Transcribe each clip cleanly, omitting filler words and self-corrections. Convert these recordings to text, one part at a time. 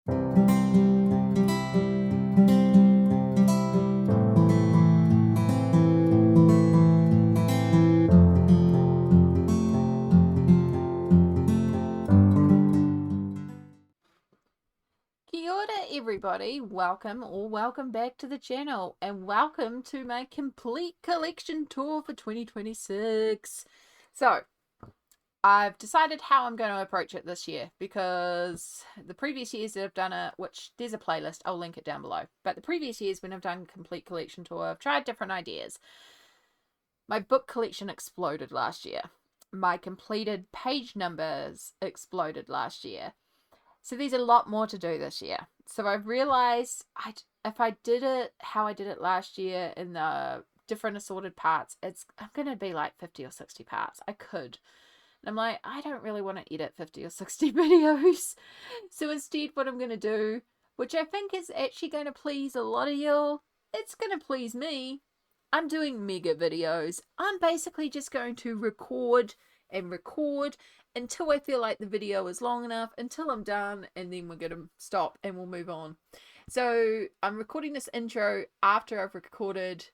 Kia ora everybody, welcome back to the channel, and welcome to my complete collection tour for 2026. So, I've decided how I'm going to approach it this year, because the previous years that I've done it, which there's a playlist, I'll link it down below, but the previous years when I've done complete collection tour, I've tried different ideas. My book collection exploded last year. My completed page numbers exploded last year. So there's a lot more to do this year. So I've realized if I did it how I did it last year in the different assorted parts, I'm going to be like 50 or 60 parts. I could. And I'm like, I don't really want to edit 50 or 60 videos. So instead, what I'm going to do, which I think is actually going to please a lot of y'all, it's going to please me. I'm doing mega videos. I'm basically just going to record and record until I feel like the video is long enough, until I'm done, and then we're going to stop and we'll move on. So I'm recording this intro after I've recorded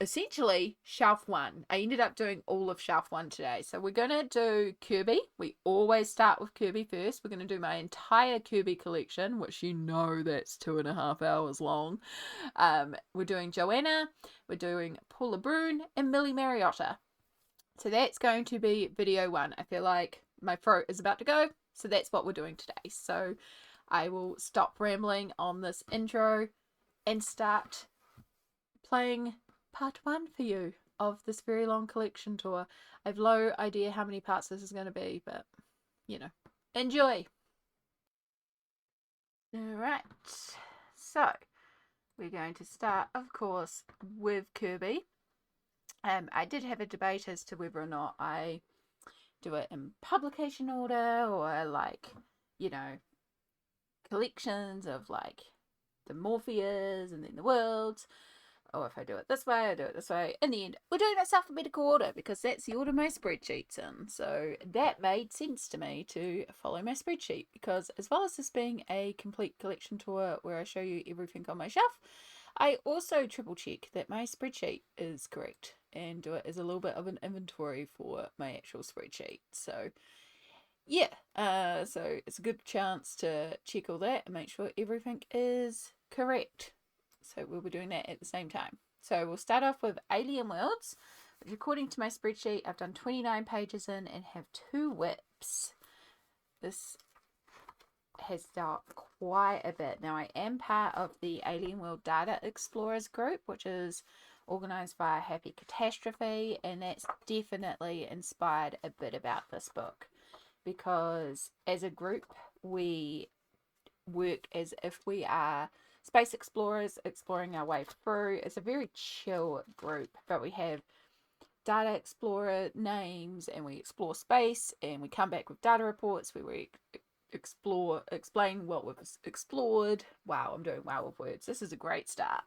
essentially shelf 1. I ended up doing all of shelf 1 today. So we're going to do Kerby. We always start with Kerby first. We're going to do my entire Kerby collection, which that's 2.5 hours long. We're doing Johanna, we're doing Paula Brune, and Millie Marotta. So that's going to be video 1. I feel like my throat is about to go, so that's what we're doing today. So I will stop rambling on this intro and start playing part 1 for you of this very long collection tour. I've no idea how many parts this is going to be, but enjoy. Alright, so we're going to start, of course, with Kerby. I did have a debate as to whether or not I do it in publication order or collections of the Morpheus and then the Worlds, or if I do it this way, I do it this way. In the end, we're doing it alphabetical order because that's the order my spreadsheet's in. So that made sense to me to follow my spreadsheet, because as well as this being a complete collection tour where I show you everything on my shelf, I also triple check that my spreadsheet is correct and do it as a little bit of an inventory for my actual spreadsheet. So yeah, so it's a good chance to check all that and make sure everything is correct. So we'll be doing that at the same time. So we'll start off with Alien Worlds, which according to my spreadsheet, I've done 29 pages in and have 2 whips. This has done quite a bit. Now, I am part of the Alien World Data Explorers group, which is organised by Happy Catastrophe, and that's definitely inspired a bit about this book, because as a group we work as if we are space explorers exploring our way through. It's a very chill group, but we have data explorer names and we explore space and we come back with data reports where we explain what was explored. Wow, I'm doing well with words. This is a great start.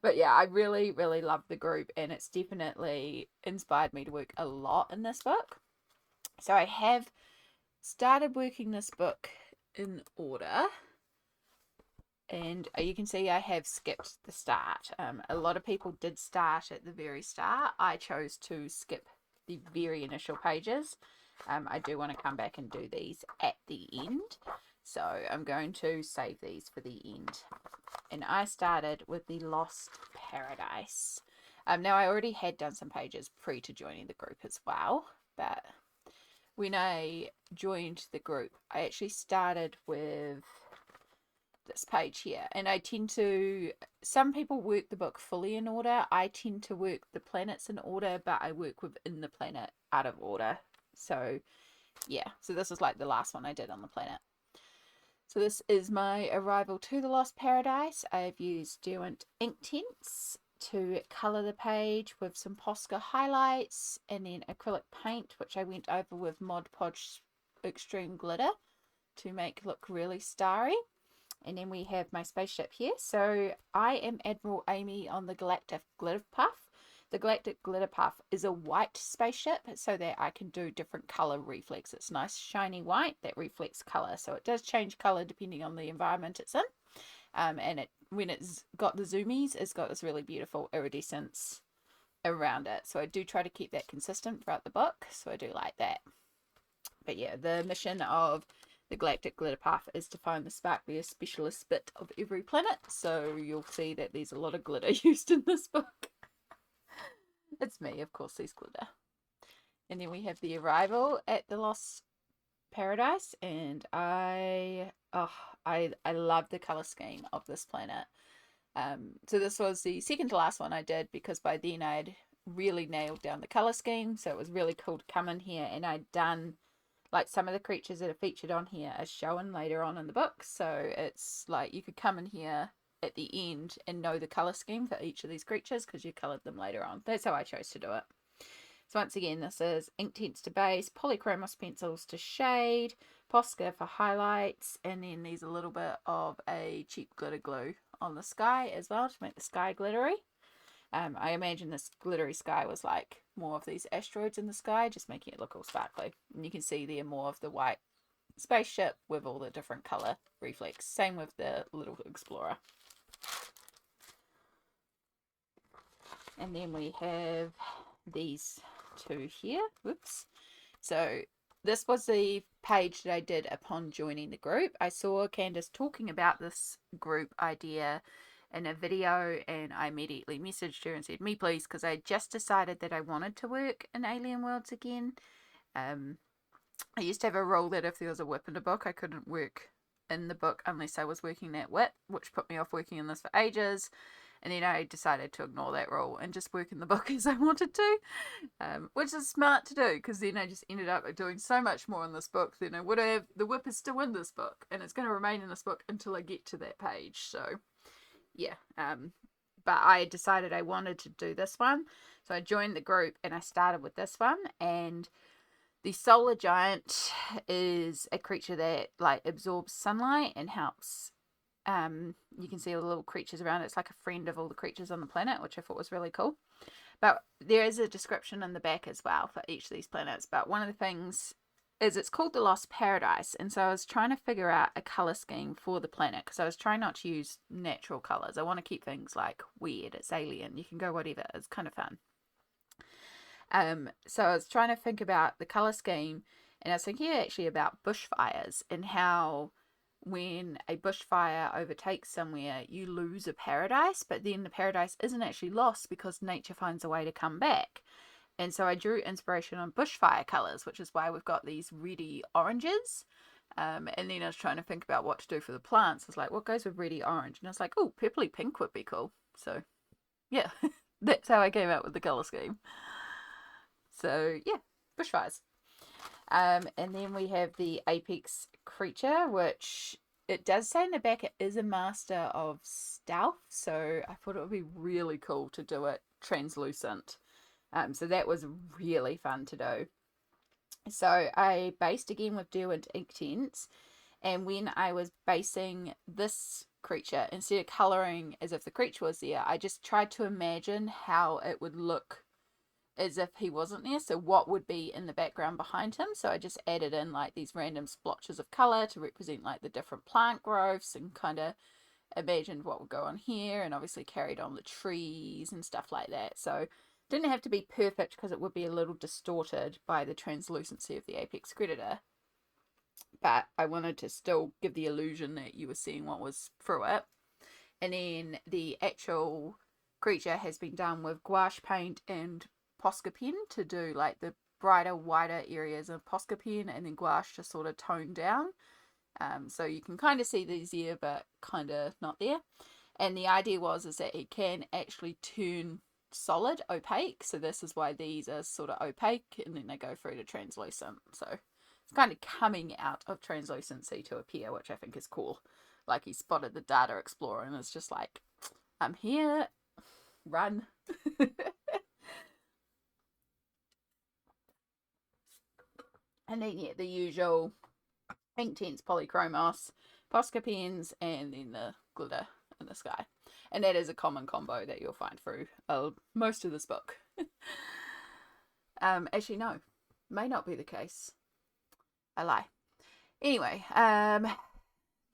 But yeah, I really, really love the group, and it's definitely inspired me to work a lot in this book. So I have started working this book in order, and you can see I have skipped the start. A lot of people did start at the very start. I chose to skip the very initial pages. I do want to come back and do these at the end, so I'm going to save these for the end. And I started with the Lost Paradise. Now I already had done some pages pre to joining the group as well, but when I joined the group, I actually started with this page here, and some people work the book fully in order. I tend to work the planets in order, but I work within the planet out of order. So yeah, so this is like the last one I did on the planet. So this is my arrival to the Lost Paradise. I've used Derwent ink tints to colour the page with some Posca highlights, and then acrylic paint, which I went over with Mod Podge Extreme Glitter to make it look really starry. And then we have my spaceship here. So I am Admiral Amy on the Galactic Glitter Puff. The Galactic Glitter Puff is a white spaceship so that I can do different color reflex. It's nice shiny white that reflects color, so it does change color depending on the environment it's in. And when it's got the zoomies, it's got this really beautiful iridescence around it. So I do try to keep that consistent throughout the book, so I do like that. But yeah, the mission of the Galactic Glitter Puff is to find the sparkliest specialist bit of every planet. So you'll see that there's a lot of glitter used in this book. It's me, of course, there's glitter. And then we have the arrival at the Lost Paradise, and I love the color scheme of this planet. So this was the second to last one I did, because by then I'd really nailed down the color scheme, so it was really cool to come in here, and I'd done like some of the creatures that are featured on here are shown later on in the book, so it's like you could come in here at the end and know the color scheme for each of these creatures because you colored them later on. That's how I chose to do it. So once again, this is Inktense to base, Polychromos pencils to shade, Posca for highlights, and then there's a little bit of a cheap glitter glue on the sky as well to make the sky glittery. I imagine this glittery sky was like more of these asteroids in the sky, just making it look all sparkly. And you can see there more of the white spaceship with all the different color reflex. Same with the little explorer. And then we have these two here. Whoops. So this was the page that I did upon joining the group. I saw Candice talking about this group idea in a video, and I immediately messaged her and said, me please, because I just decided that I wanted to work in Alien Worlds again. I used to have a rule that if there was a whip in a book, I couldn't work in the book unless I was working that whip, which put me off working in this for ages. And then I decided to ignore that rule and just work in the book as I wanted to, which is smart to do, because then I just ended up doing so much more in this book than I would have. The whip is still in this book, and it's going to remain in this book until I get to that page. So yeah, but I decided I wanted to do this one, so I joined the group and I started with this one. And the solar giant is a creature that like absorbs sunlight and helps. You can see all the little creatures around it. It's like a friend of all the creatures on the planet, which I thought was really cool. But there is a description in the back as well for each of these planets. But one of the things is it's called the Lost Paradise, and so I was trying to figure out a color scheme for the planet, because I was trying not to use natural colors. I want to keep things like weird. It's alien. You can go whatever. It's kind of fun. So I was trying to think about the color scheme, and I was thinking actually about bushfires and how when a bushfire overtakes somewhere, you lose a paradise, but then the paradise isn't actually lost because nature finds a way to come back. And so I drew inspiration on bushfire colours, which is why we've got these reddy oranges. And then I was trying to think about what to do for the plants. I was like, what goes with reddy orange? And I was like, oh, purpley pink would be cool. So yeah, that's how I came out with the colour scheme. So yeah, bushfires. And then we have the apex creature, which it does say in the back it is a master of stealth, so I thought it would be really cool to do it translucent. So that was really fun to do. So I based again with Derwent Inktense, and when I was basing this creature, instead of colouring as if the creature was there, I just tried to imagine how it would look as if he wasn't there. So what would be in the background behind him? So I just added in like these random splotches of color to represent like the different plant growths, and kind of imagined what would go on here, and obviously carried on the trees and stuff like that. So didn't have to be perfect because it would be a little distorted by the translucency of the apex predator, but I wanted to still give the illusion that you were seeing what was through it. And then the actual creature has been done with gouache paint and Posca pen to do like the brighter, wider areas of Posca pen, and then gouache to sort of tone down. So you can kind of see these here, but kind of not there. And the idea is that it can actually turn solid, opaque. So this is why these are sort of opaque, and then they go through to translucent. So it's kind of coming out of translucency to appear, which I think is cool. Like he spotted the data explorer and it's just like, I'm here, run. And then yeah, the usual Inktense, Polychromos, Posca pens, and then the glitter in the sky. And that is a common combo that you'll find through most of this book. Actually, no, may not be the case. I lie. Anyway,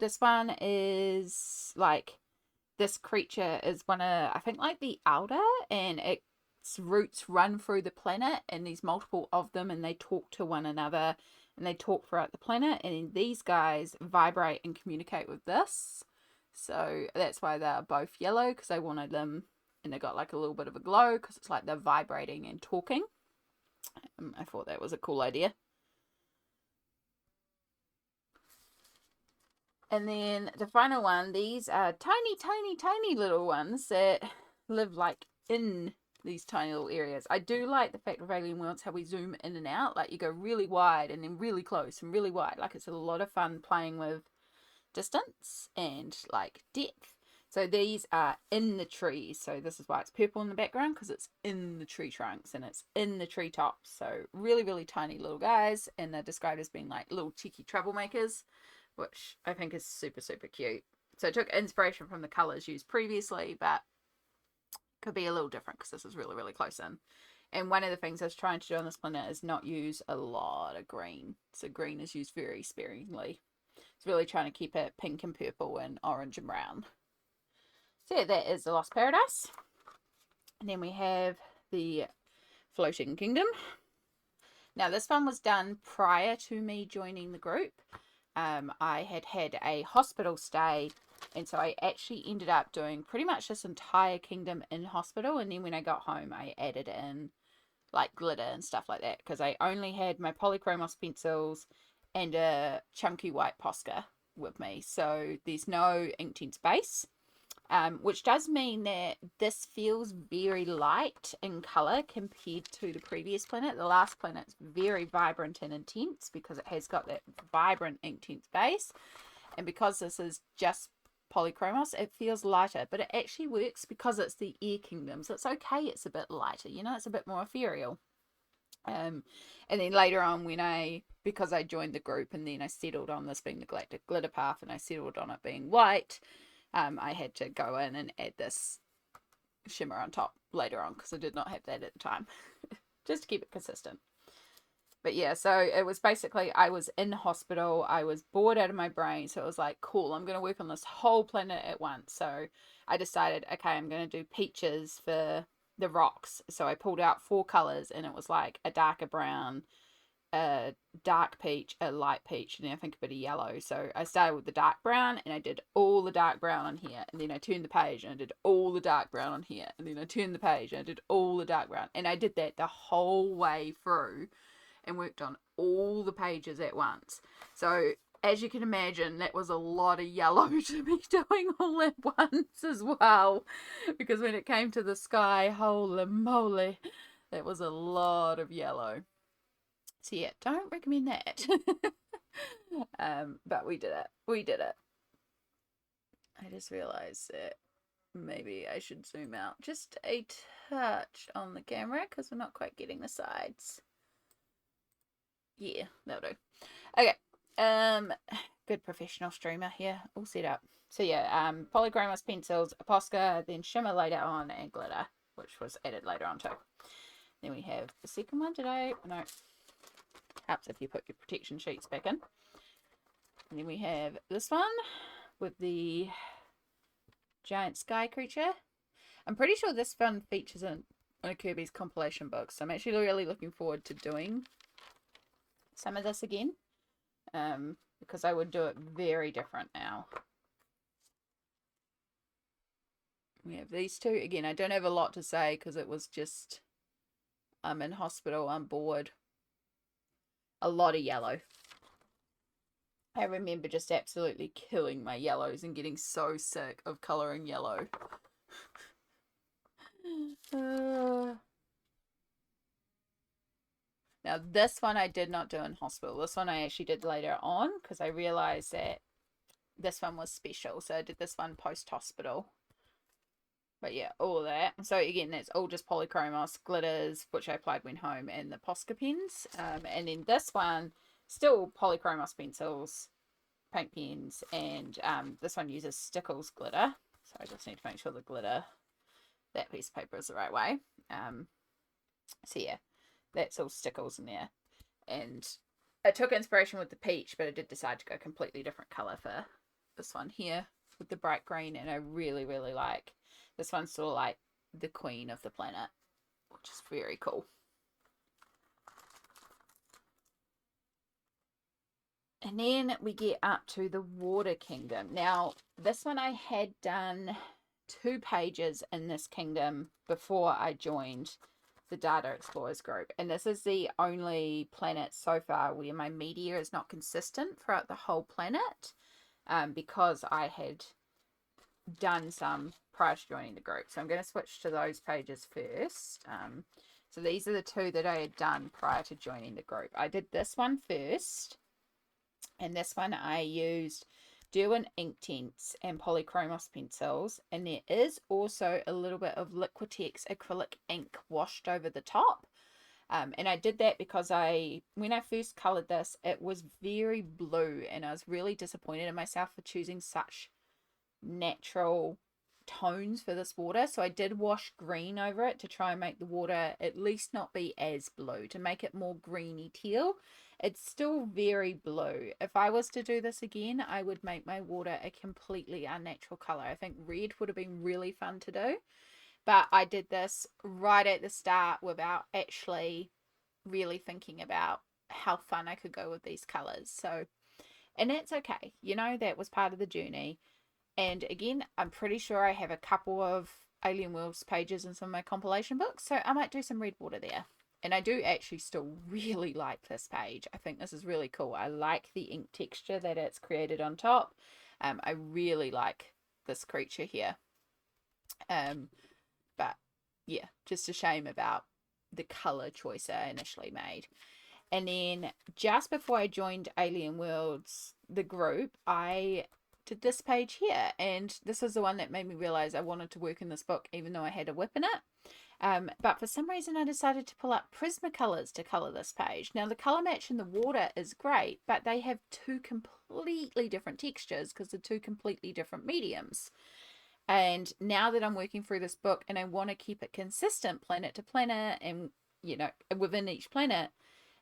this one is like, this creature is one of, I think, like the Elder, and its roots run through the planet, and there's multiple of them, and they talk to one another, and they talk throughout the planet, and these guys vibrate and communicate with this. So that's why they're both yellow, because I wanted them, and they got like a little bit of a glow, because it's like they're vibrating and talking. I thought that was a cool idea. And then the final one, these are tiny, tiny, tiny little ones that live like in these tiny little areas. I do like the fact of Alien Worlds how we zoom in and out. Like you go really wide and then really close and really wide. Like it's a lot of fun playing with distance and like depth. So these are in the trees. So this is why it's purple in the background, because it's in the tree trunks and it's in the treetops. So really, really tiny little guys, and they're described as being like little cheeky troublemakers, which I think is super, super cute. So I took inspiration from the colours used previously, but could be a little different because this is really, really close in. And one of the things I was trying to do on this planet is not use a lot of green. So green is used very sparingly. It's really trying to keep it pink and purple and orange and brown. So yeah, that is the Lost Paradise. And then we have the Floating Kingdom. Now this one was done prior to me joining the group. I had a hospital stay, and so I actually ended up doing pretty much this entire kingdom in hospital, and then when I got home I added in like glitter and stuff like that, because I only had my polychromos pencils and a chunky white Posca with me, so there's no Inktense base. Which does mean that this feels very light in colour compared to the previous planet. The last planet's very vibrant and intense because it has got that vibrant Inktense base. And because this is just polychromos, it feels lighter. But it actually works because it's the air kingdom. So it's okay, it's a bit lighter, you know, it's a bit more ethereal. And then later on because I joined the group and then I settled on this being the Galactic Glitter Path and I settled on it being white, I had to go in and add this shimmer on top later on because I did not have that at the time, just to keep it consistent. But yeah, so it was basically, I was in hospital, I was bored out of my brain, so it was like, cool, I'm going to work on this whole planet at once. So I decided, okay, I'm going to do peaches for the rocks. So I pulled out 4 colors, and it was like a darker brown, a dark peach, a light peach, and then I think a bit of yellow. So I started with the dark brown, and I did all the dark brown on here, and then I turned the page and I did all the dark brown on here, and then I turned the page and I did all the dark brown, and I did that the whole way through and worked on all the pages at once. So as you can imagine, that was a lot of yellow to be doing all at once as well, because when it came to the sky, holy moly, that was a lot of yellow. So yeah, don't recommend that. But we did it. We did it. I just realized that maybe I should zoom out just a touch on the camera because we're not quite getting the sides. Yeah, that'll do. Okay. Good professional streamer here, all set up. So yeah, polychromos pencils, a Posca, then shimmer later on, and glitter, which was added later on too. Then we have the second one. No. Helps if you put your protection sheets back in. And then we have this one with the giant sky creature. I'm pretty sure this one features in one of Kerby's compilation books, so I'm actually really looking forward to doing some of this again, because I would do it very different now. We have these two. Again, I don't have a lot to say because it was just, I'm in hospital, I'm bored. A lot of yellow. I remember just absolutely killing my yellows and getting so sick of colouring yellow. Now this one I did not do in hospital. This one I actually did later on because I realised that this one was special. So I did this one post-hospital. But yeah, all of that. So again, that's all just polychromos, glitters, which I applied when home, and the Posca pens. And then this one, still polychromos pencils, paint pens, and this one uses Stickles glitter. So I just need to make sure the glitter, that piece of paper is the right way. So yeah, that's all stickles in there. And I took inspiration with the peach, but I did decide to go completely different colour for this one here with the bright green. And I really, really like this one's sort of like the queen of the planet, which is very cool. And then we get up to the Water Kingdom. Now, this one I had done 2 pages in this kingdom before I joined the Data Explorers group. And this is the only planet so far where my media is not consistent throughout the whole planet, because I had done some prior to joining the group. So I'm going to switch to those pages first. So these are the 2 that I had done prior to joining the group. I did this one first, and this one I used Derwent Inktense and Polychromos pencils, and there is also a little bit of Liquitex acrylic ink washed over the top. And I did that because when I first coloured this, it was very blue, and I was really disappointed in myself for choosing such natural tones for this water. So I did wash green over it to try and make the water at least not be as blue, to make it more greeny teal. It's still very blue. If I was to do this again, I would make my water a completely unnatural color. I think red would have been really fun to do, but I did this right at the start without actually really thinking about how fun I could go with these colors. So, and that's okay, you know, that was part of the journey. And again, I'm pretty sure I have a couple of Alien Worlds pages in some of my compilation books, so I might do some red water there. And I do actually still really like this page. I think this is really cool. I like the ink texture that it's created on top. I really like this creature here. But yeah, just a shame about the color choice I initially made. And then just before I joined Alien Worlds, the group, I did this page here, and this is the one that made me realize I wanted to work in this book even though I had a whip in it. But for some reason I decided to pull up Prismacolors to color this page. Now the color match in the water is great, but they have 2 completely different textures because they're 2 completely different mediums. And now that I'm working through this book and I want to keep it consistent planet to planet, and you know, within each planet,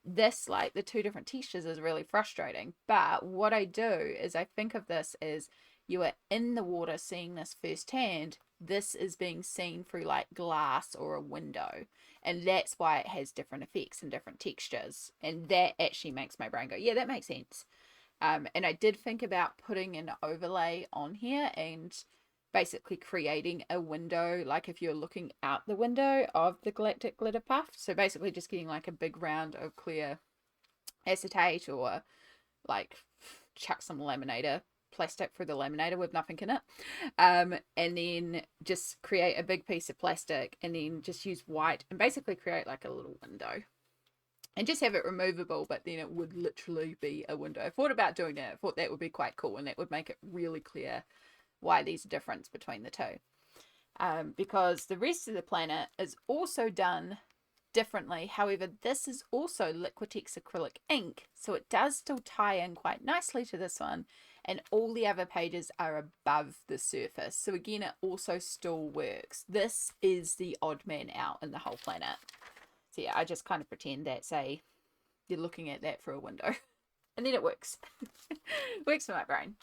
this, like the 2 different textures, is really frustrating. But what I do is I think of this as you are in the water seeing this firsthand. This is being seen through like glass or a window, and that's why it has different effects and different textures, and that actually makes my brain go, yeah, that makes sense. And I did think about putting an overlay on here and basically creating a window, like if you're looking out the window of the Galactic Glitter Puff. So basically just getting like a big round of clear acetate, or like chuck some laminator plastic through the laminator with nothing in it, and then just create a big piece of plastic and then just use white and basically create like a little window and just have it removable, but then it would literally be a window. I thought about doing that. I thought that would be quite cool, and that would make it really clear why there's a difference between the 2. Because the rest of the planet is also done differently. However, this is also Liquitex acrylic ink, so it does still tie in quite nicely to this one, and all the other pages are above the surface. So again, it also still works. This is the odd man out in the whole planet. So yeah, I just kind of pretend that, say, you're looking at that through a window. And then it works. Works for my brain.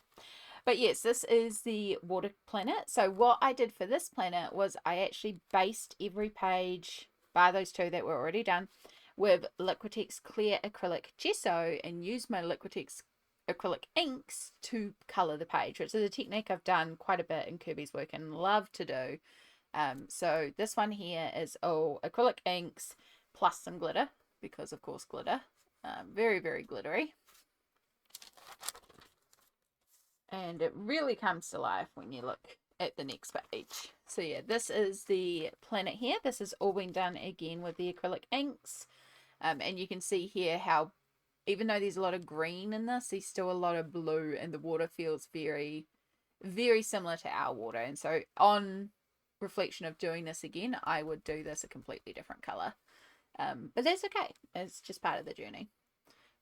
But yes, this is the water planet. So what I did for this planet was I actually based every page, bar those 2 that were already done, with Liquitex clear acrylic gesso, and used my Liquitex acrylic inks to colour the page, which is a technique I've done quite a bit in Kerby's work and love to do. So this one here is all acrylic inks plus some glitter, because of course glitter. Very, very glittery. And it really comes to life when you look at the next page. So yeah, this is the planet here. This has all been done again with the acrylic inks. And you can see here how, even though there's a lot of green in this, there's still a lot of blue, and the water feels very, very similar to our water. And so on reflection of doing this again, I would do this a completely different color. But that's okay. It's just part of the journey.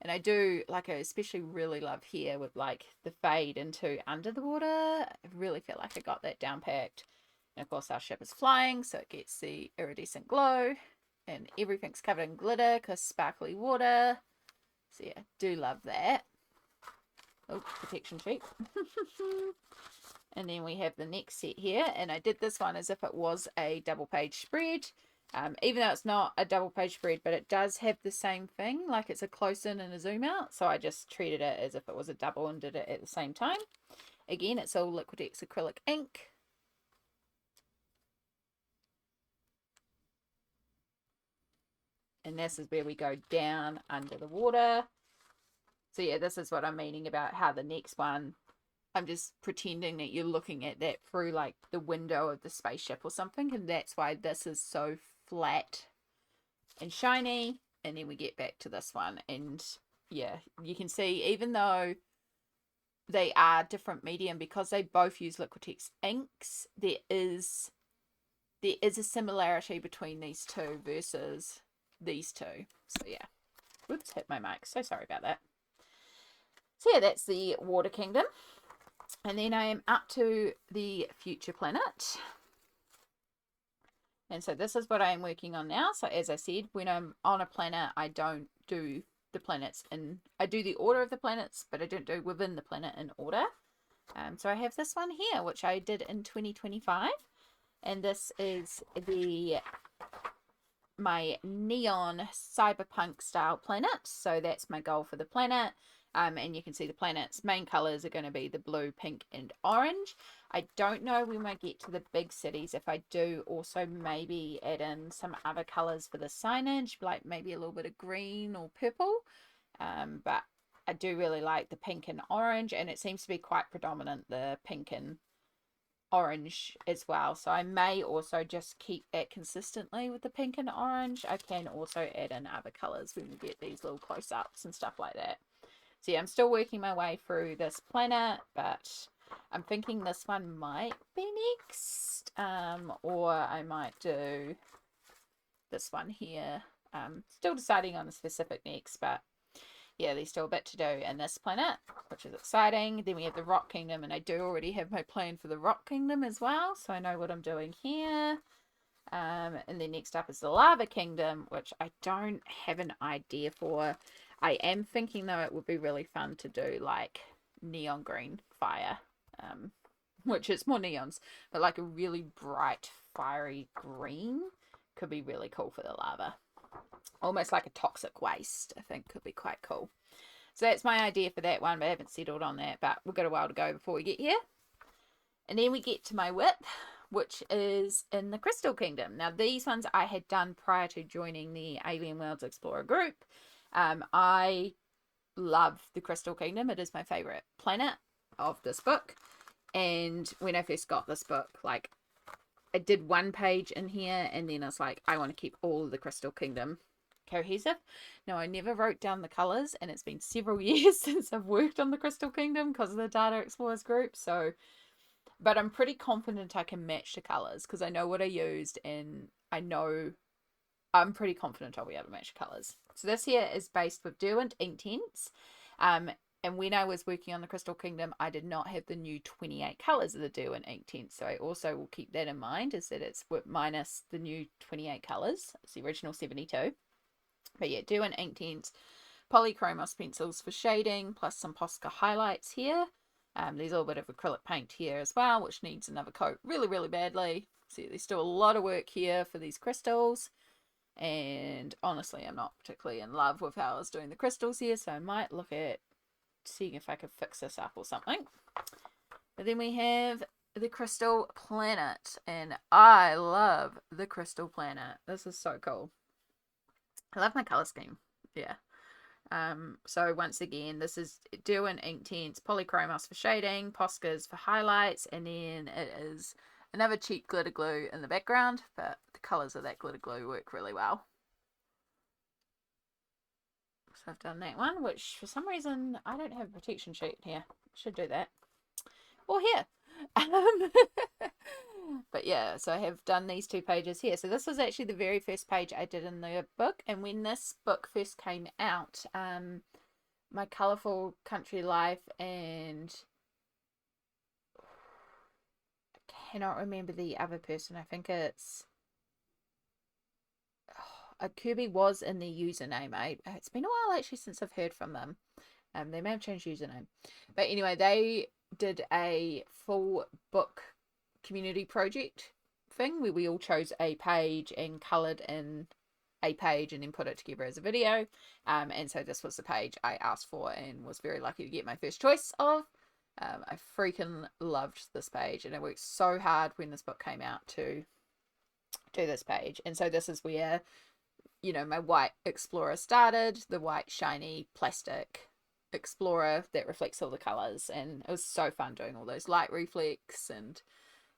And I do, like, I especially really love here with like the fade into under the water. I really feel like I got that down packed. And of course our ship is flying, so it gets the iridescent glow. And everything's covered in glitter because sparkly water. So yeah, do love that. Oh, protection sheet. And then we have the next set here, and I did this one as if it was a double page spread. Even though it's not a double page spread, but it does have the same thing, like it's a close in and a zoom out. So I just treated it as if it was a double and did it at the same time. Again, it's all Liquitex acrylic ink. And this is where we go down under the water. So yeah, this is what I'm meaning about how the next one, I'm just pretending that you're looking at that through like the window of the spaceship or something. And that's why this is so flat and shiny. And then we get back to this one. And yeah, you can see even though they are different medium, because they both use Liquitex inks, there is a similarity between these two versus these two. So yeah, whoops, hit my mic, so sorry about that. So yeah, that's the Water Kingdom. And then I am up to the Future Planet, and so this is what I am working on now. So as I said, when I'm on a planet, I don't do the planets I do the order of the planets, but I don't do within the planet in order. So I have this one here, which I did in 2025, and this is my neon cyberpunk style planet. So that's my goal for the planet. And you can see the planet's main colors are going to be the blue, pink, and orange. I don't know when I get to the big cities if I do also maybe add in some other colors for the signage, like maybe a little bit of green or purple. But I do really like the pink and orange, and it seems to be quite predominant, the pink and orange as well. So I may also just keep that consistently with the pink and orange. I can also add in other colors when we get these little close-ups and stuff like that. So yeah, I'm still working my way through this planet, but I'm thinking this one might be next, or I might do this one here. Still deciding on a specific next, but yeah, there's still a bit to do in this planet, which is exciting. Then we have the Rock Kingdom, and I do already have my plan for the Rock Kingdom as well, so I know what I'm doing here. And then next up is the Lava Kingdom, which I don't have an idea for. I am thinking though it would be really fun to do like neon green fire, which is more neons, but like a really bright fiery green could be really cool for the lava. Almost like a toxic waste, I think could be quite cool. So that's my idea for that one, but I haven't settled on that, but we've got a while to go before we get here. And then we get to my whip, which is in the Crystal Kingdom. Now these ones I had done prior to joining the Alien Worlds Explorer group. I love the Crystal Kingdom. It is my favorite planet of this book. And when I first got this book, like I did one page in here, and then I was like, I want to keep all of the Crystal Kingdom cohesive. Now I never wrote down the colors, and it's been several years since I've worked on the Crystal Kingdom because of the Data Explorers group. So, but I'm pretty confident I can match the colors because I know what I used, and I'm pretty confident I'll be able to match the colors. So this here is based with Derwent Inktense. And when I was working on the Crystal Kingdom, I did not have the new 28 colors of the Derwent Inktense. So I also will keep that in mind, is that it's minus the new 28 colors. It's the original 72. But yeah, Derwent Inktense, polychromos pencils for shading, plus some Posca highlights here. There's a little bit of acrylic paint here as well, which needs another coat really, really badly. See, there's still a lot of work here for these crystals. And honestly, I'm not particularly in love with how I was doing the crystals here, so I might look at seeing if I could fix this up or something. But then we have the Crystal Planet, and I love the Crystal Planet. This is so cool. I love my color scheme. Yeah. So once again, this is Derwent Inktense, polychromos for shading, Poscas for highlights, and then it is another cheap glitter glue in the background, but the colors of that glitter glue work really well. So I've done that one, which for some reason I don't have a protection sheet here. Should do that. Or here. But yeah, so I have done these two pages here. So this was actually the very first page I did in the book. And when this book first came out, My Colourful Country Life and I cannot remember the other person. I think it's Kerby was in their username. It's been a while actually since I've heard from them. They may have changed username. But anyway, they did a full book community project thing where we all chose a page and coloured in a page and then put it together as a video. And so this was the page I asked for and was very lucky to get my first choice of. I freaking loved this page, and I worked so hard when this book came out to do this page. And so this is where, you know, my white Explorer started, the white shiny plastic Explorer that reflects all the colours, and it was so fun doing all those light reflects. And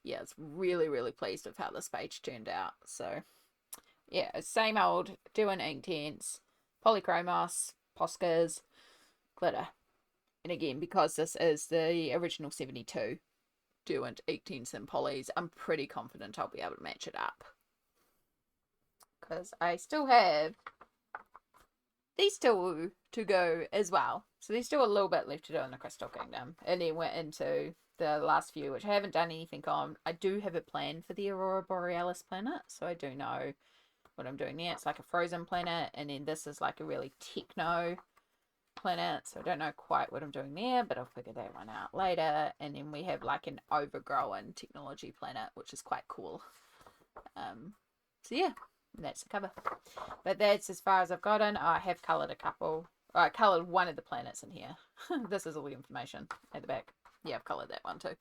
yeah, it's really pleased with how this page turned out. So yeah, same old, doing Inktense, polychromos, Poscas, glitter. And again, because this is the original 72 Derwent Inktense and polys, I'm pretty confident I'll be able to match it up, because I still have these two to go as well. So there's still a little bit left to do in the Crystal Kingdom. And then we're into the last few, which I haven't done anything on. I do have a plan for the Aurora Borealis planet, so I do know what I'm doing there. It's like a frozen planet, and then this is like a really techno planet, so I don't know quite what I'm doing there, but I'll figure that one out later. And then we have like an overgrown technology planet, which is quite cool. So yeah, that's the cover. But that's as far as I've gotten. I have coloured a couple. I coloured one of the planets in here. This is all the information at the back. Yeah, I've coloured that one too.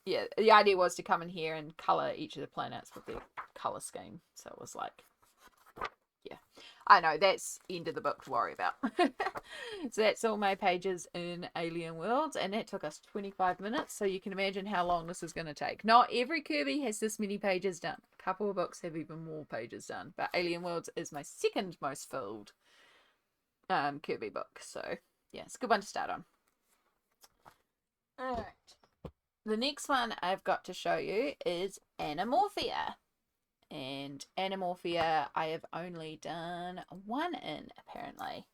Yeah, the idea was to come in here and colour each of the planets with their colour scheme. So it was like, yeah, I know that's end of the book to worry about. So that's all my pages in Alien Worlds, and that took us 25 minutes, so you can imagine how long this is going to take. Not every Kerby has this many pages done. A couple of books have even more pages done, but Alien Worlds is my second most filled Kerby book, so yeah, it's a good one to start on. Alright, the next one I've got to show you is Anamorphia. And Anamorphia I have only done one in, apparently.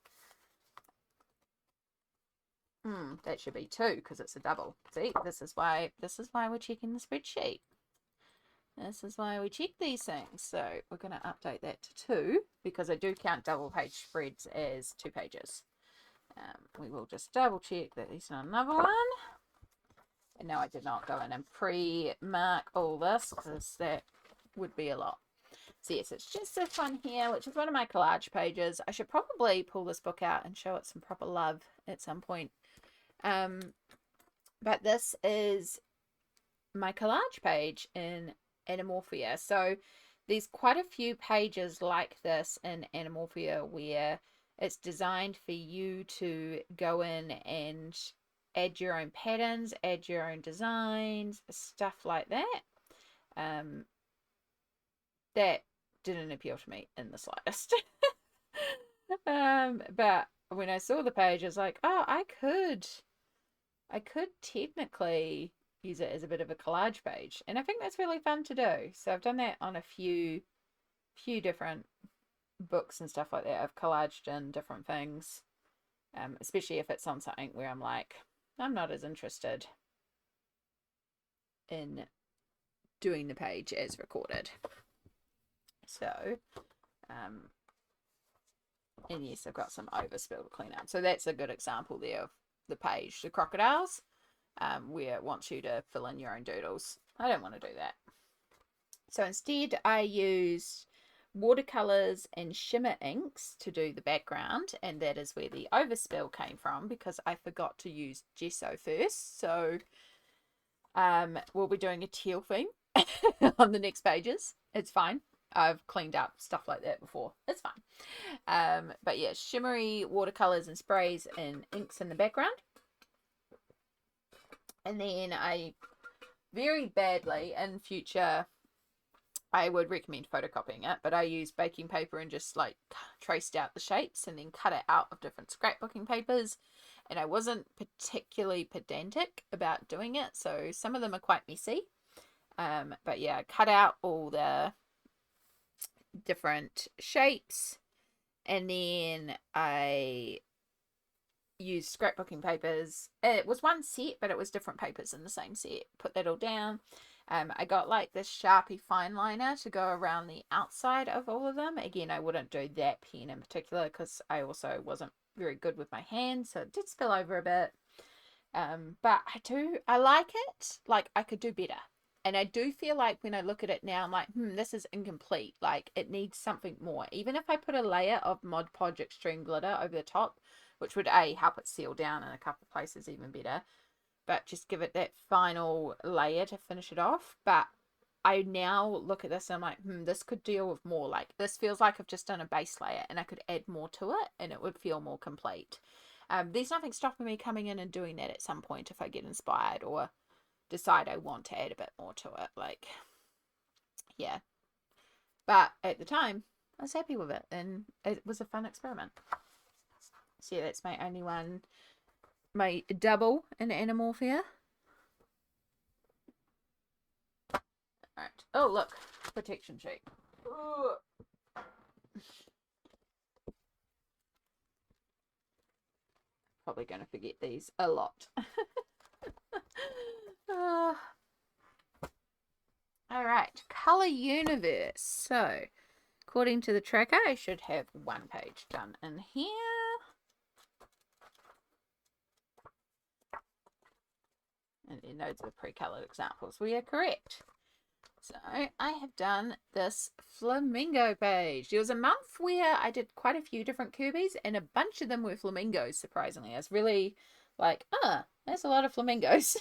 That should be two, because it's a double. See, this is why we're checking the spreadsheet. This is why we check these things. So we're going to update that to 2, because I do count double page spreads as 2 pages. We will just double check that there's not another one. And no, I did not go in and pre-mark all this, because that would be a lot. So yes, it's just this one here, which is one of my collage pages. I should probably pull this book out and show it some proper love at some point. But this is my collage page in Anamorphia. So there's quite a few pages like this in Anamorphia where it's designed for you to go in and add your own patterns, add your own designs, stuff like that. That didn't appeal to me in the slightest. But when I saw the page, I was like, oh, I could technically use it as a bit of a collage page, and I think that's really fun to do. So I've done that on a few different books and stuff like that. I've collaged in different things, especially if it's on something where I'm like, I'm not as interested in doing the page as recorded. So, and yes, I've got some overspill to clean up. So that's a good example there of the page, the crocodiles, where it wants you to fill in your own doodles. I don't want to do that. So instead I used watercolors and shimmer inks to do the background, and that is where the overspill came from, because I forgot to use gesso first. So we'll be doing a teal theme on the next pages. It's fine. I've cleaned up stuff like that before. It's fine. But yeah, shimmery watercolors and sprays and inks in the background. And then I very badly in future, I would recommend photocopying it, but I used baking paper and just like traced out the shapes and then cut it out of different scrapbooking papers. And I wasn't particularly pedantic about doing it, so some of them are quite messy. But yeah, cut out all the different shapes, and then I used scrapbooking papers. It was one set, but it was different papers in the same set. Put that all down. I got like this Sharpie fine liner to go around the outside of all of them. Again, I wouldn't do that pen in particular because I also wasn't very good with my hands, so it did spill over a bit. But I like it. Like, I could do better. And I do feel like when I look at it now, I'm like, this is incomplete. Like, it needs something more. Even if I put a layer of Mod Podge Extreme Glitter over the top, which would help it seal down in a couple of places even better, but just give it that final layer to finish it off. But I now look at this and I'm like, this could deal with more. Like, this feels like I've just done a base layer and I could add more to it and it would feel more complete. There's nothing stopping me coming in and doing that at some point if I get inspired or decide I want to add a bit more to it. Like, yeah. But at the time, I was happy with it and it was a fun experiment. So yeah, that's my only one. My double in Animorphia. Alright. Oh, look. Protection sheet. Ooh. Probably going to forget these a lot. Alright. Color Universe. So, according to the tracker, I should have one page done in here. And then those are the pre-colored examples. We are correct. So I have done this flamingo page. There was a month where I did quite a few different Kirby's and a bunch of them were flamingos, surprisingly. I was really like, there's a lot of flamingos.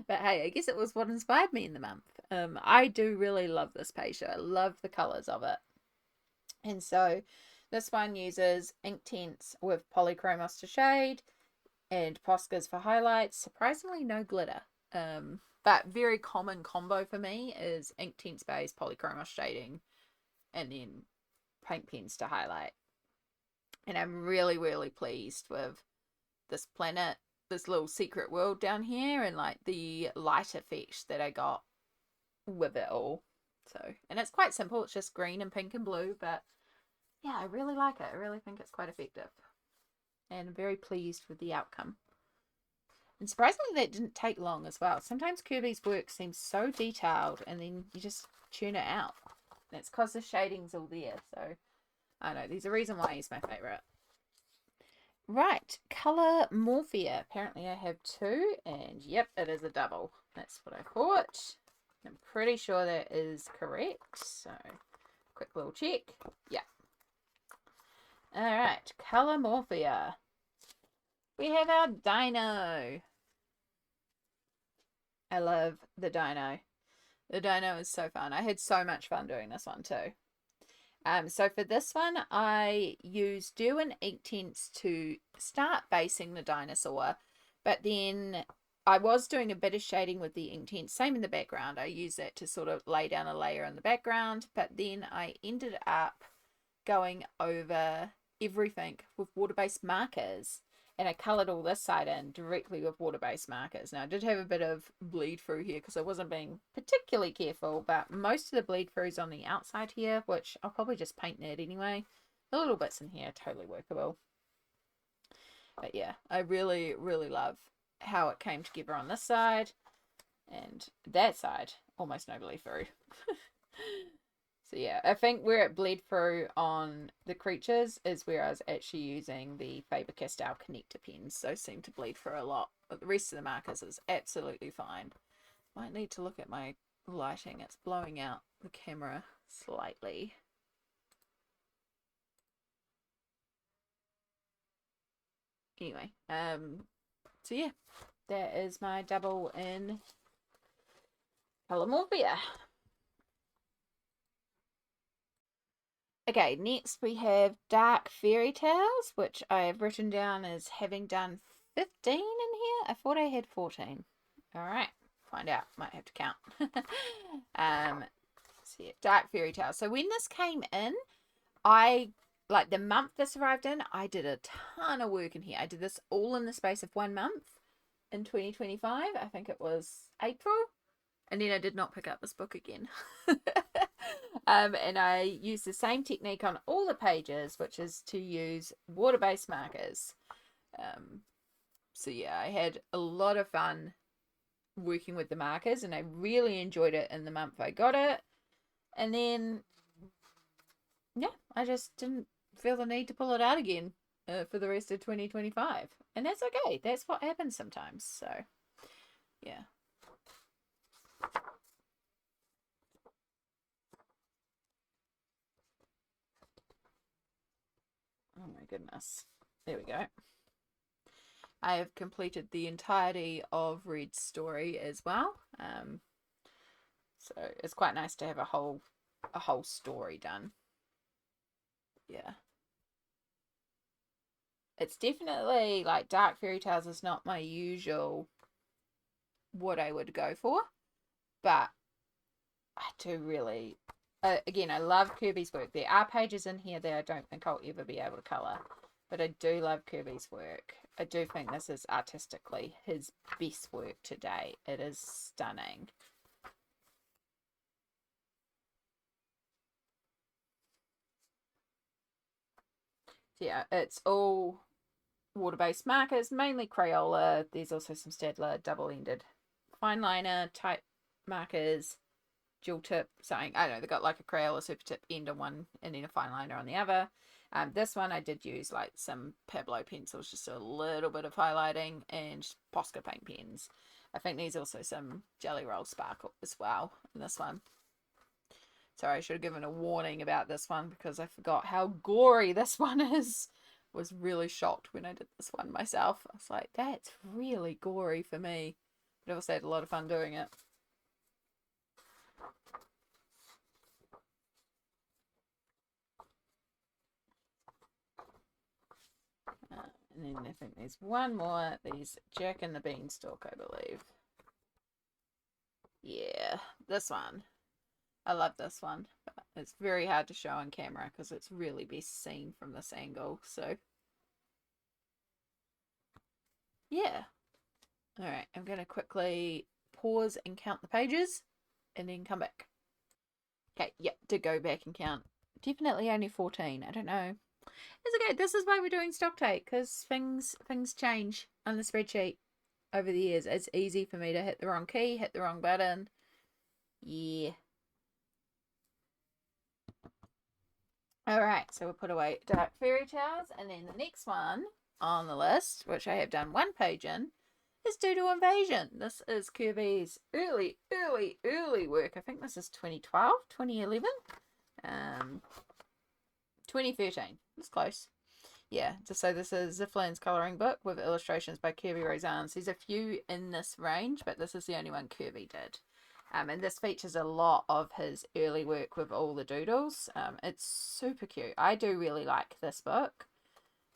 But hey, I guess it was what inspired me in the month. I do really love this page. I love the colors of it. And so this one uses Inktense with Polychromos to shade and Poscas for highlights. Surprisingly, no glitter. But very common combo for me is Inktense base, Polychromos shading, and then paint pens to highlight. And I'm really, really pleased with this planet, this little secret world down here, and like the light effect that I got with it all. So, and it's quite simple. It's just green and pink and blue, but yeah, I really like it. I really think it's quite effective. And I'm very pleased with the outcome. And surprisingly, that didn't take long as well. Sometimes Kirby's work seems so detailed and then you just tune it out. That's because the shading's all there. So, I don't know. There's a reason why he's my favourite. Right. Colour Morphia. Apparently I have two. And yep, it is a double. That's what I thought. I'm pretty sure that is correct. So, quick little check. Yeah. Alright. Colour Morphia. We have our dino. I love the dino. The dino is so fun. I had so much fun doing this one too. So for this one, I used Dew and Inktense to start basing the dinosaur, but then I was doing a bit of shading with the Inktense, same in the background. I used that to sort of lay down a layer in the background, but then I ended up going over everything with water-based markers. And I coloured all this side in directly with water-based markers. Now, I did have a bit of bleed through here because I wasn't being particularly careful, but most of the bleed through is on the outside here, which I'll probably just paint that anyway. The little bits in here are totally workable. But yeah, I really, really love how it came together on this side. And that side, almost no bleed through. So yeah, I think where it bled through on the creatures is where I was actually using the Faber-Castell connector pens. Those seem to bleed through a lot, but the rest of the markers is absolutely fine. Might need to look at my lighting. It's blowing out the camera slightly. Anyway, so yeah, that is my double in Colour Morphia. Okay, next we have Dark Fairy Tales, which I have written down as having done 15 in here. I thought I had 14. Alright, find out. Might have to count. So yeah, Dark Fairy Tales. So when this came in, like the month this arrived in, I did a ton of work in here. I did this all in the space of 1 month in 2025. I think it was April. And then I did not pick up this book again. And I used the same technique on all the pages, which is to use water-based markers. So yeah, I had a lot of fun working with the markers, and I really enjoyed it in the month I got it. And then, yeah, I just didn't feel the need to pull it out again for the rest of 2025. And that's okay. That's what happens sometimes. So, yeah. Oh my goodness. There we go. I have completed the entirety of Red's story as well. So it's quite nice to have a whole story done. Yeah. It's definitely like dark fairy tales is not my usual what I would go for, but I do really again, I love Kerby's work. There are pages in here that I don't think I'll ever be able to colour, but I do love Kerby's work. I do think this is artistically his best work to date. It is stunning. Yeah, it's all water-based markers, mainly Crayola. There's also some Staedtler double-ended fine liner type markers, dual tip, saying, I don't know, they've got like a Crayola super tip end on one and then a fine liner on the other. This one I did use like some Pablo pencils, just a little bit of highlighting, and Posca paint pens. I think there's also some Jelly Roll Sparkle as well in this one. Sorry, I should have given a warning about this one because I forgot how gory this one is. Was really shocked when I did this one myself. I was like, that's really gory for me. But I also had a lot of fun doing it. And then I think there's one more. These Jack and the Beanstalk, I believe. Yeah, this one. I love this one. But it's very hard to show on camera because it's really best seen from this angle. So, yeah. Alright, I'm going to quickly pause and count the pages and then come back. Okay, yep, to go back and count. Definitely only 14. I don't know. It's okay. This is why we're doing stock take, because things change on the spreadsheet over the years. It's easy for me to hit the wrong key, hit the wrong button. Yeah. Alright, so we'll put away Dark Fairy Tales, and then the next one on the list, which I have done one page in, is Doodle Invasion. This is Kerby's early work. I think this is 2012, 2011, 2013. It's close. Yeah, just so this is Ziflin's colouring book with illustrations by Kerby Rosanes. There's a few in this range, but this is the only one Kerby did. And this features a lot of his early work with all the doodles. It's super cute. I do really like this book.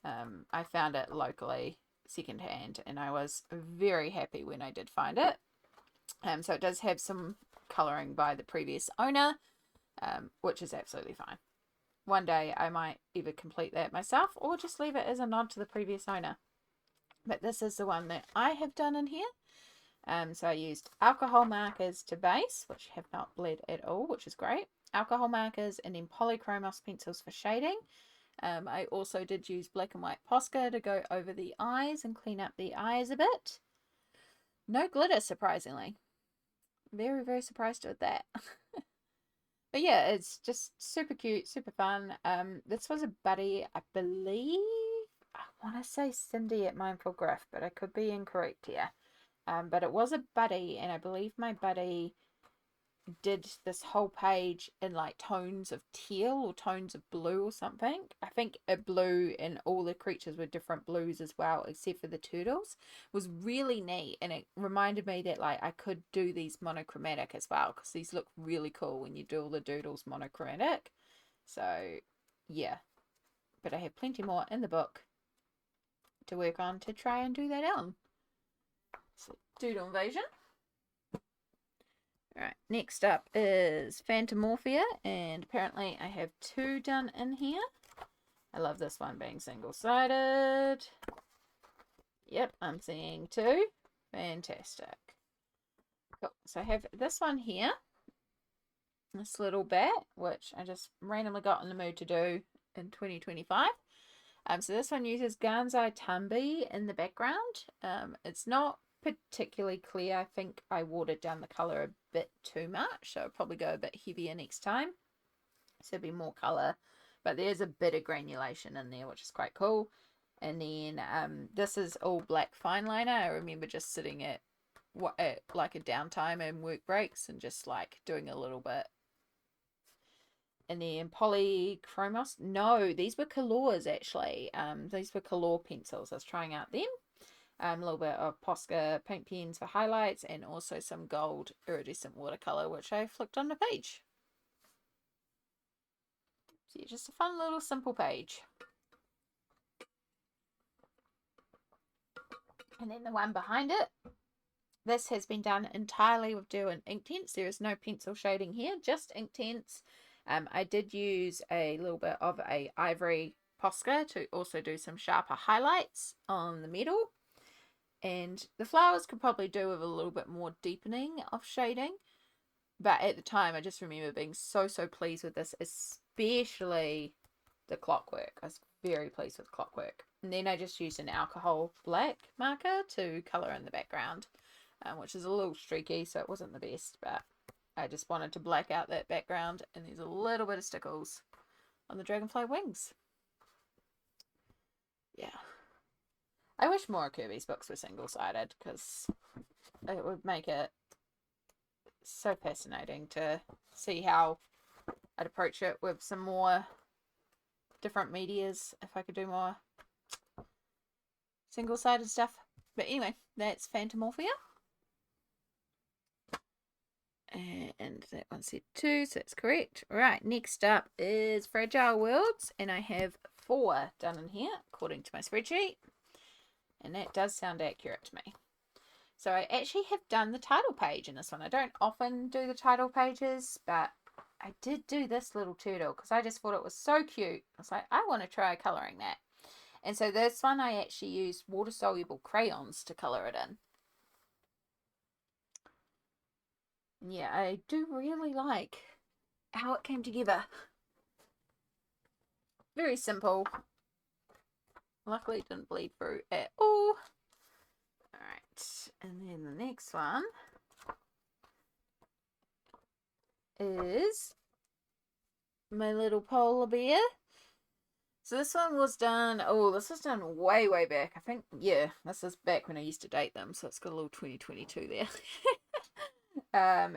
I found it locally secondhand, and I was very happy when I did find it. So it does have some colouring by the previous owner, which is absolutely fine. One day I might either complete that myself or just leave it as a nod to the previous owner. But this is the one that I have done in here. So I used alcohol markers to base, which have not bled at all, which is great. Alcohol markers and then polychromos pencils for shading. I also did use black and white Posca to go over the eyes and clean up the eyes a bit. No glitter, surprisingly. Very, very surprised with that. But yeah, it's just super cute, super fun. This was a buddy, I believe. I want to say Cindy at Mindful Griff, but I could be incorrect here. But it was a buddy, and I believe my buddy did this whole page in like tones of teal or tones of blue or something. I think a blue, and all the creatures were different blues as well, except for the turtles. It was really neat, and it reminded me that like I could do these monochromatic as well, because these look really cool when you do all the doodles monochromatic. So yeah, but I have plenty more in the book to work on to try and do that on. So, Doodle Invasion. Alright, next up is Phantomorphia, and apparently I have two done in here. I love this one being single-sided. Yep, I'm seeing two. Fantastic. Cool. So I have this one here. This little bat, which I just randomly got in the mood to do in 2025. So this one uses Gansai Tambi in the background. It's not particularly clear. I think I watered down the colour a bit too much, so I'll probably go a bit heavier next time. So there'll be more colour, but there's a bit of granulation in there, which is quite cool. And then this is all black fine liner. I remember just sitting at like a downtime and work breaks and just like doing a little bit. And then polychromos. No, these were colors actually. These were color pencils. I was trying out them. A little bit of Posca paint pens for highlights, and also some gold iridescent watercolor, which I flicked on the page. So yeah, just a fun little simple page. And then the one behind it, this has been done entirely with Derwent Inktense. There is no pencil shading here, just Inktense. I did use a little bit of a ivory Posca to also do some sharper highlights on the metal. And the flowers could probably do with a little bit more deepening of shading. But at the time, I just remember being so pleased with this, especially the clockwork. I was very pleased with clockwork. And then I just used an alcohol black marker to colour in the background, which is a little streaky, so it wasn't the best, but I just wanted to black out that background. And there's a little bit of stickles on the dragonfly wings. Yeah. I wish more of Kerby's books were single-sided, because it would make it so fascinating to see how I'd approach it with some more different medias if I could do more single-sided stuff. But anyway, that's Phantomorphia. And that one said 2, so that's correct. Right, next up is Fragile Worlds, and I have 4 done in here according to my spreadsheet. And that does sound accurate to me. So I actually have done the title page in this one. I don't often do the title pages, but I did do this little turtle because I just thought it was so cute. I was like, I want to try colouring that. And so this one I actually used water-soluble crayons to colour it in. Yeah, I do really like how it came together. Very simple. Luckily it didn't bleed through at all. Alright, and then the next one is my little polar bear. So this one was done, this was done way back. I think, yeah, this is back when I used to date them, so it's got a little 2022 there.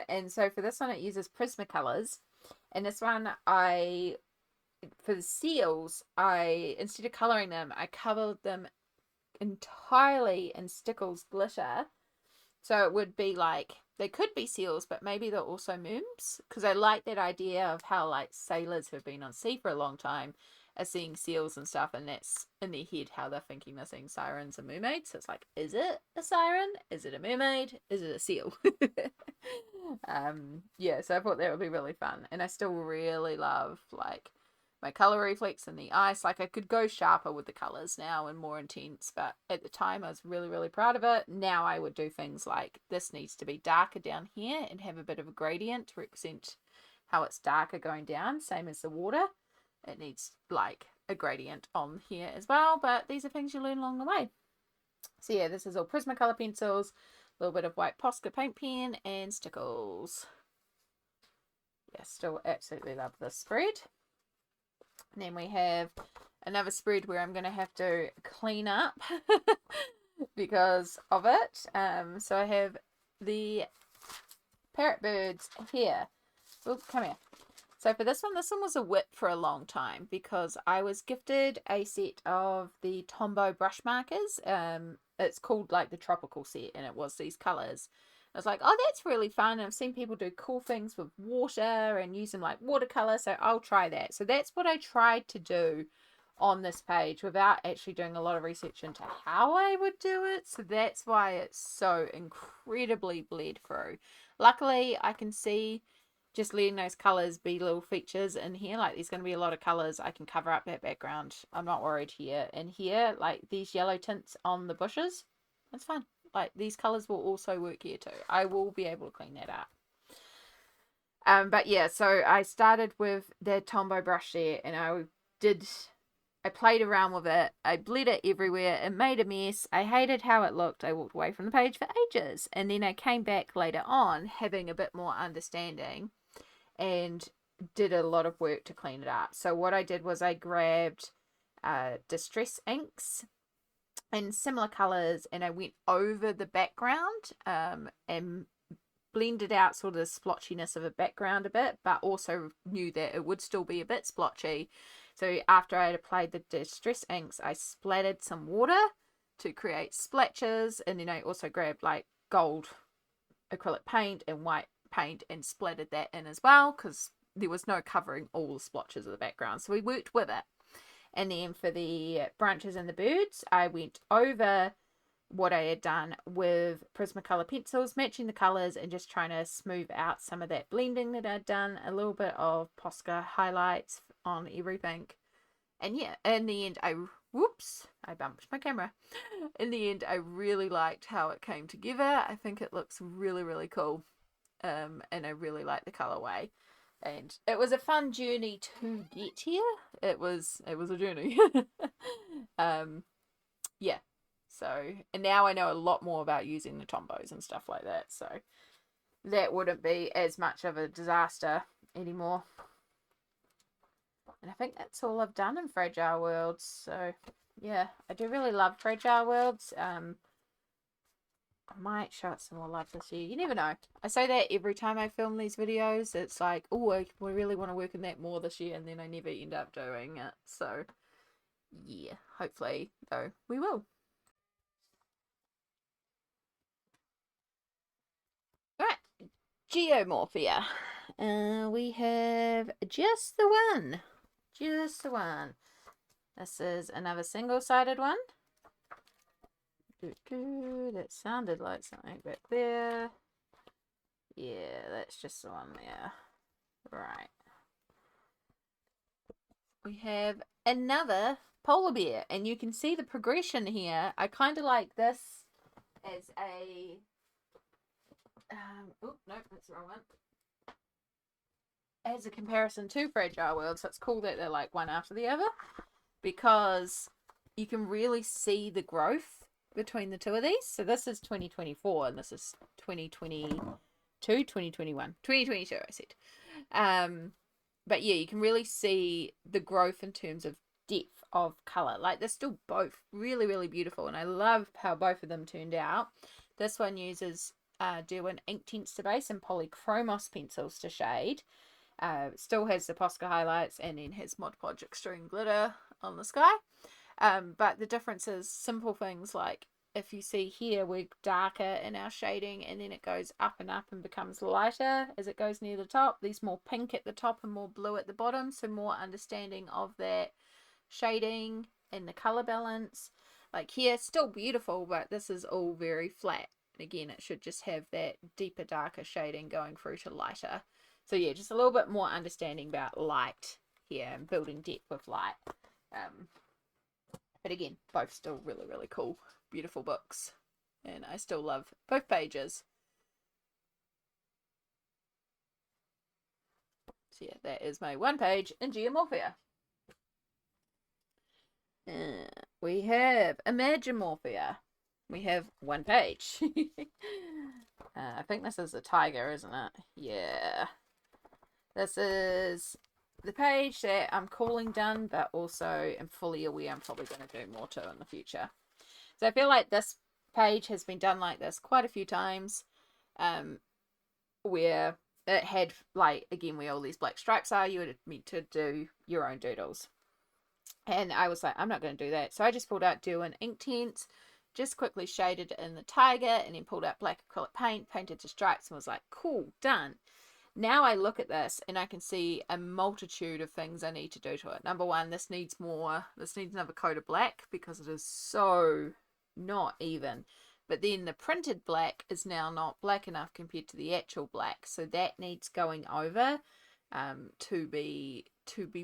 And so for this one it uses Prismacolors. And this one for the seals, instead of colouring them, I covered them entirely in Stickles glitter. So it would be like, they could be seals, but maybe they're also mooms. Because I like that idea of how like sailors who've been on sea for a long time are seeing seals and stuff, and that's in their head how they're thinking they're seeing sirens and mermaids. So it's like, is it a siren? Is it a mermaid? Is it a seal? Yeah, so I thought that would be really fun. And I still really love like my color reflex in the ice. Like I could go sharper with the colors now and more intense, but at the time I was really proud of it. Now I would do things like this needs to be darker down here and have a bit of a gradient to represent how it's darker going down, same as the water. It needs like a gradient on here as well, but these are things you learn along the way. So yeah, this is all Prismacolor pencils, a little bit of white Posca paint pen, and Stickles. Yeah, still absolutely love this spread. And then we have another spread where I'm going to have to clean up because of it. So I have the parrot birds here. Oh, come here. So for this one was a whip for a long time because I was gifted a set of the Tombow brush markers. It's called like the tropical set, and it was these colours. I was like, oh, that's really fun. And I've seen people do cool things with water and use them like watercolour, so I'll try that. So that's what I tried to do on this page without actually doing a lot of research into how I would do it. So that's why it's so incredibly bled through. Luckily, I can see just letting those colours be little features in here. Like there's going to be a lot of colours. I can cover up that background. I'm not worried here. And here, like these yellow tints on the bushes, that's fine. Like these colours will also work here too. I will be able to clean that up. But yeah, so I started with the Tombow brush there, and I I played around with it. I bled it everywhere. It made a mess. I hated how it looked. I walked away from the page for ages. And then I came back later on having a bit more understanding and did a lot of work to clean it up. So what I did was I grabbed distress inks in similar colors, and I went over the background and blended out sort of the splotchiness of a background a bit, but also knew that it would still be a bit splotchy. So after I had applied the distress inks, I splattered some water to create splatches, and then I also grabbed like gold acrylic paint and white paint and splattered that in as well, because there was no covering all the splotches of the background. So we worked with it. And then for the branches and the birds, I went over what I had done with Prismacolor pencils, matching the colors and just trying to smooth out some of that blending that I'd done. A little bit of Posca highlights on everything. And yeah, in the end, I bumped my camera. In the end, I really liked how it came together. I think it looks really, really cool. And I really like the colorway. And it was a fun journey to get here. It was a journey. Yeah. So, and now I know a lot more about using the Tombos and stuff like that. So that wouldn't be as much of a disaster anymore. And I think that's all I've done in Fragile Worlds. So yeah, I do really love Fragile Worlds. I might show it some more love this year. You never know. I say that every time I film these videos. It's like, oh, I really want to work on that more this year, and then I never end up doing it. So yeah, hopefully though we will. Alright, Geomorphia. We have just the one. Just the one. This is another single-sided one. That sounded like something back there. Yeah, that's just the one there. Right. We have another polar bear, and you can see the progression here. I kind of like this as a... oh, no, that's the wrong one. As a comparison to Fragile World, so it's cool that they're like one after the other, because you can really see the growth between the two of these. So this is 2024 and this is 2022, 2021, 2022 I said. But yeah, you can really see the growth in terms of depth of color. Like they're still both really, really beautiful, and I love how both of them turned out. This one uses Derwent ink tints to base and polychromos pencils to shade. Still has the Posca highlights and then has Mod Podge extreme glitter on the sky. But the difference is simple things like, if you see here, we're darker in our shading, and then it goes up and becomes lighter as it goes near the top. There's more pink at the top and more blue at the bottom, so more understanding of that shading and the color balance. Like here, still beautiful, but this is all very flat. And again, it should just have that deeper, darker shading going through to lighter. So yeah, just a little bit more understanding about light here and building depth with light. But again, both still really, really cool, beautiful books. And I still love both pages. So yeah, that is my one page in Geomorphia. We have Imagimorphia. We have one page. I think this is a tiger, isn't it? Yeah. This is the page that I'm calling done, but also am fully aware I'm probably going to do more to in the future. So I feel like this page has been done like this quite a few times, where it had, like, again, where all these black stripes are, you were meant to do your own doodles. And I was like, I'm not going to do that. So I just pulled out Derwent ink tints, just quickly shaded in the tiger, and then pulled out black acrylic paint, painted to stripes, and was like, cool, done. Now I look at this and I can see a multitude of things I need to do to it. Number one, this needs another coat of black because it is so not even. But then the printed black is now not black enough compared to the actual black. So that needs going over to be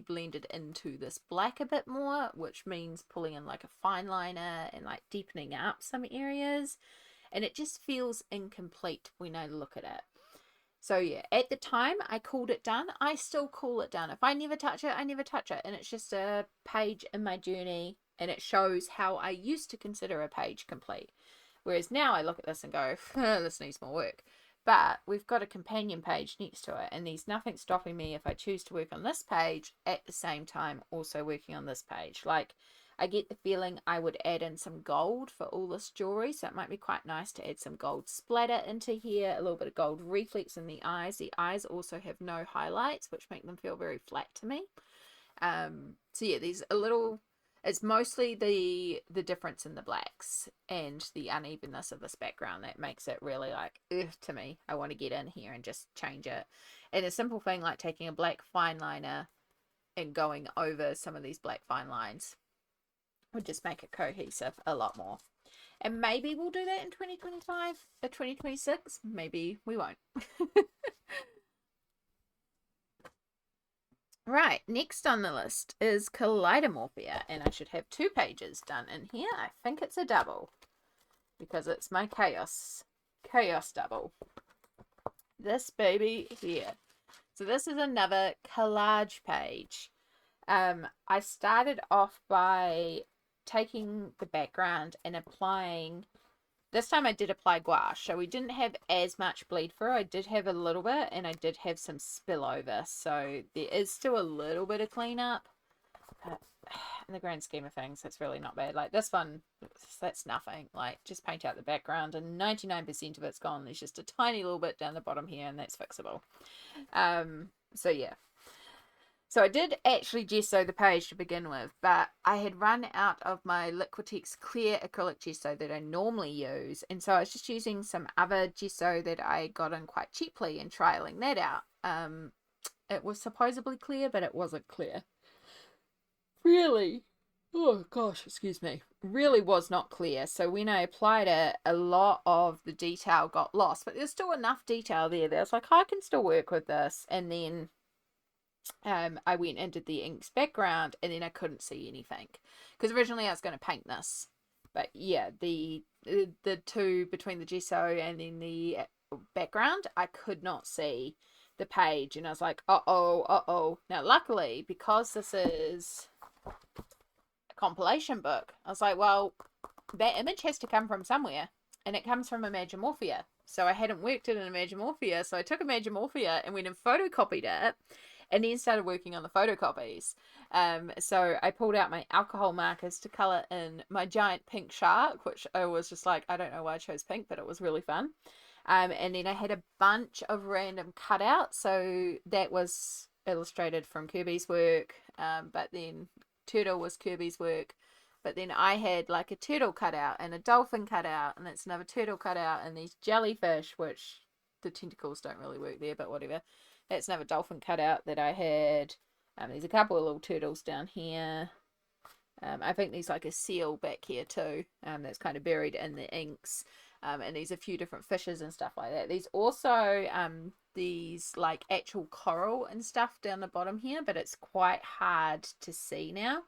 blended into this black a bit more, which means pulling in like a fine liner and like deepening up some areas. And it just feels incomplete when I look at it. So yeah, at the time I called it done. I still call it done. If I never touch it, I never touch it. And it's just a page in my journey, and it shows how I used to consider a page complete. Whereas now I look at this and go, this needs more work. But we've got a companion page next to it, and there's nothing stopping me if I choose to work on this page at the same time also working on this page. Like, I get the feeling I would add in some gold for all this jewelry, so it might be quite nice to add some gold splatter into here, a little bit of gold reflex in the eyes. The eyes also have no highlights, which make them feel very flat to me. So yeah, there's a little, it's mostly the difference in the blacks and the unevenness of this background that makes it really like, ugh, to me. I want to get in here and just change it. And a simple thing like taking a black fine liner and going over some of these black fine lines would just make it cohesive a lot more. And maybe we'll do that in 2025 or 2026. Maybe we won't. Right, next on the list is Kaleidomorphia, and I should have 2 pages done in here. I think it's a double because it's my chaos double. This baby here. So this is another collage page. I started off by taking the background and applying, this time I did apply gouache, so we didn't have as much bleed through. I did have a little bit, and I did have some spillover, so there is still a little bit of cleanup, but in the grand scheme of things it's really not bad. Like this one, that's nothing. Like, just paint out the background and 99% of it's gone. There's just a tiny little bit down the bottom here, and that's fixable. So yeah, so I did actually gesso the page to begin with, but I had run out of my Liquitex clear acrylic gesso that I normally use, and so I was just using some other gesso that I got in quite cheaply and trialing that out. It was supposedly clear, but it wasn't clear. Really? Oh gosh, excuse me. Really was not clear. So when I applied it, a lot of the detail got lost, but there's still enough detail there that I was like, I can still work with this. And then I went and did the inks background, and then I couldn't see anything because originally I was going to paint this, but yeah, the two between the gesso and then the background, I could not see the page, and I was like, uh-oh. Now luckily, because this is a compilation book, I was like, well, that image has to come from somewhere, and it comes from Imagimorphia. So I hadn't worked it in Imagimorphia, so I took Imagimorphia and went and photocopied it, and then started working on the photocopies. So I pulled out my alcohol markers to colour in my giant pink shark, which I was just like, I don't know why I chose pink, but it was really fun. And then I had a bunch of random cutouts. So that was illustrated from Kerby's work, but then Turtle was Kerby's work. But then I had like a turtle cutout and a dolphin cutout, and it's another turtle cutout, and these jellyfish, which the tentacles don't really work there, but whatever. That's another dolphin cutout that I had. There's a couple of little turtles down here. I think there's like a seal back here too, that's kind of buried in the inks. And there's a few different fishes and stuff like that. There's also these like actual coral and stuff down the bottom here, but it's quite hard to see now.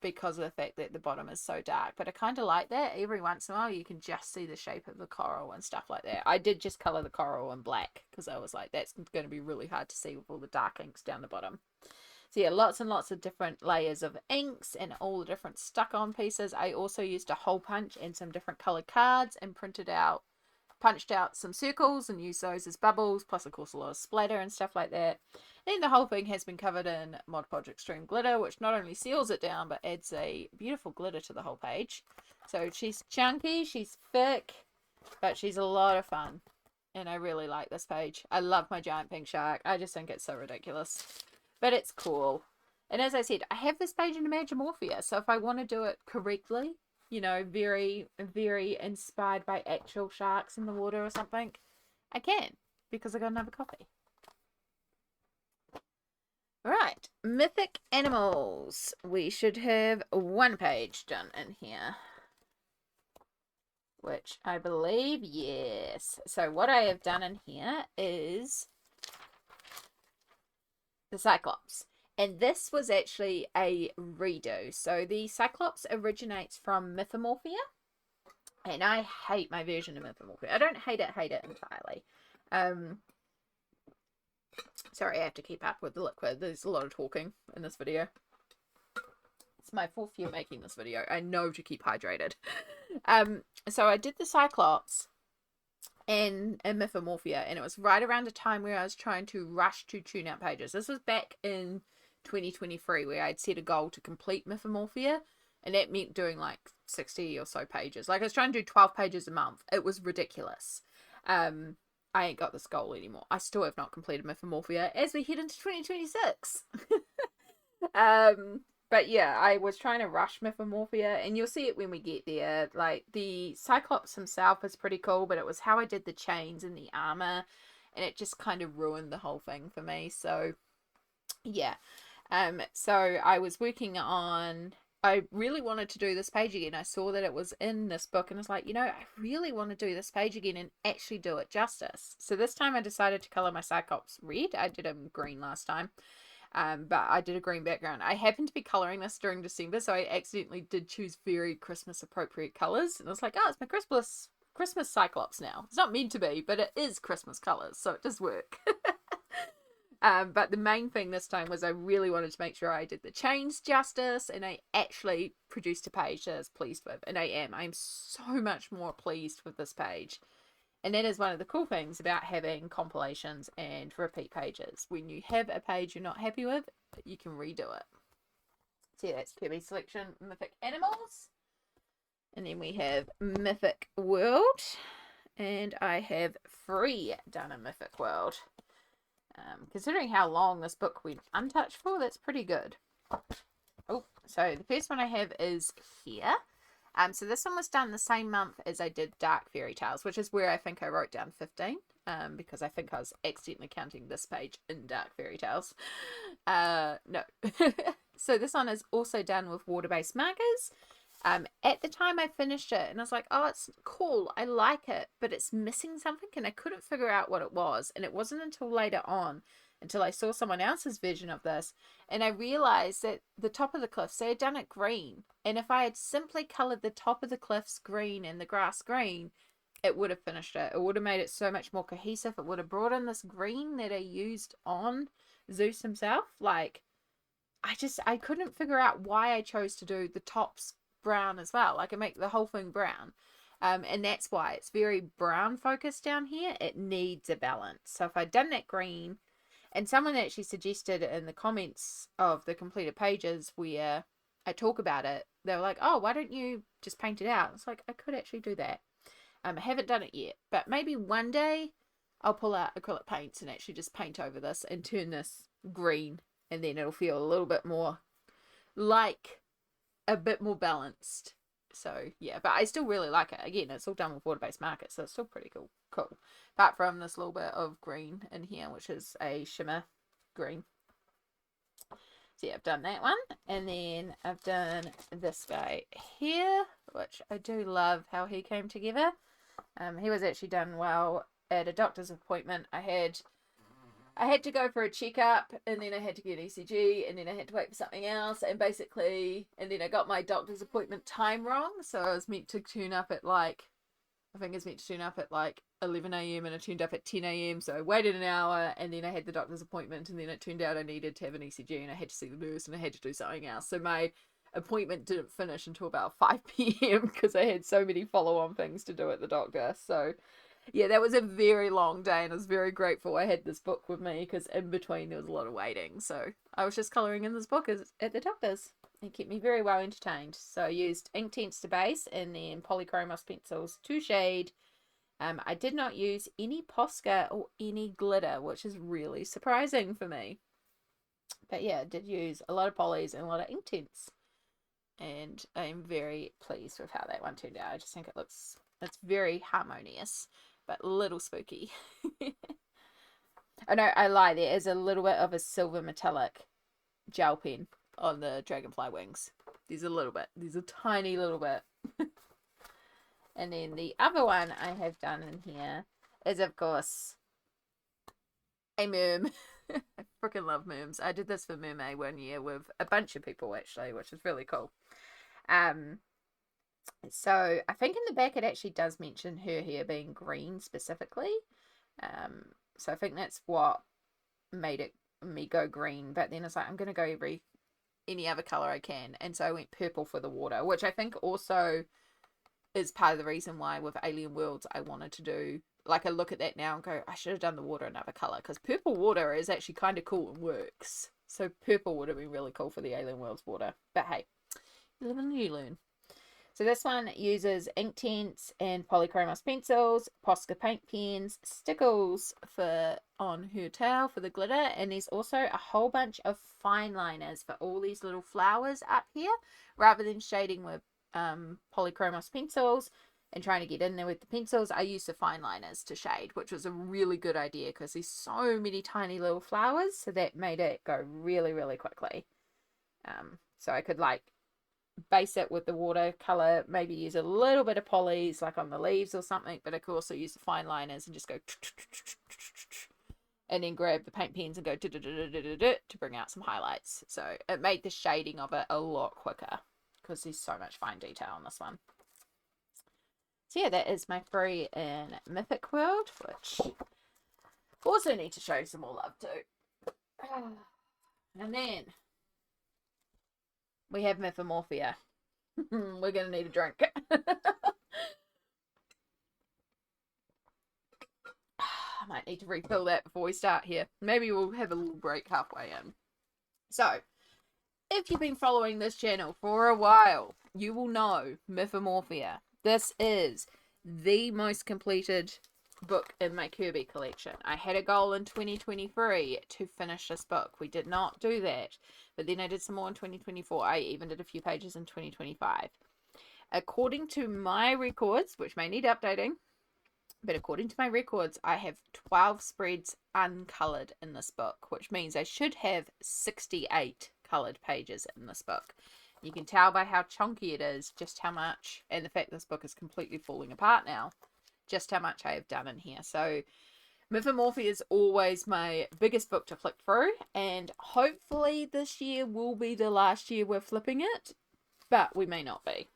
Because of the fact that the bottom is so dark. But I kind of like that. Every once in a while you can just see the shape of the coral and stuff like that. I did just colour the coral in black because I was like, that's going to be really hard to see with all the dark inks down the bottom. So yeah, lots and lots of different layers of inks and all the different stuck on pieces. I also used a hole punch and some different coloured cards and punched out some circles and used those as bubbles, plus of course a lot of splatter and stuff like that. And the whole thing has been covered in Mod Podge Extreme glitter, which not only seals it down, but adds a beautiful glitter to the whole page. So she's chunky, she's thick, but she's a lot of fun. And I really like this page. I love my giant pink shark. I just think it's so ridiculous. But it's cool. And as I said, I have this page in Imagimorphia, so if I want to do it correctly, you know, very, very inspired by actual sharks in the water or something, I can, because I got another copy. Right, mythic animals. We should have 1 page done in here, which I believe, yes. So what I have done in here is the Cyclops. And this was actually a redo. So the Cyclops originates from Mythomorphia. And I hate my version of Mythomorphia. I don't hate it entirely. Sorry, I have to keep up with the liquid. There's a lot of talking in this video. It's my 4th year making this video. I know to keep hydrated. So I did the Cyclops and Mythomorphia, and it was right around the time where I was trying to rush to tune out pages. This was back in 2023, where I'd set a goal to complete Mythomorphia, and that meant doing like 60 or so pages. Like, I was trying to do 12 pages a month. It was ridiculous. I ain't got this goal anymore. I still have not completed Mythomorphia as we head into 2026. But yeah, I was trying to rush Mythomorphia, and you'll see it when we get there. Like, the Cyclops himself is pretty cool, but it was how I did the chains and the armor, and it just kind of ruined the whole thing for me. So yeah. So I was working on, I really wanted to do this page again. I saw that it was in this book, and I was like, you know, I really want to do this page again and actually do it justice. So this time I decided to color my Cyclops red. I did him green last time. But I did a green background. I happened to be colouring this during December, so I accidentally did choose very Christmas appropriate colours. And I was like, oh, it's my Christmas Cyclops now. It's not meant to be, but it is Christmas colours, so it does work. But the main thing this time was I really wanted to make sure I did the chains justice, and I actually produced a page that I was pleased with. And I am. I'm so much more pleased with this page. And that is one of the cool things about having compilations and repeat pages. When you have a page you're not happy with, you can redo it. So yeah, that's Kerby Selection Mythic Animals. And then we have Mythic World. And I have free done a Mythic World. Considering how long this book went untouched for, that's pretty good. Oh, so the first one I have is here. So this one was done the same month as I did Dark Fairy Tales, which is where I think I wrote down 15, because I think I was accidentally counting this page in Dark Fairy Tales. No. So this one is also done with water-based markers. At the time I finished it, and I was like, oh, it's cool, I like it, but it's missing something, and I couldn't figure out what it was. And it wasn't until later on, until I saw someone else's version of this, and I realized that the top of the cliffs, they had done it green, and if I had simply colored the top of the cliffs green and the grass green, it would have finished it. It would have made it so much more cohesive. It would have brought in this green that I used on Zeus himself. Like, I couldn't figure out why I chose to do the tops brown as well. Like, I make the whole thing brown. And that's why it's very brown focused down here. It needs a balance. So if I'd done that green, and someone actually suggested in the comments of the completed pages where I talk about it, they were like, oh, why don't you just paint it out? It's like, I could actually do that. I haven't done it yet, but maybe one day I'll pull out acrylic paints and actually just paint over this and turn this green, and then it'll feel a little bit more like a bit more balanced. So yeah, but I still really like it. Again, it's all done with water-based markers, so it's still pretty cool. Apart from this little bit of green in here, which is a shimmer green. So yeah, I've done that one, and then I've done this guy here, which I do love how he came together. He was actually done well at a doctor's appointment. I had to go for a checkup, and then I had to get ECG, and then I had to wait for something else, and then I got my doctor's appointment time wrong, so I was meant to turn up at like, I think I was meant to turn up at like 11 a.m. and I turned up at 10 a.m. So I waited an hour, and then I had the doctor's appointment, and then it turned out I needed to have an ECG, and I had to see the nurse, and I had to do something else. So my appointment didn't finish until about 5 p.m. because I had so many follow-on things to do at the doctor. So yeah, that was a very long day, and I was very grateful I had this book with me, because in between there was a lot of waiting. So I was just colouring in this book at the doctor's. It kept me very well entertained. So I used Inktense to base, and then Polychromos pencils to shade. I did not use any Posca or any glitter, which is really surprising for me. But yeah, I did use a lot of polys and a lot of Inktense. And I'm very pleased with how that one turned out. I just think it's very harmonious, but a little spooky. Oh no, I lie. There is a little bit of a silver metallic gel pen on the dragonfly wings. There's a little bit. There's a tiny little bit. And then the other one I have done in here is, of course, a merm. I freaking love merms. I did this for Mermaid one year with a bunch of people, actually, which is really cool. So I think in the back it actually does mention her hair being green specifically. So I think that's what made me go green. But then it's like, I'm going to go any other color I can. And so I went purple for the water, which I think also is part of the reason why with Alien Worlds I wanted to do, like, I look at that now and go, I should have done the water another color, because purple water is actually kind of cool and works. So purple would have been really cool for the Alien Worlds water. But hey, you live and you learn. So this one uses Inktense and Polychromos pencils, Posca paint pens, stickles for on her tail for the glitter, and there's also a whole bunch of fine liners for all these little flowers up here, rather than shading with Polychromos pencils and trying to get in there with the pencils. I used the fine liners to shade, which was a really good idea because there's so many tiny little flowers, so that made it go really, really quickly. So I could like base it with the watercolor, maybe use a little bit of polys like on the leaves or something, but I could also use the fine liners and just go and then grab the paint pens and go to bring out some highlights. So it made the shading of it a lot quicker because there's so much fine detail on this one. So yeah, that is my free in Mythic World, which also need to show some more love to. And then we have Mythomorphia. We're going to need a drink. I might need to refill that before we start here. Maybe we'll have a little break halfway in. So, if you've been following this channel for a while, you will know Mythomorphia. This is the most completed book in my Kerby collection. I had a goal in 2023 to finish this book. We did not do that, but then I did some more in 2024. I even did a few pages in 2025. According to my records, which may need updating, but according to my records, I have 12 spreads uncolored in this book, which means I should have 68 colored pages in this book. You can tell by how chunky it is just how much, and the fact this book is completely falling apart now, just how much I have done in here. So Mythomorphia is always my biggest book to flip through, and hopefully this year will be the last year we're flipping it, but we may not be.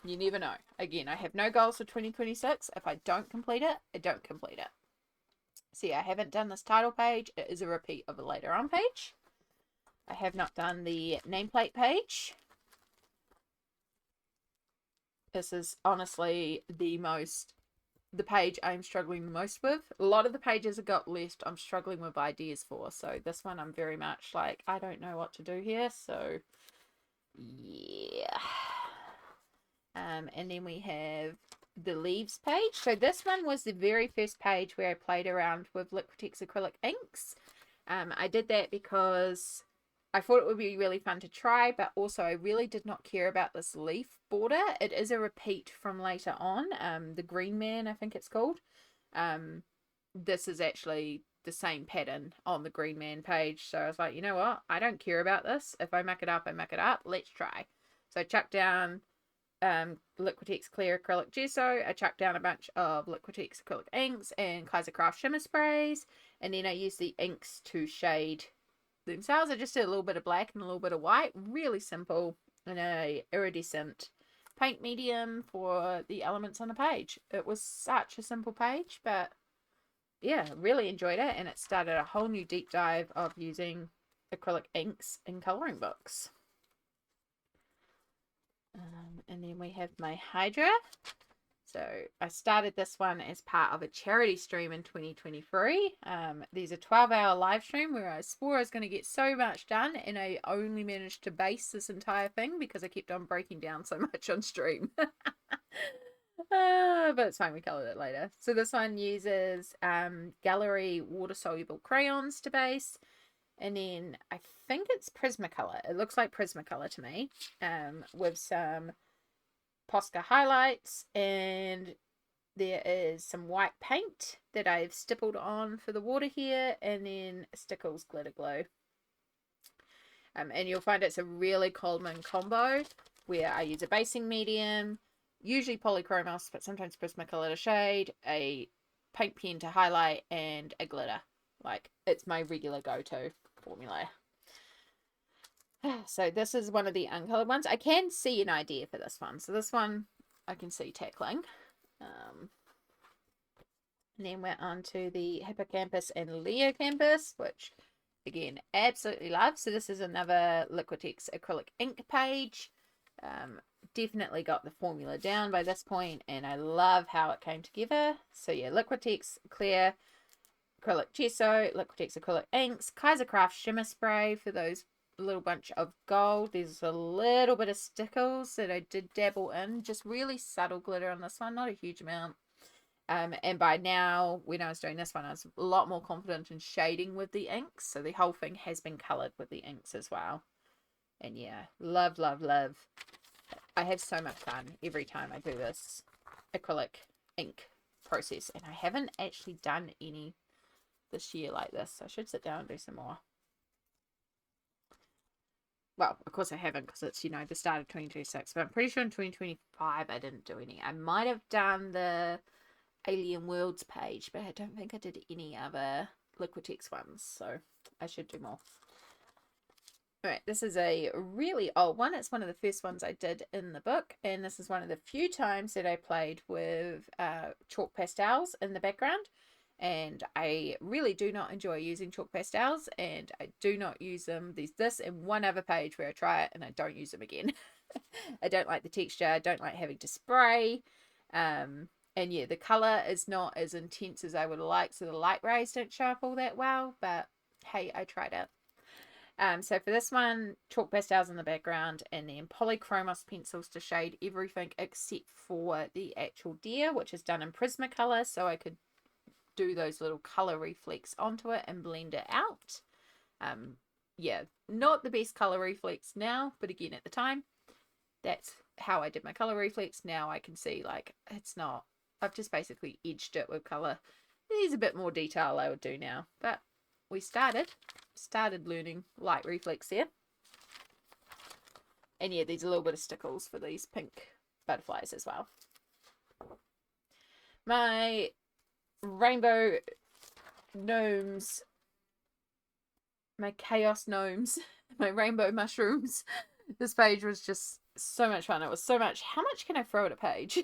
You never know. Again, I have no goals for 2026. If I don't complete it, I don't complete it. See, I haven't done this title page. It is a repeat of a later on page. I have not done the nameplate page. This is honestly the page I'm struggling the most with. A lot of the pages I got left, I'm struggling with ideas for. So this one, I'm very much like, I don't know what to do here. So, yeah. And then we have the leaves page. So this one was the very first page where I played around with Liquitex acrylic inks. I did that because I thought it would be really fun to try, but also I really did not care about this leaf border. It is a repeat from later on, the Green Man, I think it's called. This is actually the same pattern on the Green Man page. So I was like, you know what? I don't care about this. If I muck it up, I muck it up. Let's try. So I chucked down Liquitex clear acrylic gesso. I chucked down a bunch of Liquitex acrylic inks and Kaisercraft shimmer sprays, and then I used the inks to shade themselves. I just did a little bit of black and a little bit of white, really simple, and a iridescent paint medium for the elements on the page. It was such a simple page, but yeah, really enjoyed it, and it started a whole new deep dive of using acrylic inks in coloring books. And then we have my Hydra. So I started this one as part of a charity stream in 2023. There's a 12-hour live stream where I swore I was going to get so much done, and I only managed to base this entire thing because I kept on breaking down so much on stream. But it's fine, we colored it later. So this one uses Gallery water-soluble crayons to base. And then I think it's Prismacolor. It looks like Prismacolor to me. With some Posca highlights, and there is some white paint that I've stippled on for the water here, and then Stickles Glitter Glue. And you'll find it's a really Coleman combo where I use a basing medium, usually Polychromos, but sometimes Prismacolor to shade, a paint pen to highlight, and a glitter. Like, it's my regular go-to formula. So this is one of the uncolored ones. I can see an idea for this one. So this one I can see tackling. And then we're on to the hippocampus and leocampus, which again, absolutely love. So this is another Liquitex acrylic ink page. Definitely got the formula down by this point, and I love how it came together. So yeah, Liquitex clear acrylic gesso, Liquitex acrylic inks, Kaiser Craft shimmer spray for those little bunch of gold. There's a little bit of stickles that I did dabble in, just really subtle glitter on this one, not a huge amount. And by now, when I was doing this one, I was a lot more confident in shading with the inks. So the whole thing has been coloured with the inks as well. And yeah, love, love, love. I have so much fun every time I do this acrylic ink process. And I haven't actually done any this year like this. So I should sit down and do some more. Well, of course I haven't, because it's, the start of 2026. But I'm pretty sure in 2025 I didn't do any. I might have done the Alien Worlds page, but I don't think I did any other Liquitex ones, so I should do more. Alright, this is a really old one. It's one of the first ones I did in the book, and this is one of the few times that I played with chalk pastels in the background, and I really do not enjoy using chalk pastels, and I do not use them. There's this and one other page where I try it and I don't use them again. I don't like the texture. I don't like having to spray. And yeah, the colour is not as intense as I would like, so the light rays don't show up all that well, but hey, I tried it. So for this one, chalk pastels in the background, and then polychromos pencils to shade everything except for the actual deer, which is done in Prismacolor, so I could do those little colour reflex onto it and blend it out. Yeah, not the best colour reflex now, but again, at the time, that's how I did my colour reflex. Now I can see, like, it's not, I've just basically edged it with colour. There's a bit more detail I would do now, but we started learning light reflex there. And yeah, there's a little bit of stickles for these pink butterflies as well. My rainbow gnomes, my chaos gnomes, my rainbow mushrooms. This page was just so much fun. It was so much. How much can I throw at a page?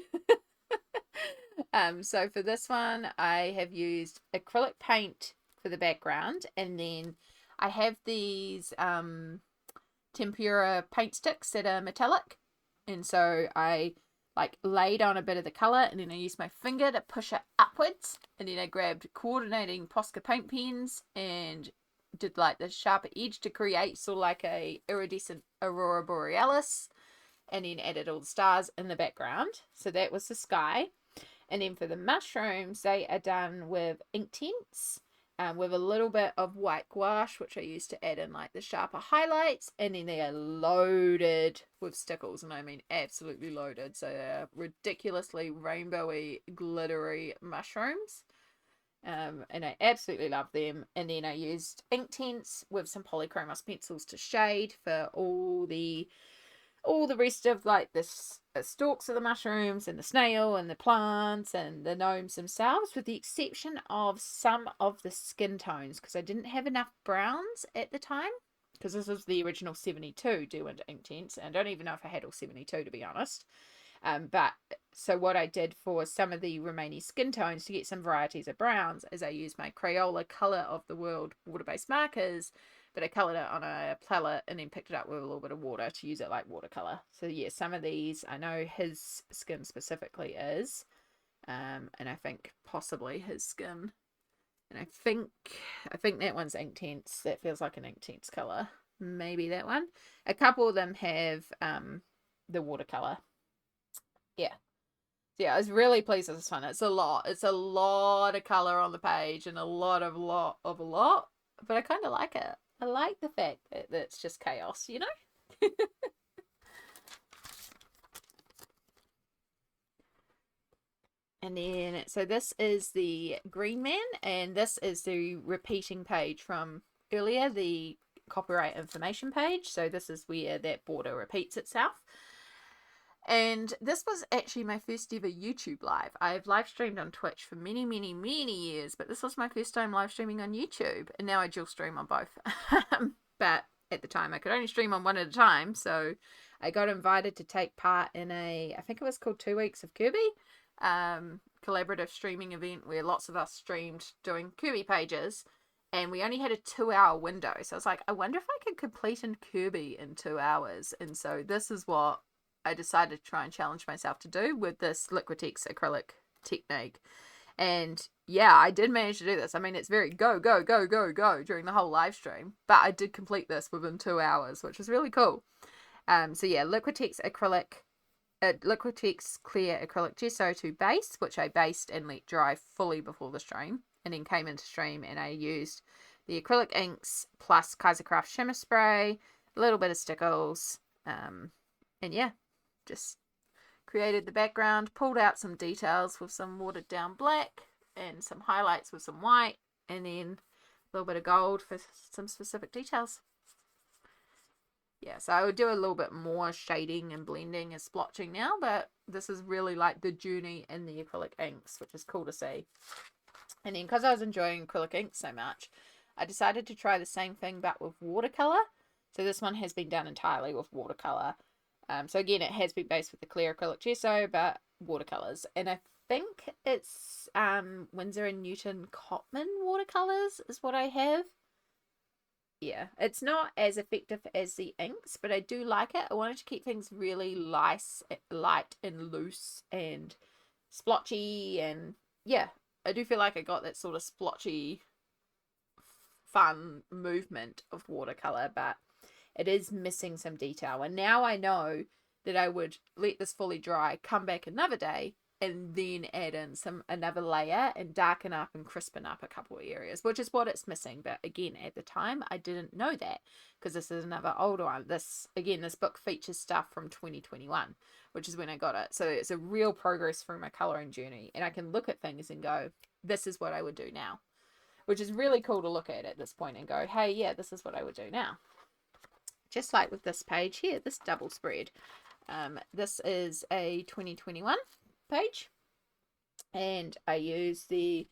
So for this one, I have used acrylic paint for the background, and then I have these tempera paint sticks that are metallic, and so I like laid on a bit of the color, and then I used my finger to push it upwards, and then I grabbed coordinating Posca paint pens and did like the sharper edge to create sort of like a iridescent aurora borealis, and then added all the stars in the background. So that was the sky. And then for the mushrooms, they are done with Inktense, with a little bit of white gouache, which I use to add in like the sharper highlights. And then they are loaded with stickles, and I mean absolutely loaded. So they're ridiculously rainbowy, glittery mushrooms. And I absolutely love them. And then I used Inktense with some polychromos pencils to shade for all the rest of like the stalks of the mushrooms and the snail and the plants and the gnomes themselves, with the exception of some of the skin tones, because I didn't have enough browns at the time, because this was the original 72 Derwent Inktense, and I don't even know if I had all 72, to be honest. But so what I did for some of the remaining skin tones to get some varieties of browns is I used my Crayola Colour of the World water-based markers, but I coloured it on a palette and then picked it up with a little bit of water to use it like watercolour. So yeah, some of these, I know his skin specifically is, and I think possibly his skin, and I think that one's Inktense. That feels like an Inktense colour. Maybe that one. A couple of them have the watercolour. Yeah. Yeah, I was really pleased with this one. It's a lot. It's a lot of colour on the page and a lot. But I kind of like it. I like the fact that it's just chaos, you know? And then, so this is the Green Man, and this is the repeating page from earlier, the copyright information page. So this is where that border repeats itself. And this was actually my first ever YouTube live. I've live streamed on Twitch for many, many, many years, but this was my first time live streaming on YouTube, and now I dual stream on both. But at the time I could only stream on one at a time, so I got invited to take part in I think it was called 2 Weeks of Kerby, collaborative streaming event where lots of us streamed doing Kerby pages, and we only had a 2-hour window. So I was like, I wonder if I could complete in Kerby in 2 hours. And so this is what I decided to try and challenge myself to do with this Liquitex acrylic technique. And yeah, I did manage to do this. I mean, it's very go, go, go, go, go during the whole live stream, but I did complete this within 2 hours, which was really cool. So yeah, Liquitex clear acrylic gesso to base, which I based and let dry fully before the stream, and then came into stream and I used the acrylic inks plus Kaisercraft shimmer spray, a little bit of stickles, and yeah, just created the background, pulled out some details with some watered down black and some highlights with some white, and then a little bit of gold for some specific details. Yeah, so I would do a little bit more shading and blending and splotching now, but this is really like the journey in the acrylic inks, which is cool to see. And then because I was enjoying acrylic inks so much, I decided to try the same thing but with watercolor. So this one has been done entirely with watercolor. So again, it has been based with the clear acrylic gesso, but watercolors. And I think it's Winsor & Newton Cotman watercolors is what I have. Yeah, it's not as effective as the inks, but I do like it. I wanted to keep things really light and loose and splotchy, and yeah, I do feel like I got that sort of splotchy, fun movement of watercolor, but it is missing some detail. And now I know that I would let this fully dry, come back another day, and then add in another layer and darken up and crispen up a couple of areas, which is what it's missing. But again, at the time, I didn't know that because this is another older one. This book features stuff from 2021, which is when I got it. So it's a real progress through my coloring journey, and I can look at things and go, this is what I would do now, which is really cool to look at this point and go, hey, yeah, this is what I would do now. Just like with this page here, this double spread. This is a 2021 page, and I use the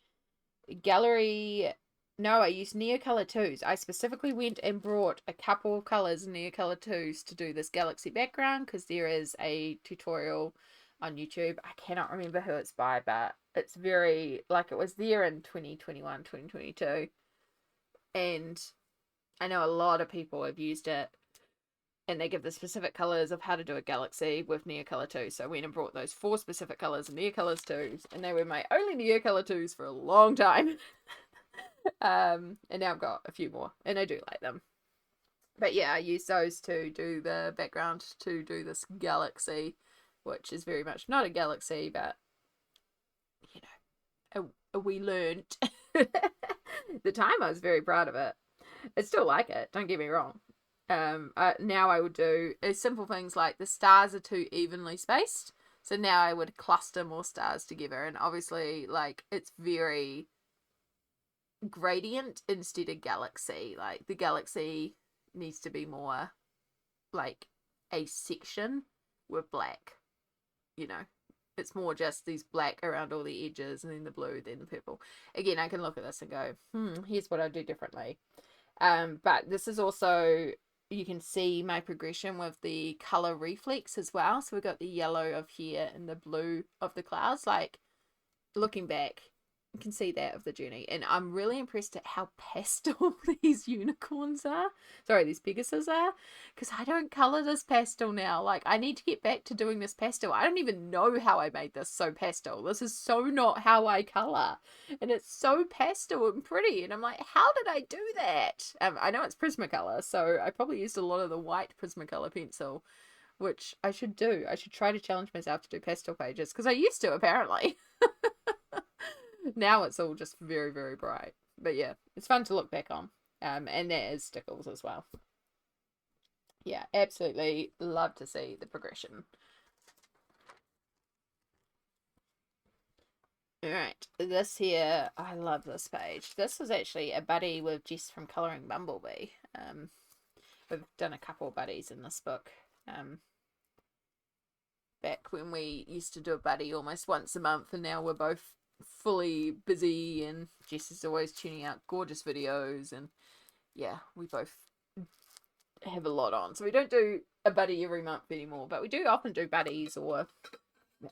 gallery. No, I used Neocolor 2s. I specifically went and brought a couple of colors Neocolor 2s to do this galaxy background because there is a tutorial on YouTube. I cannot remember who it's by, but it's very like it was there in 2021, 2022, and I know a lot of people have used it. And they give the specific colours of how to do a galaxy with Neocolor 2. So I went and brought those 4 specific colours in Neocolors 2s. And they were my only Neocolor 2s for a long time. And now I've got a few more. And I do like them. But yeah, I use those to do the background to do this galaxy. Which is very much not a galaxy, but, you know, we learned. The time I was very proud of it. I still like it, don't get me wrong. Now I would do simple things like the stars are too evenly spaced, so now I would cluster more stars together, and obviously like it's very gradient instead of galaxy. Like the galaxy needs to be more like a section with black, you know. It's more just these black around all the edges and then the blue, then the purple. Again, I can look at this and go, here's what I'd do differently. But this is also, you can see my progression with the color reflex as well. So we've got the yellow of here and the blue of the clouds. Like looking back, you can see that of the journey. And I'm really impressed at how pastel these unicorns are. Sorry, these Pegasus are. Because I don't color this pastel now. Like I need to get back to doing this pastel. I don't even know how I made this so pastel. This is so not how I color. And it's so pastel and pretty. And I'm like, how did I do that? I know it's Prismacolor. So I probably used a lot of the white Prismacolor pencil. Which I should do. I should try to challenge myself to do pastel pages. Because I used to, apparently. Now it's all just very, very bright. But yeah, it's fun to look back on. And there is stickles as well. Yeah, absolutely love to see the progression. Alright, this here, I love this page. This was actually a buddy with Jess from Colouring Bumblebee. We've done a couple of buddies in this book. Back when we used to do a buddy almost once a month, and now we're both fully busy, and Jess is always tuning out gorgeous videos, and yeah, we both have a lot on, so we don't do a buddy every month anymore, but we do often do buddies or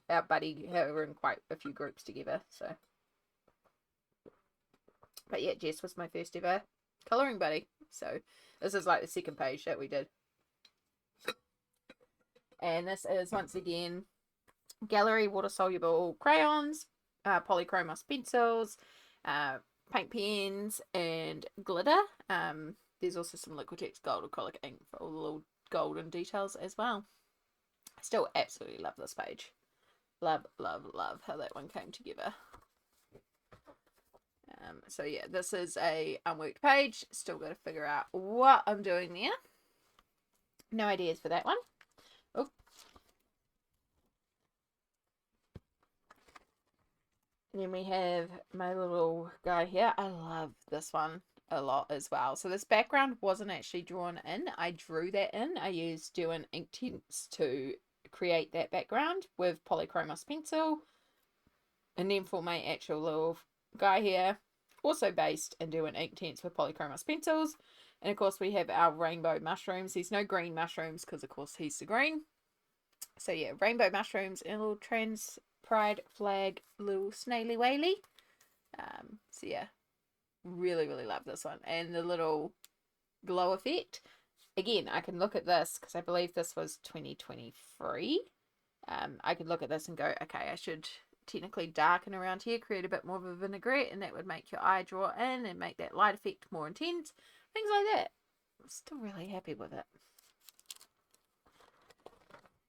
our buddy, we're in quite a few groups together, so. But yeah, Jess was my first ever colouring buddy. So this is like the second page that we did. And this is, once again, gallery water-soluble crayons, polychromos pencils, paint pens, and glitter. There's also some Liquitex gold acrylic ink for all the little golden details as well. I still absolutely love this page. Love, love, love how that one came together. So yeah, this is a unworked page. Still got to figure out what I'm doing there. No ideas for that one. Oh. And then we have my little guy here. I love this one a lot as well. So this background wasn't actually drawn in. I drew that in. I used Doing ink tints to create that background with polychromos pencil. And then for my actual little guy here, also based in Doing ink tints with polychromos pencils. And of course we have our rainbow mushrooms. There's no green mushrooms because of course he's the green. So yeah, rainbow mushrooms and a little trans pride flag little snaily whaley. So yeah, really, really love this one. And the little glow effect. Again, I can look at this because I believe this was 2023. I could look at this and go, okay, I should technically darken around here, create a bit more of a vinaigrette, and that would make your eye draw in and make that light effect more intense. Things like that. I'm still really happy with it.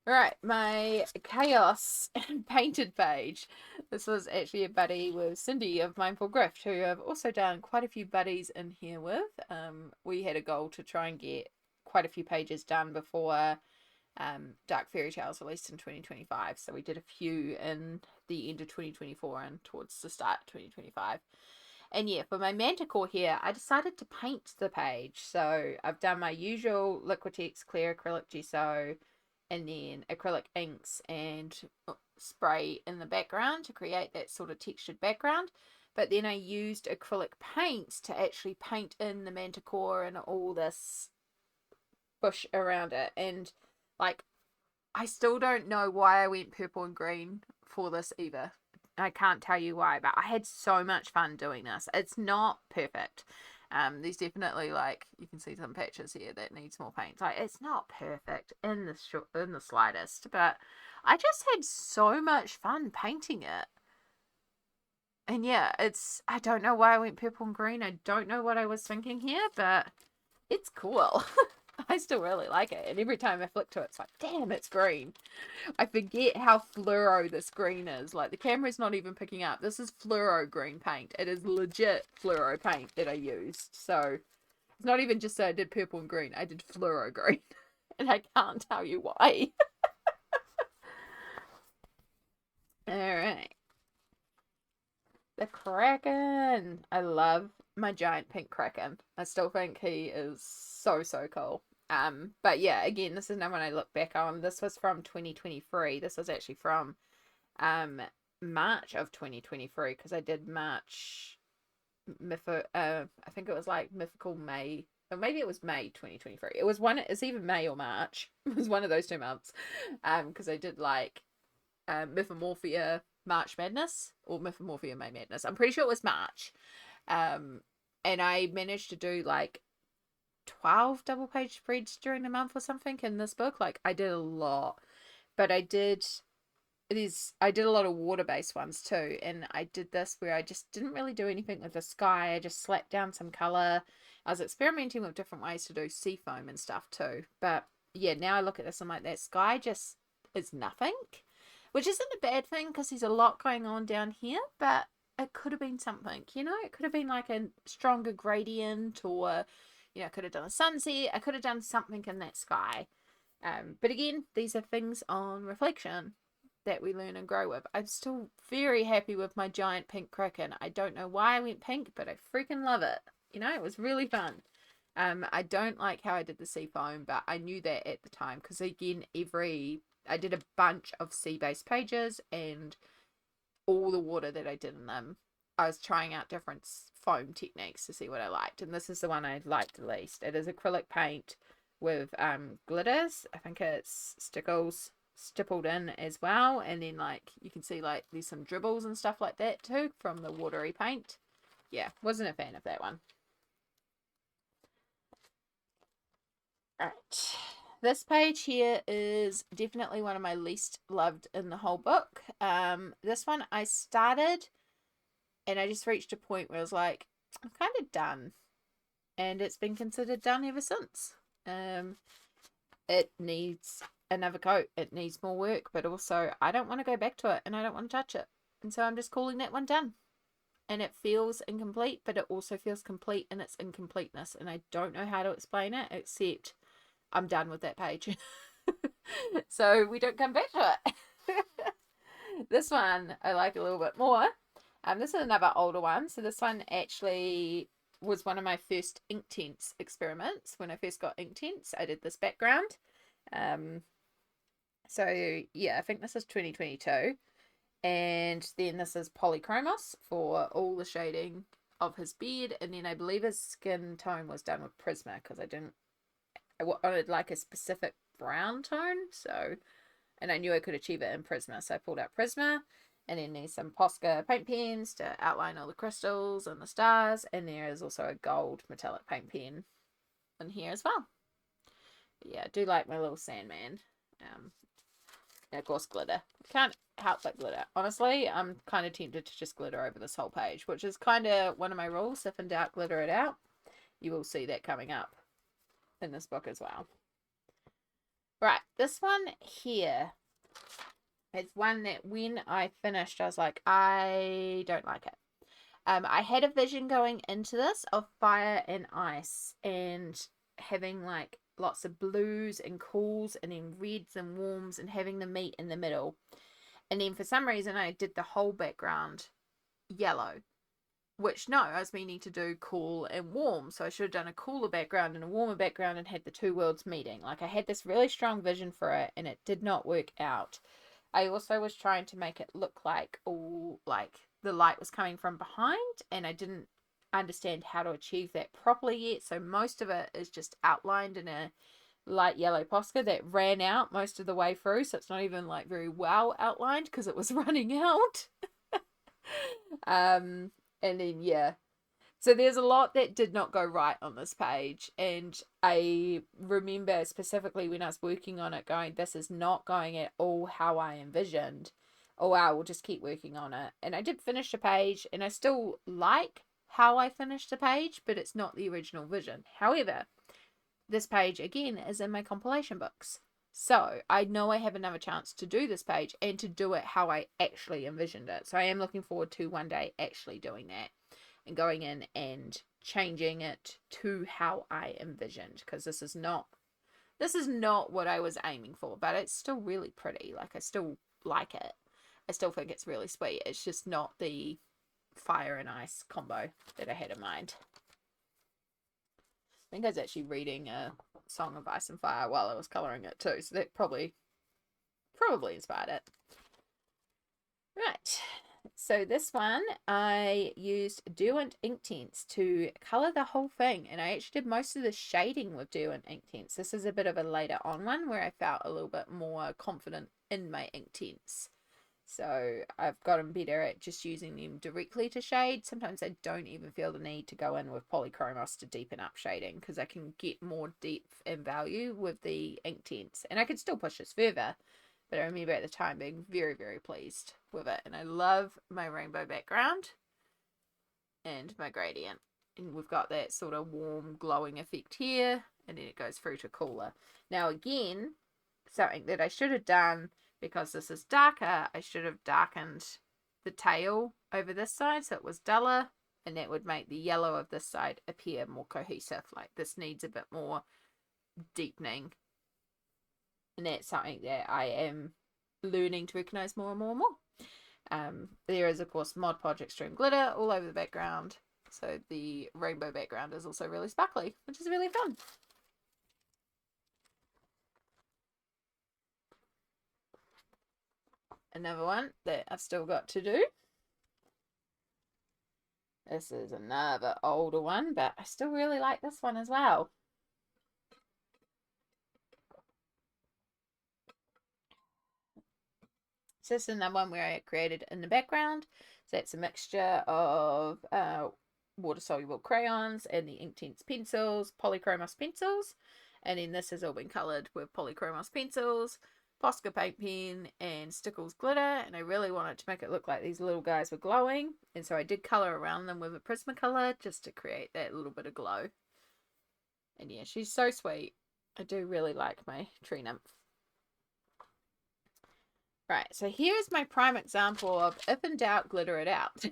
Right, my chaos painted page. This was actually a buddy with Cindy of Mindful Grift, who I've also done quite a few buddies in here with. We had a goal to try and get quite a few pages done before Dark Fairy Tales released in 2025. So we did a few in the end of 2024 and towards the start of 2025. And yeah, for my manticore here, I decided to paint the page. So I've done my usual Liquitex clear acrylic gesso, and then acrylic inks and spray in the background to create that sort of textured background. But then I used acrylic paints to actually paint in the manticore and all this bush around it. And like, I still don't know why I went purple and green for this either. I can't tell you why, but I had so much fun doing this. It's not perfect. There's definitely, like, you can see some patches here that needs more paint. Like, it's not perfect in the slightest, but I just had so much fun painting it. And yeah, I don't know why I went purple and green. I don't know what I was thinking here, but it's cool. I still really like it. And every time I flick to it, it's like, damn, it's green. I forget how fluoro this green is. Like, the camera's not even picking up. This is fluoro green paint. It is legit fluoro paint that I used. So, it's not even just that I did purple and green. I did fluoro green. And I can't tell you why. Alright. The Kraken. I love my giant pink Kraken. I still think he is so, so cool. But yeah, again, this is now when I look back on. This was from 2023. This was actually from March of 2023, because I did March I think it was like Mythical May, or maybe it was May 2023. It's either May or March. It was one of those 2 months. Because I did like Mythomorphia March Madness or Mythomorphia May Madness. I'm pretty sure it was March. And I managed to do like 12 double page spreads during the month or something in this book. Like, I did a lot, but I did a lot of water-based ones too, and I did this where I just didn't really do anything with the sky. I just slapped down some color. I was experimenting with different ways to do sea foam and stuff too. But yeah, now I look at this, I'm like, that sky just is nothing, which isn't a bad thing because there's a lot going on down here, but it could have been something, you know. It could have been like a stronger gradient, or you know, I could have done a sunset. I could have done something in that sky. But again, these are things on reflection that we learn and grow with. I'm still very happy with my giant pink Kraken. I don't know why I went pink, but I freaking love it. You know, it was really fun. I don't like how I did the sea foam, but I knew that at the time, because again, I did a bunch of sea-based pages, and all the water that I did in them, I was trying out different foam techniques to see what I liked, and this is the one I liked the least. It is acrylic paint with glitters. I think it's Stickles stippled in as well, and then like you can see like there's some dribbles and stuff like that too from the watery paint. Yeah, wasn't a fan of that one. Alright, this page here is definitely one of my least loved in the whole book. This one I started and I just reached a point where I was like, I'm kind of done, and it's been considered done ever since. It needs another coat, it needs more work, but also I don't want to go back to it and I don't want to touch it, and so I'm just calling that one done. And it feels incomplete, but it also feels complete in its incompleteness, and I don't know how to explain it except I'm done with that page. So we don't come back to it. This one I like a little bit more. This is another older one. So this one actually was one of my first Inktense experiments. When I first got Inktense, I did this background. So yeah, I think this is 2022. And then this is Polychromos for all the shading of his beard. And then I believe his skin tone was done with Prisma, because I wanted like a specific brown tone. So, and I knew I could achieve it in Prisma. So I pulled out Prisma. And then there's some Posca paint pens to outline all the crystals and the stars. And there is also a gold metallic paint pen in here as well. But yeah, I do like my little Sandman. And of course glitter. Can't help but glitter. Honestly, I'm kind of tempted to just glitter over this whole page, which is kind of one of my rules. If in doubt, glitter it out. You will see that coming up in this book as well. Right, this one here. It's one that when I finished, I was like, I don't like it. I had a vision going into this of fire and ice and having like lots of blues and cools and then reds and warms and having the meat in the middle. And then for some reason I did the whole background yellow, which no, I was meaning to do cool and warm. So I should have done a cooler background and a warmer background and had the two worlds meeting. Like I had this really strong vision for it and it did not work out. I also was trying to make it look like all like the light was coming from behind, and I didn't understand how to achieve that properly yet. So most of it is just outlined in a light yellow Posca that ran out most of the way through. So it's not even like very well outlined because it was running out. And then yeah. So there's a lot that did not go right on this page, and I remember specifically when I was working on it going, this is not going at all how I envisioned. Oh, I will just keep working on it. And I did finish the page, and I still like how I finished the page, but it's not the original vision. However, this page, again, is in my compilation books. So I know I have another chance to do this page and to do it how I actually envisioned it. So I am looking forward to one day actually doing that and going in and changing it to how I envisioned, because this is not what I was aiming for, but it's still really pretty. Like I still like it. I still think it's really sweet. It's just not the fire and ice combo that I had in mind. I think I was actually reading a Song of Ice and Fire while I was colouring it too, so that probably inspired it. Right. So this one, I used Derwent Inktense to colour the whole thing, and I actually did most of the shading with Derwent Inktense. This is a bit of a later on one where I felt a little bit more confident in my Inktense. So I've gotten better at just using them directly to shade. Sometimes I don't even feel the need to go in with Polychromos to deepen up shading, because I can get more depth and value with the Inktense. And I could still push this further, but I remember at the time being very, very pleased with it. And I love my rainbow background and my gradient. And we've got that sort of warm glowing effect here, and then it goes through to cooler. Now again, something that I should have done, because this is darker, I should have darkened the tail over this side so it was duller, and that would make the yellow of this side appear more cohesive. Like this needs a bit more deepening. And that's something that I am learning to recognize more and more and more. There is, of course, Mod Podge Extreme Glitter all over the background. So the rainbow background is also really sparkly, which is really fun. Another one that I've still got to do. This is another older one, but I still really like this one as well. So this is another one where I created in the background. So that's a mixture of water-soluble crayons and the Inktense pencils, polychromos pencils. And then this has all been coloured with polychromos pencils, Posca paint pen, and Stickles glitter. And I really wanted to make it look like these little guys were glowing. And so I did colour around them with a Prismacolor just to create that little bit of glow. And yeah, she's so sweet. I do really like my tree nymph. Right, so here's my prime example of if in doubt, glitter it out.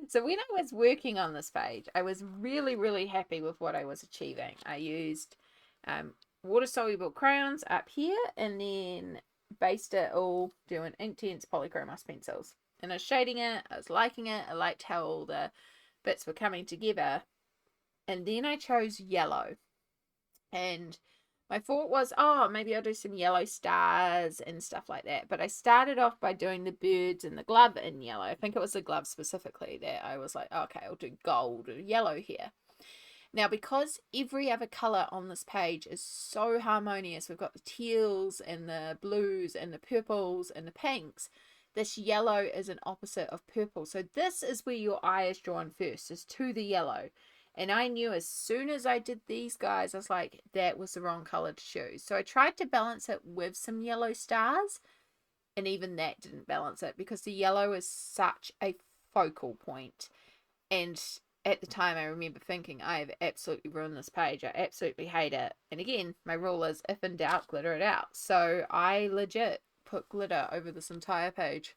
So when I was working on this page, I was really, really happy with what I was achieving. I used water-soluble crayons up here and then based it all doing Inktense polychromos pencils. And I was shading it, I was liking it, I liked how all the bits were coming together. And then I chose yellow. And my thought was, oh, maybe I'll do some yellow stars and stuff like that. But I started off by doing the birds and the glove in yellow. I think it was the glove specifically that I was like, okay, I'll do gold or yellow here. Now, because every other colour on this page is so harmonious, we've got the teals and the blues and the purples and the pinks, this yellow is an opposite of purple. So this is where your eye is drawn first, is to the yellow. And I knew as soon as I did these guys, I was like, that was the wrong color to choose. So I tried to balance it with some yellow stars. And even that didn't balance it because the yellow is such a focal point. And at the time, I remember thinking, I have absolutely ruined this page. I absolutely hate it. And again, my rule is, if in doubt, glitter it out. So I legit put glitter over this entire page.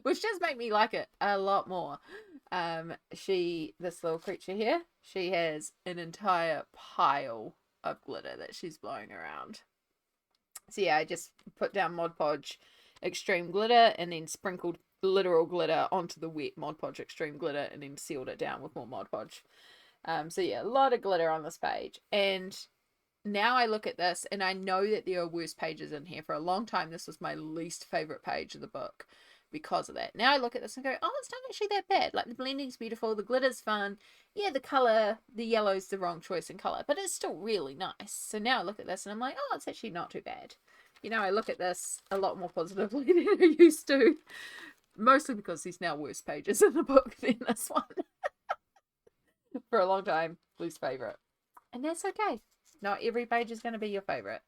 Which does make me like it a lot more. This little creature here, she has an entire pile of glitter that she's blowing around. So yeah, I just put down Mod Podge Extreme Glitter and then sprinkled literal glitter onto the wet Mod Podge Extreme Glitter and then sealed it down with more Mod Podge. So yeah, a lot of glitter on this page. And now I look at this and I know that there are worse pages in here. For a long time, this was my least favorite page of the book because of that. Now I look at this and go, oh, it's not actually that bad. Like, the blending's beautiful, the glitter's fun. Yeah, the color, the yellow's the wrong choice in color, but it's still really nice. So now I look at this and I'm like, oh, it's actually not too bad. You know, I look at this a lot more positively than I used to. Mostly because there's now worse pages in the book than this one. For a long time, least favorite. And that's okay. Not every page is going to be your favorite.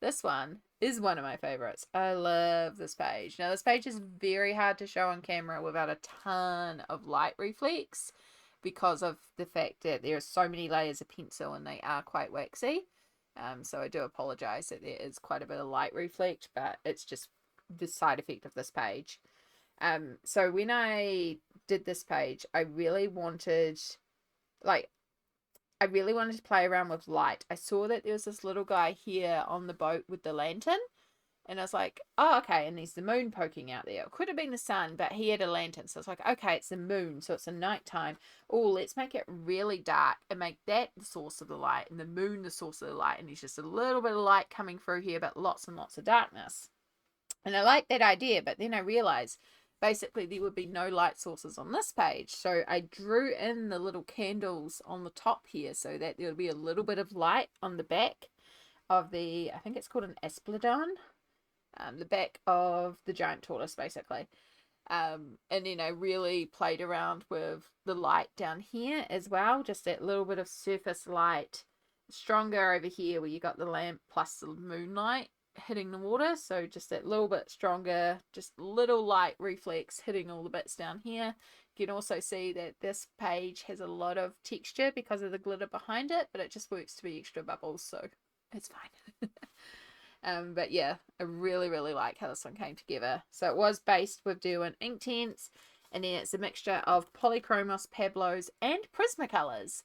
This one is one of my favorites. I love this page. Now, this page is very hard to show on camera without a ton of light reflex because of the fact that there are so many layers of pencil and they are quite waxy. So I do apologize that there is quite a bit of light reflect, but it's just the side effect of this page. So when I did this page, I really wanted to play around with light. I saw that there was this little guy here on the boat with the lantern. And I was like, oh, okay. And there's the moon poking out there. It could have been the sun, but he had a lantern. So it's like, okay, it's the moon. So it's a nighttime. Oh, let's make it really dark and make that the source of the light and the moon the source of the light. And there's just a little bit of light coming through here, but lots and lots of darkness. And I like that idea, but then I realized basically there would be no light sources on this page. So I drew in the little candles on the top here so that there would be a little bit of light on the back of the, I think it's called an Aspledon, the back of the giant tortoise basically. And then I really played around with the light down here as well, just that little bit of surface light, stronger over here where you got the lamp plus the moonlight hitting the water, so just that little bit stronger, just little light reflex hitting all the bits down here. You can also see that this page has a lot of texture because of the glitter behind it, but it just works to be extra bubbles, so it's fine. But yeah, I really like how this one came together. So it was based with doing Inktense, and then it's a mixture of polychromos, Pablos, and Prismacolors.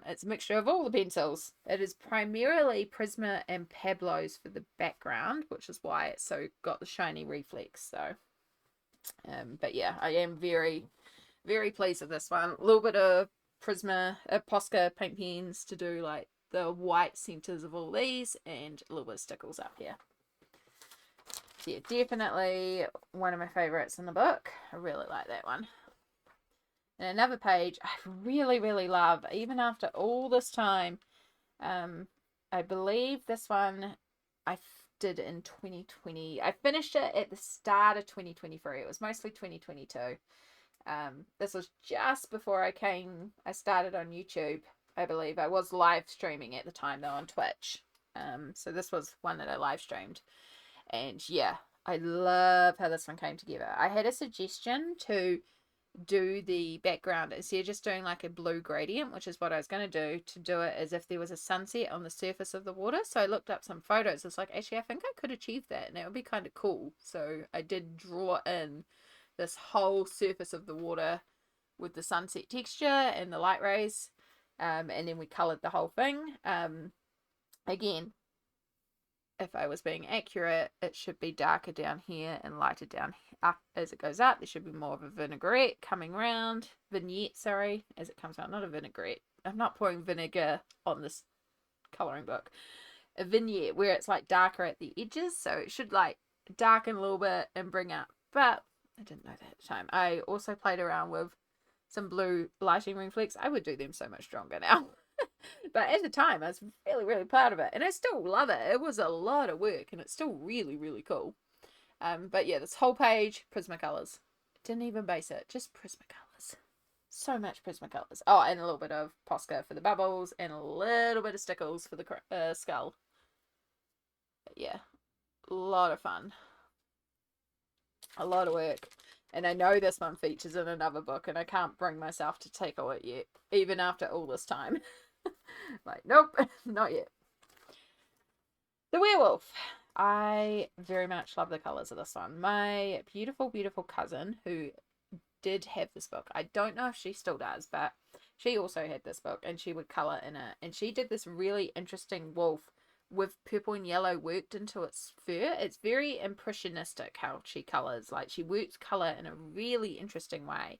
It's a mixture of all the pencils. It is primarily Prisma and Pablos for the background, which is why it's so got the shiny reflex. So, but yeah, I am very pleased with this one. A little bit of Prisma, Posca paint pens to do like the white centers of all these, and a little bit of stickles up here. So yeah, definitely one of my favorites in the book. I really like that one. And another page I really love, even after all this time. I believe this one, did in 2020. I finished it at the start of 2023. It was mostly 2022. This was just before I started on YouTube, I believe. I was live streaming at the time though on Twitch. So this was one that I live streamed. And yeah, I love how this one came together. I had a suggestion to do the background instead of just doing like a blue gradient, which is what I was going to do it as if there was a sunset on the surface of the water. So I looked up some photos. It's like, actually, I think I could achieve that, and that would be kind of cool. So I did draw in this whole surface of the water with the sunset texture and the light rays, and then we colored the whole thing. Again, if I was being accurate, it should be darker down here and lighter down up as it goes up. There should be more of a vignette coming round. Vignette, sorry, as it comes out. Not a vinaigrette. I'm not pouring vinegar on this colouring book. A vignette where it's like darker at the edges. So it should like darken a little bit and bring up. But I didn't know that at the time. I also played around with some blue lighting ring flecks. I would do them so much stronger now. But at the time, I was really, really proud of it. And I still love it. It was a lot of work, and it's still really, really cool. But yeah, this whole page, Prismacolors. Didn't even base it, just Prismacolors. So much Prismacolors. Oh, and a little bit of Posca for the bubbles, and a little bit of Stickles for the skull. But yeah, a lot of fun. A lot of work. And I know this one features in another book, and I can't bring myself to tackle it yet, even after all this time. Like, nope, not yet. The werewolf. I very much love the colours of this one. My beautiful, beautiful cousin who did have this book. I don't know if she still does, but she also had this book and she would colour in it. And she did this really interesting wolf with purple and yellow worked into its fur. It's very impressionistic how she colours. Like, she works colour in a really interesting way.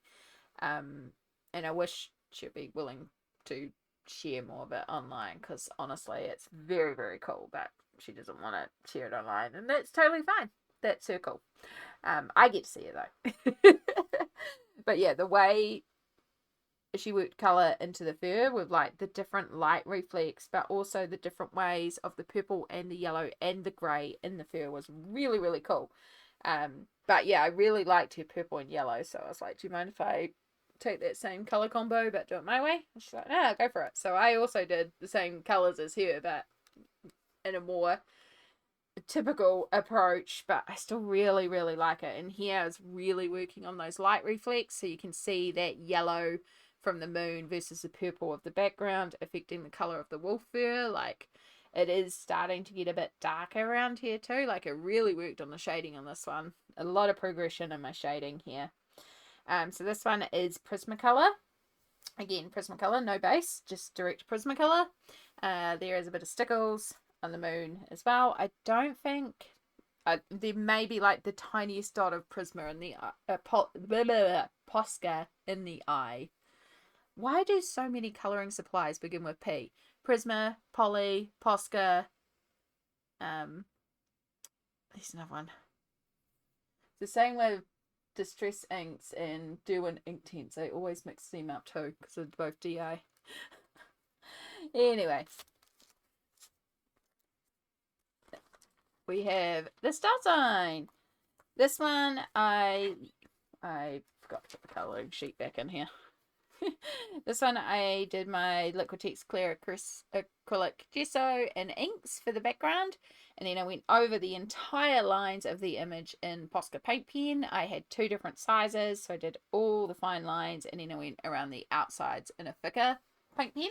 And I wish she'd be willing to share more of it online, because honestly it's very, very cool, but she doesn't want to share it online, and that's totally fine. That's her cool. I get to see it though. But yeah, the way she worked color into the fur with like the different light reflex, but also the different ways of the purple and the yellow and the gray in the fur was really, really cool. But yeah, I really liked her purple and yellow, so I was like, do you mind if I take that same color combo but do it my way? And she's like, no, go for it. So I also did the same colors as her, but in a more typical approach, but I still really, really like it. And here I was really working on those light reflex, so you can see that yellow from the moon versus the purple of the background affecting the color of the wolf fur. Like, it is starting to get a bit darker around here too. Like, I really worked on the shading on this one. A lot of progression in my shading here. So this one is Prismacolor. Again, Prismacolor, no base, just direct Prismacolor. There is a bit of Stickles on the moon as well. I don't think there may be like the tiniest dot of Prisma in the Posca in the eye. Why do so many colouring supplies begin with P? Prisma, Poly, Posca. There's another one. The same with Distress Inks and Derwent Inktense. I always mix them up too because they're both DI. Anyway, we have the star sign. This one I forgot to put the colouring sheet back in here. This one I did my Liquitex Clear Acrylic Gesso and inks for the background, and then I went over the entire lines of the image in Posca paint pen. I had two different sizes, so I did all the fine lines, and then I went around the outsides in a thicker paint pen.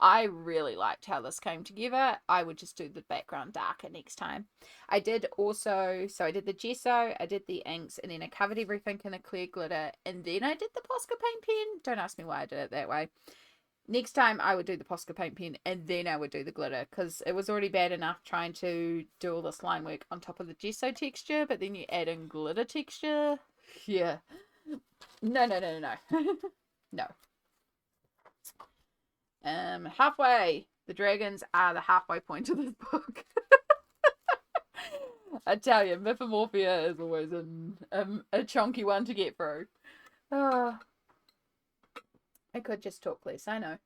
I really liked how this came together. I would just do the background darker next time. I did also, so I did the gesso, I did the inks, and then I covered everything in a clear glitter, and then I did the Posca paint pen. Don't ask me why I did it that way. Next time I would do the Posca paint pen, and then I would do the glitter, because it was already bad enough trying to do all this line work on top of the gesso texture, but then you add in glitter texture. Yeah. No. No. Halfway. The dragons are the halfway point of this book. I tell you, Mythomorphia is always a chunky one to get through. I could just talk less, I know.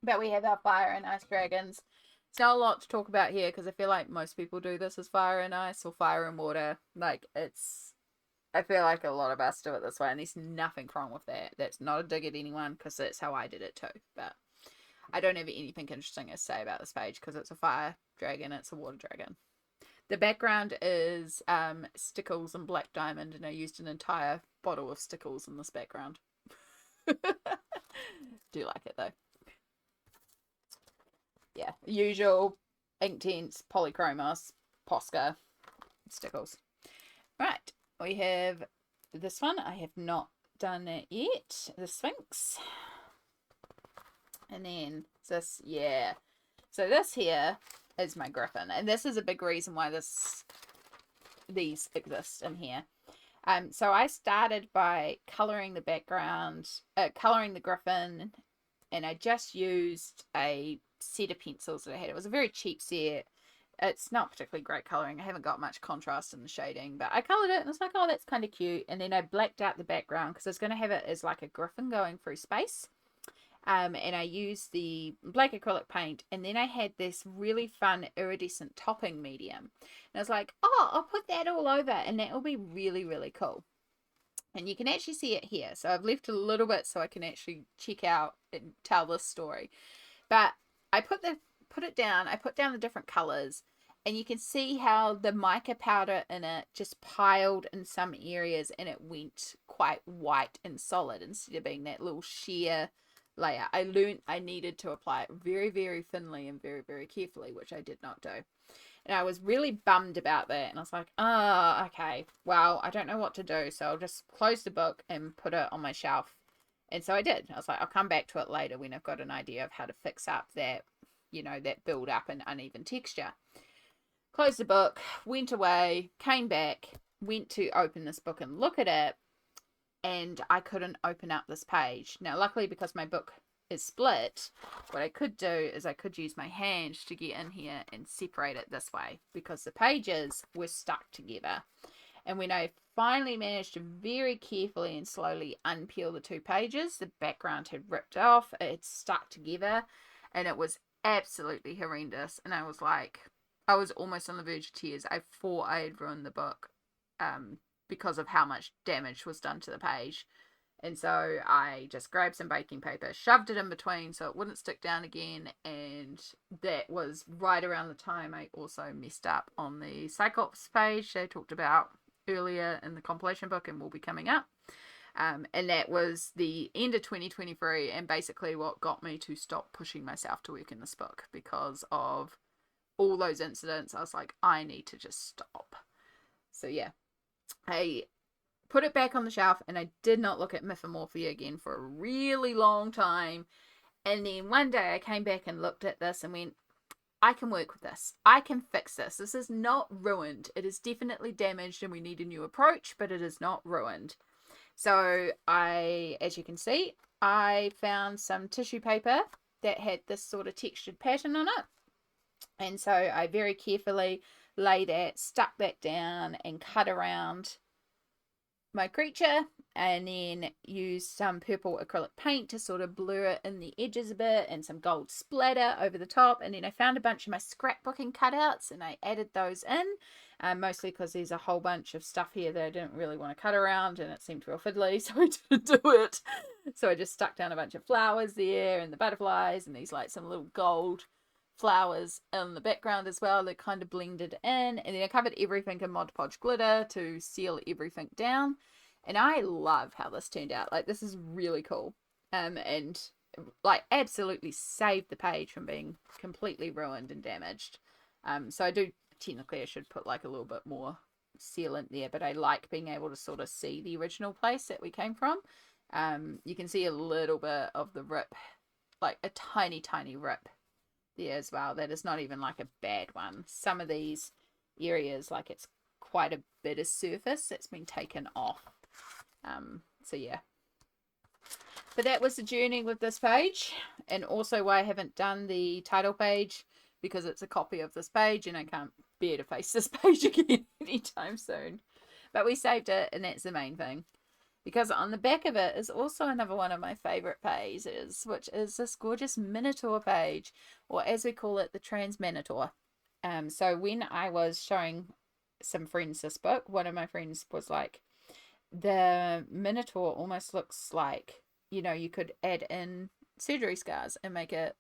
But we have our fire and ice dragons. It's not a lot to talk about here because I feel like most people do this as fire and ice or fire and water. Like, I feel like a lot of us do it this way, and there's nothing wrong with that. That's not a dig at anyone because that's how I did it too. But I don't have anything interesting to say about this page because it's a fire dragon, it's a water dragon. The background is stickles and black diamond, and I used an entire bottle of stickles in this background. Do like it though. Yeah, usual Inktense, Polychromos, Posca, stickles. Right, we have this one. I have not done it yet. The Sphinx. And then this, yeah. So this here is my griffin. And this is a big reason why these exist in here. So I started by colouring the background, colouring the griffin, and I just used a set of pencils that I had. It was a very cheap set. It's not particularly great colouring. I haven't got much contrast in the shading, but I coloured it and it's like, oh, that's kind of cute. And then I blacked out the background because I was going to have it as like a griffin going through space. And I used the black acrylic paint, and then I had this really fun iridescent topping medium. And I was like, oh, I'll put that all over, and that will be really, really cool. And you can actually see it here. So I've left a little bit so I can actually check out and tell this story. But I put it down. I put down the different colors, and you can see how the mica powder in it just piled in some areas, and it went quite white and solid instead of being that little sheer layer. I learned I needed to apply it very, very thinly and very, very carefully, which I did not do. And I was really bummed about that. And I was like, oh, okay, well, I don't know what to do. So I'll just close the book and put it on my shelf. And so I did. I was like, I'll come back to it later when I've got an idea of how to fix up that, that build up and uneven texture. Closed the book, went away, came back, went to open this book and look at it. And I couldn't open up this page. Now, luckily, because my book is split, what I could do is I could use my hand to get in here and separate it this way, because the pages were stuck together. And when I finally managed to very carefully and slowly unpeel the two pages, the background had ripped off, it had stuck together, and it was absolutely horrendous. And I was like, I was almost on the verge of tears. I thought I had ruined the book. Because of how much damage was done to the page. And so I just grabbed some baking paper, shoved it in between so it wouldn't stick down again, and that was right around the time I also messed up on the Cyclops page they talked about earlier in the compilation book and will be coming up. And that was the end of 2023, and basically what got me to stop pushing myself to work in this book because of all those incidents. I was like, I need to just stop. So yeah. I put it back on the shelf, and I did not look at Mythomorphia again for a really long time. And then one day I came back and looked at this and went, I can work with this. I can fix this. This is not ruined. It is definitely damaged and we need a new approach, but it is not ruined. So as you can see, I found some tissue paper that had this sort of textured pattern on it. And so I very carefully lay that, stuck that down, and cut around my creature, and then use some purple acrylic paint to sort of blur it in the edges a bit, and some gold splatter over the top. And then I found a bunch of my scrapbooking cutouts and I added those in, mostly because there's a whole bunch of stuff here that I didn't really want to cut around and it seemed real fiddly, so I didn't do it. So I just stuck down a bunch of flowers there and the butterflies and these like some little gold flowers in the background as well that kind of blended in. And then I covered everything in Mod Podge glitter to seal everything down. And I love how this turned out. Like, this is really cool. And like absolutely saved the page from being completely ruined and damaged. So I do, technically I should put like a little bit more sealant there, but I like being able to sort of see the original place that we came from. You can see a little bit of the rip, like a tiny rip there as well. That is not even like a bad one. Some of these areas, like it's quite a bit of surface that's been taken off. So yeah, but that was the journey with this page, and also why I haven't done the title page, because it's a copy of this page and I can't bear to face this page again anytime soon. But we saved it, and that's the main thing. because on the back of it is also another one of my favorite pages, which is this gorgeous Minotaur page, or as we call it, the Trans Minotaur. So when I was showing some friends this book, one of my friends was like, the Minotaur almost looks like, you could add in surgery scars and make it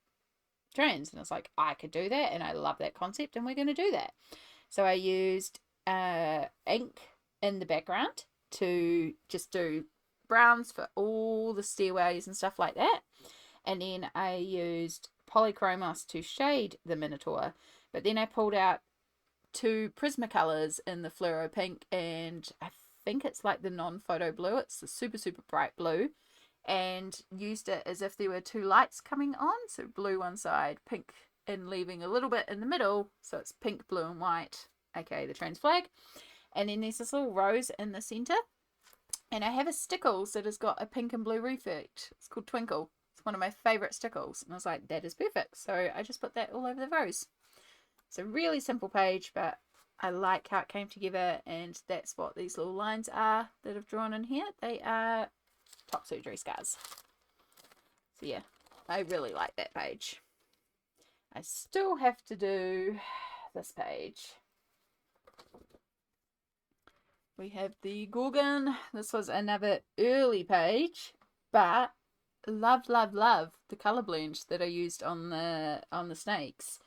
trans. And I was like, I could do that, and I love that concept, and we're going to do that. So I used ink in the background to just do browns for all the stairways and stuff like that. And then I used polychromos to shade the Minotaur. But then I pulled out 2 Prismacolors in the fluoro pink, and I think it's like the non-photo blue. It's the super, super bright blue. And used it as if there were 2 lights coming on. So blue one side, pink, and leaving a little bit in the middle. So it's pink, blue, and white, aka the trans flag. And then there's this little rose in the center. And I have a stickles that has got a pink and blue reflect. It's called Twinkle. It's one of my favorite stickles. And I was like, that is perfect. So I just put that all over the rose. It's a really simple page, but I like how it came together. And that's what these little lines are that I've drawn in here. They are top surgery scars. So yeah, I really like that page. I still have to do this page. We have the Gorgon. This was another early page, but love the color blend that I used on the snakes.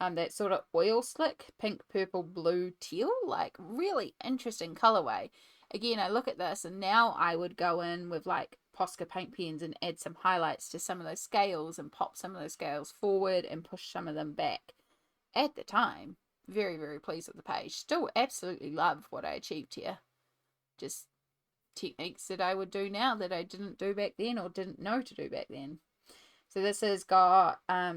That sort of oil slick pink, purple, blue, teal, like really interesting colorway. Again, I look at this and now I would go in with like Posca paint pens and add some highlights to some of those scales and pop some of those scales forward and push some of them back. At the time, very, very pleased with the page. Still absolutely love what I achieved here. Just techniques that I would do now that I didn't do back then or didn't know to do back then. So this has got, I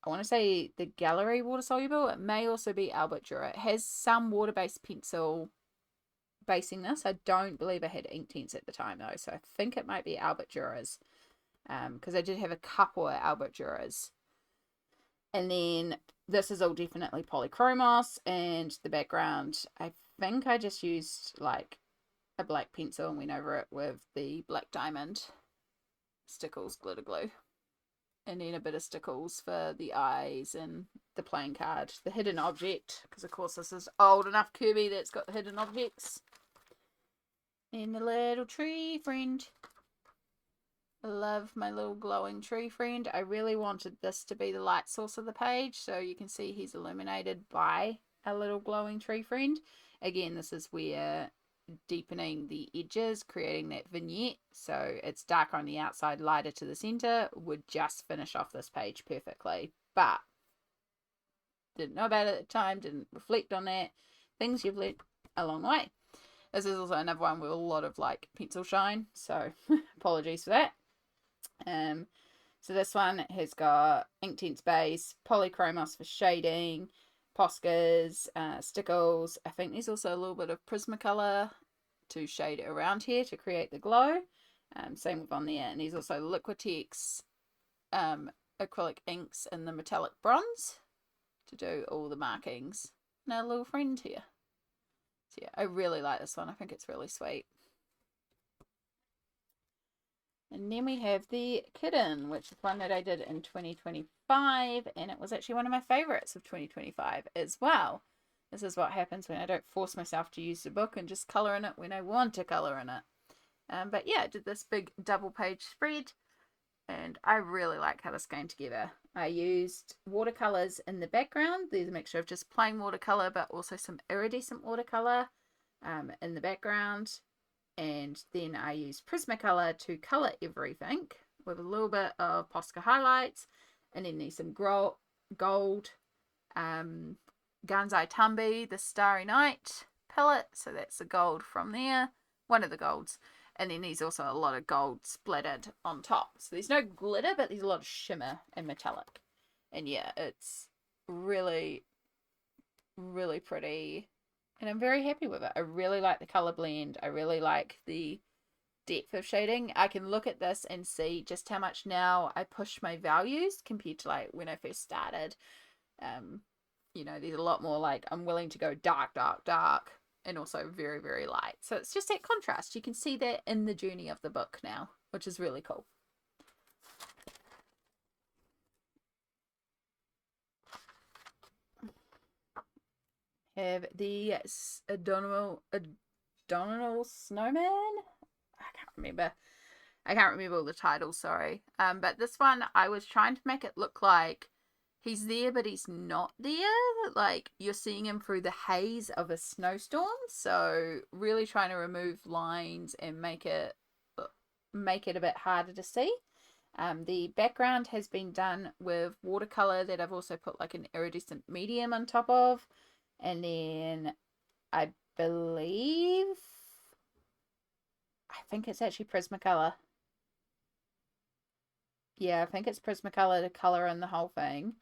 want to say the Gallery water soluble. It may also be Albert Dürer. It has some water-based pencil basing this. I don't believe I had ink tints at the time though, so I think it might be Albert Dürer's, because I did have a couple of Albert Dürer's. And then this is all definitely polychromos, and the background, I think I just used like a black pencil and went over it with the black diamond stickles glitter glue. And then a bit of stickles for the eyes and the playing card, the hidden object, because of course this is old enough Kerby that's got the hidden objects. And the little tree friend. I love my little glowing tree friend. I really wanted this to be the light source of the page, so you can see he's illuminated by a little glowing tree friend. Again, this is where deepening the edges, creating that vignette, so it's darker on the outside, lighter to the center, would just finish off this page perfectly. But didn't know about it at the time, didn't reflect on that. Things you've learned along the way. This is also another one with a lot of like pencil shine, so apologies for that. So this one has got Inktense base, polychromos for shading, Poscas, stickles. I think there's also a little bit of Prismacolor to shade it around here to create the glow. Same with on there. And there's also Liquitex acrylic inks in the metallic bronze to do all the markings. And our little friend here. So yeah, I really like this one. I think it's really sweet. And then we have the Kitten, which is one that I did in 2025, and it was actually one of my favorites of 2025 as well. This is what happens when I don't force myself to use the book and just colour in it when I want to colour in it. But yeah, I did this big double page spread, and I really like how this came together. I used watercolours in the background. There's a mixture of just plain watercolour, but also some iridescent watercolour in the background. And then I used Prismacolor to colour everything with a little bit of Posca highlights. And then there's some gold, Gansai Tumbi, the Starry Night palette. So that's the gold from there, one of the golds. And then there's also a lot of gold splattered on top. So there's no glitter, but there's a lot of shimmer and metallic. And yeah, it's really, really pretty. And I'm very happy with it. I really like the colour blend. I really like the depth of shading. I can look at this and see just how much now I push my values compared to like when I first started. You know, there's a lot more like I'm willing to go dark, dark, dark. and also very, very light. So it's just that contrast. You can see that in the journey of the book now, which is really cool. Have the Adonal Snowman? I can't remember all the titles, sorry. But this one, I was trying to make it look like he's there, but he's not there. Like, you're seeing him through the haze of a snowstorm. So really trying to remove lines and make it a bit harder to see. The background has been done with watercolor that I've also put like an iridescent medium on top of. And then I think it's actually Prismacolor. Yeah, I think it's Prismacolor to color in the whole thing.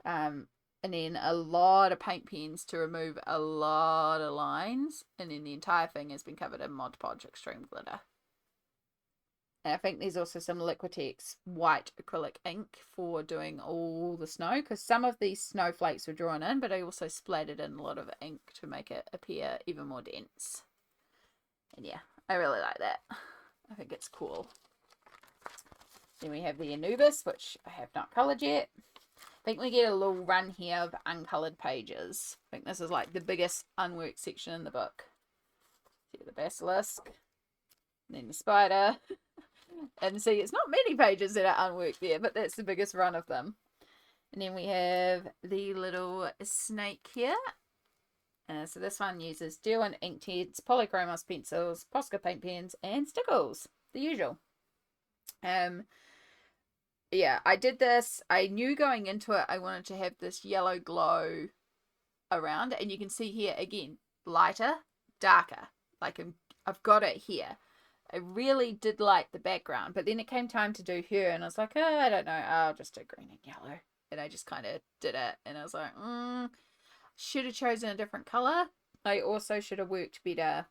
And then a lot of paint pens to remove a lot of lines. And then the entire thing has been covered in Mod Podge Extreme Glitter. And I think there's also some Liquitex white acrylic ink for doing all the snow, because some of these snowflakes were drawn in, but I also splattered in a lot of ink to make it appear even more dense. And yeah, I really like that. I think it's cool. Then we have the Anubis, which I have not coloured yet. I think we get a little run here of uncoloured pages. I think this is like the biggest unworked section in the book. See the basilisk, and then the spider. And see, it's not many pages that are unworked there, but that's the biggest run of them. And then we have the little snake here. So this one uses Derwent Inkheads, Polychromos pencils, Posca paint pens, and stickles. The usual. Yeah, I did this. I knew going into it I wanted to have this yellow glow around. And you can see here, again, lighter, darker. Like I've got it here. I really did like the background, but then it came time to do her, and I was like, oh, I don't know, I'll just do green and yellow. And I just kind of did it, and I was like, should have chosen a different color. I also should have worked better.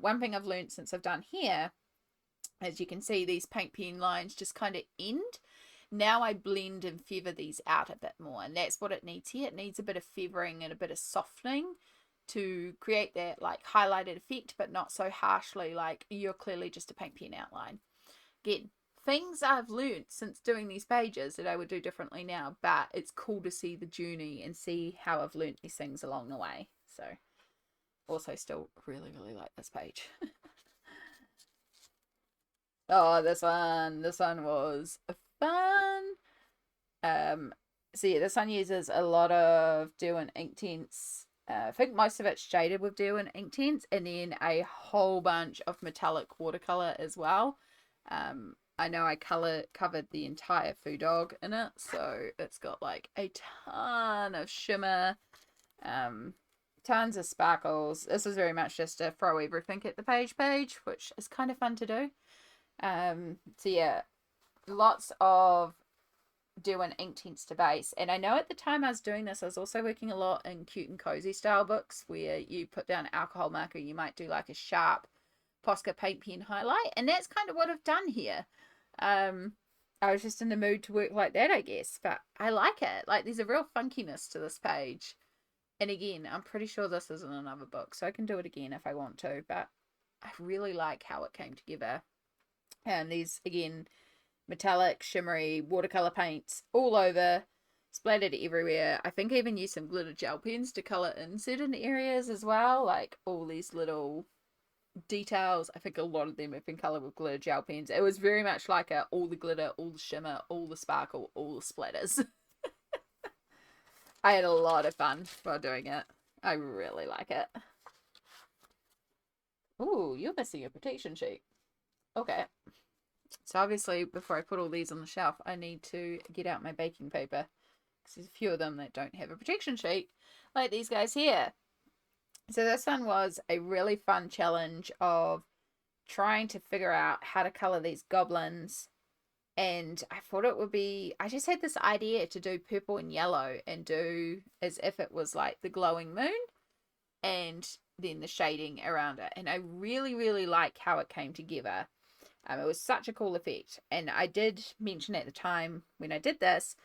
One thing I've learned since I've done here, as you can see, these paint pen lines just kind of end. Now I blend and feather these out a bit more, and that's what it needs here. It needs a bit of feathering and a bit of softening to create that like highlighted effect, but not so harshly like you're clearly just a paint pen outline. Again, things I've learned since doing these pages that I would do differently now, but it's cool to see the journey and see how I've learned these things along the way. So also still really, really like this page. Oh, this one was fun. So yeah, this one uses a lot of Derwent Inktense. I think most of it's shaded with Derwent Inktense, and then a whole bunch of metallic watercolor as well. I know I covered the entire Foo Dog in it, so it's got like a ton of shimmer, tons of sparkles. This is very much just to throw everything at the page, which is kind of fun to do. So yeah, lots of Derwent Inktense to base. And I know at the time I was doing this, I was also working a lot in cute and cozy style books where you put down alcohol marker, you might do like a sharp Posca paint pen highlight, and that's kind of what I've done here. I was just in the mood to work like that, I guess, but I like it. Like, there's a real funkiness to this page. And again, I'm pretty sure this isn't another book, so I can do it again if I want to, but I really like how it came together. And these, again, metallic, shimmery watercolor paints all over, splattered everywhere. I think I even used some glitter gel pens to color in certain areas as well, like all these little details. I think a lot of them have been colored with glitter gel pens. It was very much like all the glitter, all the shimmer, all the sparkle, all the splatters. I had a lot of fun while doing it. I really like it. Ooh, you're missing a protection sheet. Okay. So obviously, before I put all these on the shelf, I need to get out my baking paper, because there's a few of them that don't have a protection sheet, like these guys here. So this one was a really fun challenge of trying to figure out how to colour these goblins. And I thought it would be, I just had this idea to do purple and yellow and do as if it was like the glowing moon and then the shading around it. And I really, really like how it came together. It was such a cool effect. And I did mention at the time when I did this,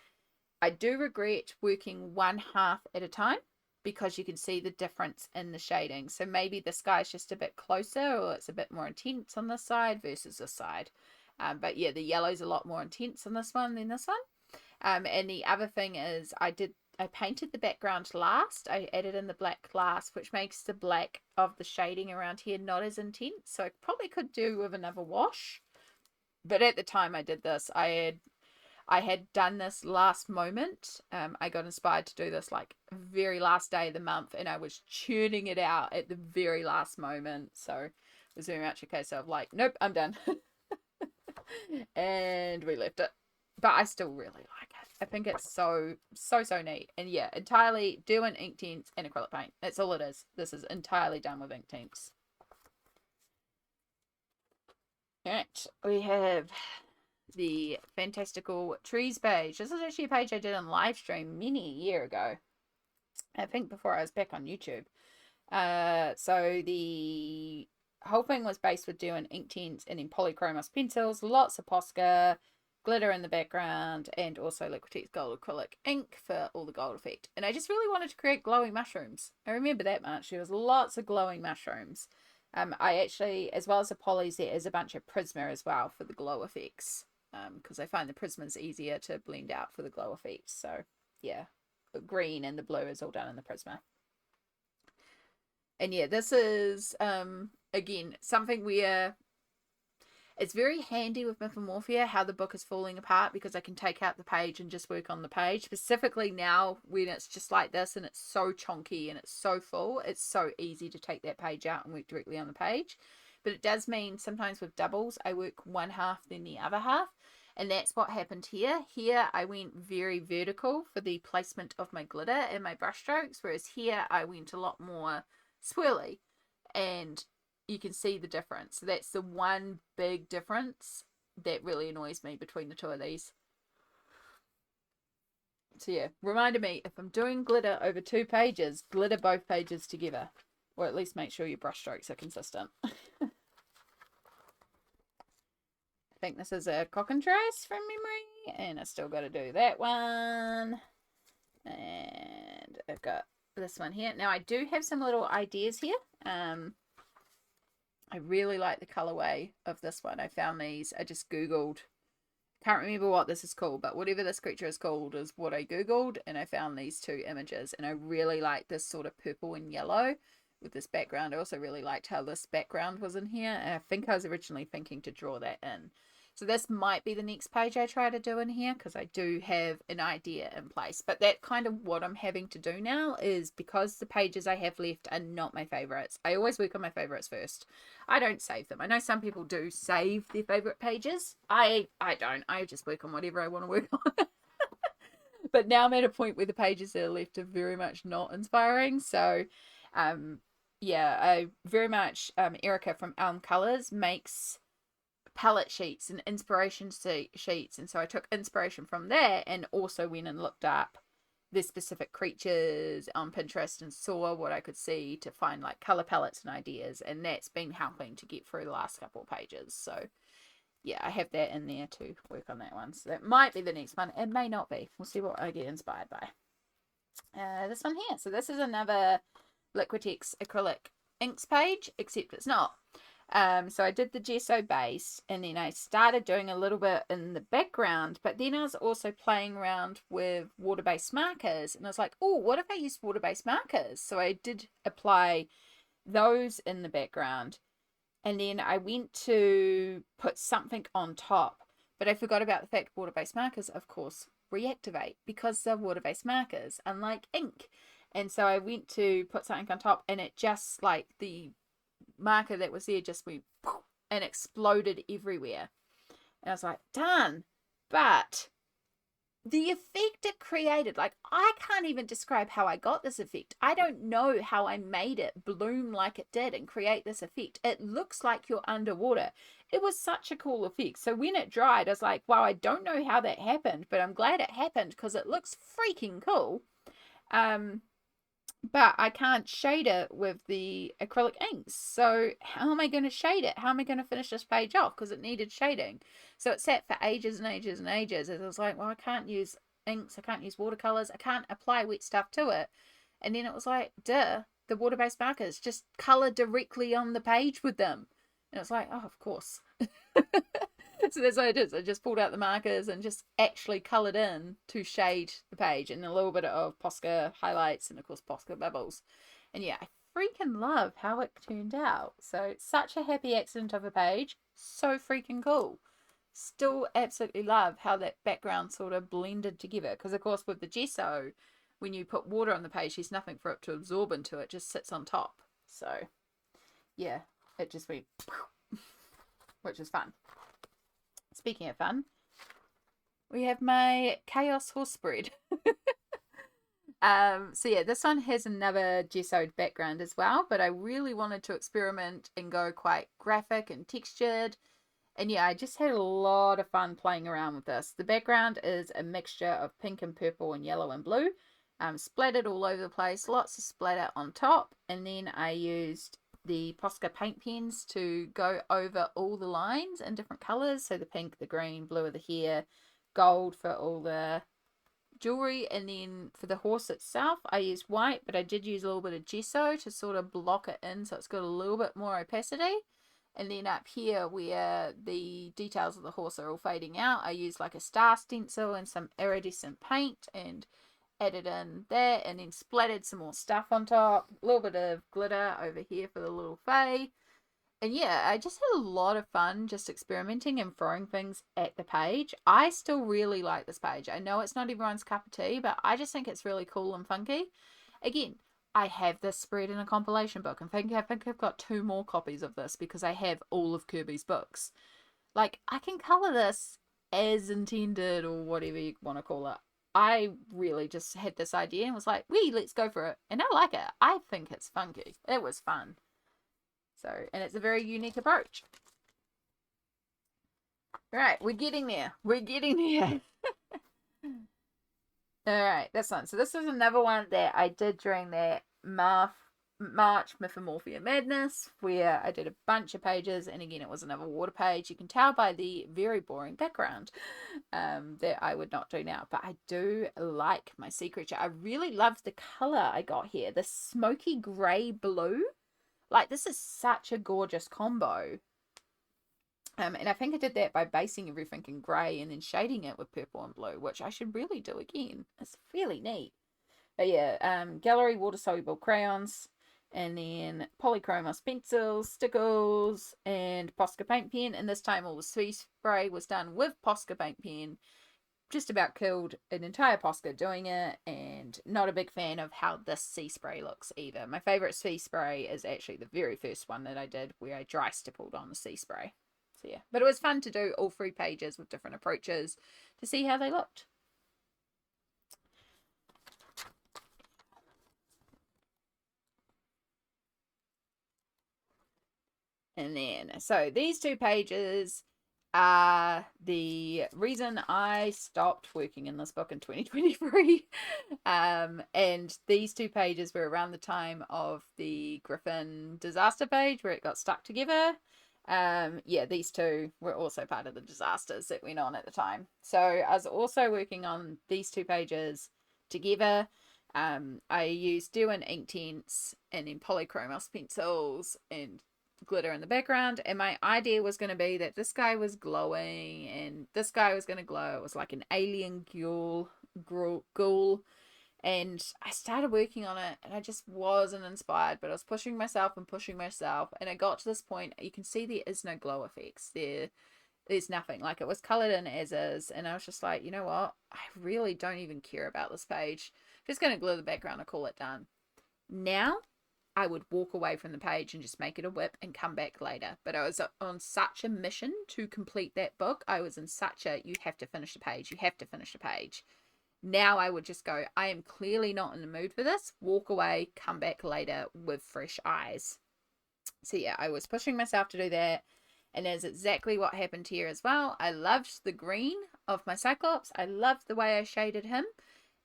I do regret working one half at a time. because you can see the difference in the shading. So maybe the sky's just a bit closer, or it's a bit more intense on this side versus this side. But yeah, the yellow's a lot more intense on this one than this one. And the other thing is I painted the background last. I added in the black last, which makes the black of the shading around here not as intense. So I probably could do with another wash. But at the time I did this, I had done this last moment. I got inspired to do this like very last day of the month, and I was churning it out at the very last moment. So it was very much a case of like, nope, I'm done. And we left it. But I still really like it. I think it's so neat. And yeah, entirely doing ink tints and acrylic paint. That's all it is. This is entirely done with ink tints. Alright, we have the Fantastical Trees page. This is actually a page I did on live stream many a year ago. I think before I was back on YouTube. So the whole thing was based with doing ink tints and then polychromos pencils, lots of Posca, glitter in the background, and also Liquitex gold acrylic ink for all the gold effect. And I just really wanted to create glowing mushrooms. I remember that much. There was lots of glowing mushrooms. I actually, as well as the polys, there is a bunch of Prisma as well for the glow effects. Because I find the Prisma's easier to blend out for the glow effects. So yeah, the green and the blue is all done in the Prisma. And yeah, this is again something where it's very handy with Mythomorphia how the book is falling apart, because I can take out the page and just work on the page. Specifically now when it's just like this and it's so chunky and it's so full, it's so easy to take that page out and work directly on the page. But it does mean sometimes with doubles I work one half then the other half, and that's what happened here. Here I went very vertical for the placement of my glitter and my brush strokes, whereas here I went a lot more swirly, and you can see the difference. So that's the one big difference that really annoys me between the two of these. So yeah, reminded me, if I'm doing glitter over 2 pages, glitter both pages together, or at least make sure your brush strokes are consistent. I think this is a cockentrace from memory, and I still got to do that one, and I've got this one here. Now I do have some little ideas here. I really like the colorway of this one. I found these, I just googled, can't remember what this is called, but whatever this creature is called is what I googled, and I found these 2 images, and I really like this sort of purple and yellow with this background. I also really liked how this background was in here, and I think I was originally thinking to draw that in. So this might be the next page I try to do in here, because I do have an idea in place. But that kind of what I'm having to do now is, because the pages I have left are not my favorites. I always work on my favorites first. I don't save them. I know some people do save their favorite pages. I don't. I just work on whatever I want to work on. But now I'm at a point where the pages that are left are very much not inspiring. So yeah, I very much Erika from Elm Colors makes palette sheets and inspiration sheets, and so I took inspiration from there and also went and looked up the specific creatures on Pinterest and saw what I could see to find like color palettes and ideas, and that's been helping to get through the last couple of pages. So yeah, I have that in there to work on that one. So that might be the next one. It may not be. We'll see what I get inspired by. This one here. So this is another Liquitex acrylic inks page, except it's not. So I did the gesso base, and then I started doing a little bit in the background, but then I was also playing around with water-based markers, and I was like, oh, what if I used water-based markers? So I did apply those in the background, and then I went to put something on top, but I forgot about the fact water-based markers, of course, reactivate because they're water-based markers, unlike ink. And so I went to put something on top, and it just, like, the marker that was there just went and exploded everywhere. And I was like, done. But the effect it created, like, I can't even describe how I got this effect. I don't know how I made it bloom like it did and create this effect. It looks like you're underwater. It was such a cool effect. So when it dried, I was like, wow, I don't know how that happened, but I'm glad it happened because it looks freaking cool. But I can't shade it with the acrylic inks. So how am I going to shade it? How am I going to finish this page off? Because it needed shading. So it sat for ages and ages and ages. And I was like, well, I can't use inks. I can't use watercolors. I can't apply wet stuff to it. And then it was like, duh, the water-based markers, just color directly on the page with them. And it was like, oh, of course. So that's what I did. I just pulled out the markers and just actually coloured in to shade the page, and a little bit of Posca highlights and of course Posca bubbles. And yeah, I freaking love how it turned out. So such a happy accident of a page. So freaking cool. Still absolutely love how that background sort of blended together, because of course with the gesso, when you put water on the page, there's nothing for it to absorb into. It just sits on top. So yeah, it just went which is fun. Speaking of fun, we have my Chaos Horse Spread. So yeah, this one has another gessoed background as well, but I really wanted to experiment and go quite graphic and textured. And yeah, I just had a lot of fun playing around with this. The background is a mixture of pink and purple and yellow and blue, splattered all over the place, lots of splatter on top. And then I used the Posca paint pens to go over all the lines in different colours. So the pink, the green, blue of the hair, gold for all the jewelry. And then for the horse itself, I used white, but I did use a little bit of gesso to sort of block it in, so it's got a little bit more opacity. And then up here where the details of the horse are all fading out, I used like a star stencil and some iridescent paint and added in that, and then splattered some more stuff on top, a little bit of glitter over here for the little fae. And yeah, I just had a lot of fun just experimenting and throwing things at the page. I still really like this page. I know it's not everyone's cup of tea, but I just think it's really cool and funky. Again, I have this spread in a compilation book. I think I've got 2 more copies of this because I have all of Kerby's books. Like, I can colour this as intended, or whatever you want to call it. I really just had this idea and was like, let's go for it. And I like it. I think it's funky. It was fun. So, and it's a very unique approach. Right, we're getting there. We're getting there. Alright, this one. So this is another one that I did during that March Mythomorphia Madness, where I did a bunch of pages, and again it was another water page. You can tell by the very boring background that I would not do now, but I do like my sea creature. I really love the colour I got here, the smoky grey blue. Like, this is such a gorgeous combo. And I think I did that by basing everything in grey and then shading it with purple and blue, which I should really do again. It's really neat. But yeah, gallery water-soluble crayons, and then polychromos pencils, stickers, and Posca paint pen. And this time all the sea spray was done with Posca paint pen. Just about killed an entire Posca doing it, and not a big fan of how this sea spray looks either. My favourite sea spray is actually the very first one that I did, where I dry stippled on the sea spray. So yeah, but it was fun to do all 3 pages with different approaches to see how they looked. And then, so these 2 pages are the reason I stopped working in this book in 2023. And these 2 pages were around the time of the Griffin disaster page where it got stuck together. Yeah, these 2 were also part of the disasters that went on at the time. So I was also working on these 2 pages together. I used Derwent ink tints and then polychromos pencils and glitter in the background, and my idea was going to be that this guy was glowing and this guy was going to glow. It was like an alien ghoul, and I started working on it and I just wasn't inspired, but I was pushing myself, and I got to this point. You can see there is no glow effects there's nothing. Like, it was colored in as is, and I was just like, you know what, I really don't even care about this page. I'm just going to glue the background and call it done. Now I would walk away from the page and just make it a whip and come back later. But I was on such a mission to complete that book. I was in such a, you have to finish the page. You have to finish the page. Now I would just go, I am clearly not in the mood for this. Walk away, come back later with fresh eyes. So yeah, I was pushing myself to do that. And that's exactly what happened here as well. I loved the green of my Cyclops. I loved the way I shaded him.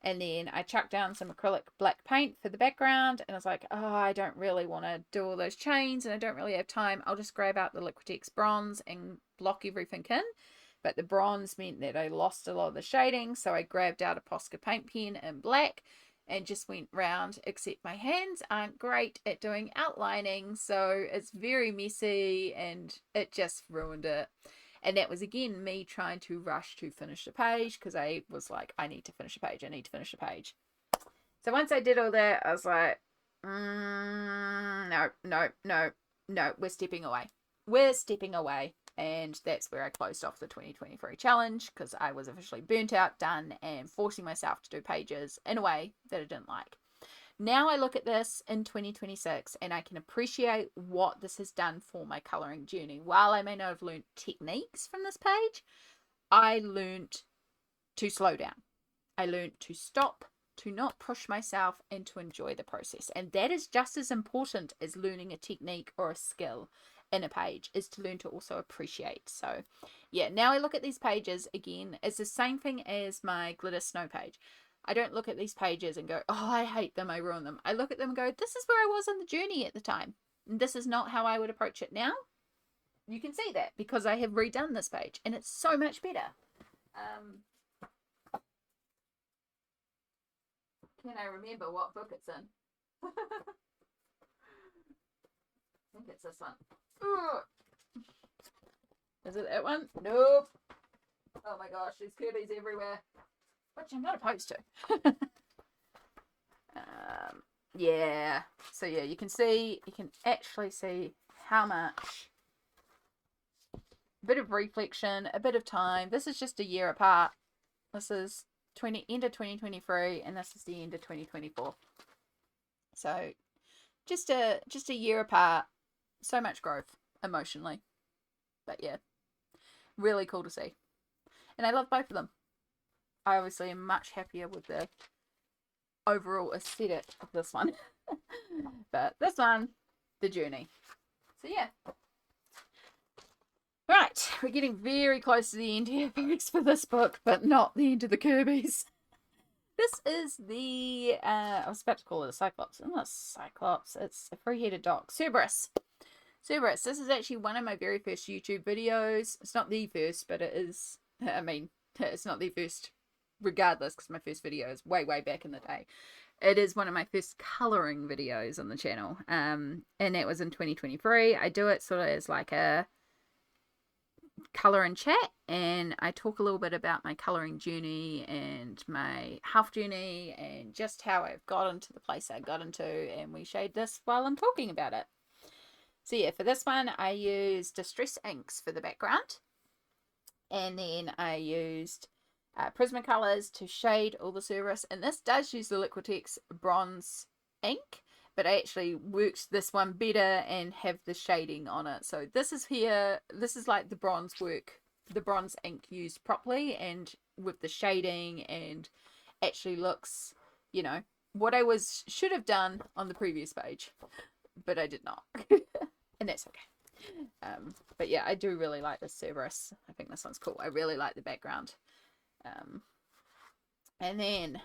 And then I chucked down some acrylic black paint for the background, and I was like, oh, I don't really want to do all those chains, and I don't really have time. I'll just grab out the Liquitex bronze and block everything in. But the bronze meant that I lost a lot of the shading, so I grabbed out a Posca paint pen in black and just went round, except my hands aren't great at doing outlining, so it's very messy and it just ruined it. And that was again me trying to rush to finish the page because I was like, I need to finish a page, I need to finish a page. So once I did all that, I was like, no, we're stepping away. We're stepping away. And that's where I closed off the 2023 challenge because I was officially burnt out, done, and forcing myself to do pages in a way that I didn't like. Now I look at this in 2026 and I can appreciate what this has done for my colouring journey. While I may not have learned techniques from this page, I learned to slow down. I learned to stop, to not push myself, and to enjoy the process. And that is just as important as learning a technique or a skill in a page, is to learn to also appreciate. So yeah, now I look at these pages again, it's the same thing as my glitter snow page. I don't look at these pages and go, oh, I hate them, I ruin them. I look at them and go, this is where I was in the journey at the time. And this is not how I would approach it now. You can see that because I have redone this page and it's so much better. Can I remember what book it's in? I think it's this one. Ugh. Is it that one? Nope. Oh my gosh, there's Kerby's everywhere. Which I'm not opposed to. Yeah. So yeah, you can actually see how much. A bit of reflection, a bit of time. This is just a year apart. This is end of 2023 and this is the end of 2024. So just a year apart. So much growth emotionally. But yeah, really cool to see. And I love both of them. I obviously am much happier with the overall aesthetic of this one. But this one, the journey. So yeah. Right, we're getting very close to the end here, folks, for this book, but not the end of the Kerbys. This is the, I was about to call it a Cyclops. It's not a Cyclops, it's a three-headed dog. Cerberus. Cerberus. This is actually one of my very first YouTube videos. It's not the first, but it is, I mean, it's not the first regardless, because my first video is way back in the day. It is one of my first colouring videos on the channel, and that was in 2023. I do it sort of as like a colour and chat, and I talk a little bit about my colouring journey and my health journey and just how I've got into the place I got into, and we shade this while I'm talking about it. So yeah, for this one I used Distress inks for the background, and then I used Prismacolors to shade all the Cerberus, and this does use the Liquitex bronze ink, but I actually worked this one better and have the shading on it. So this is here, this is like the bronze work, the bronze ink used properly and with the shading, and actually looks, you know, what I should have done on the previous page, but I did not. And that's okay. But yeah, I do really like this Cerberus. I think this one's cool. I really like the background. And then,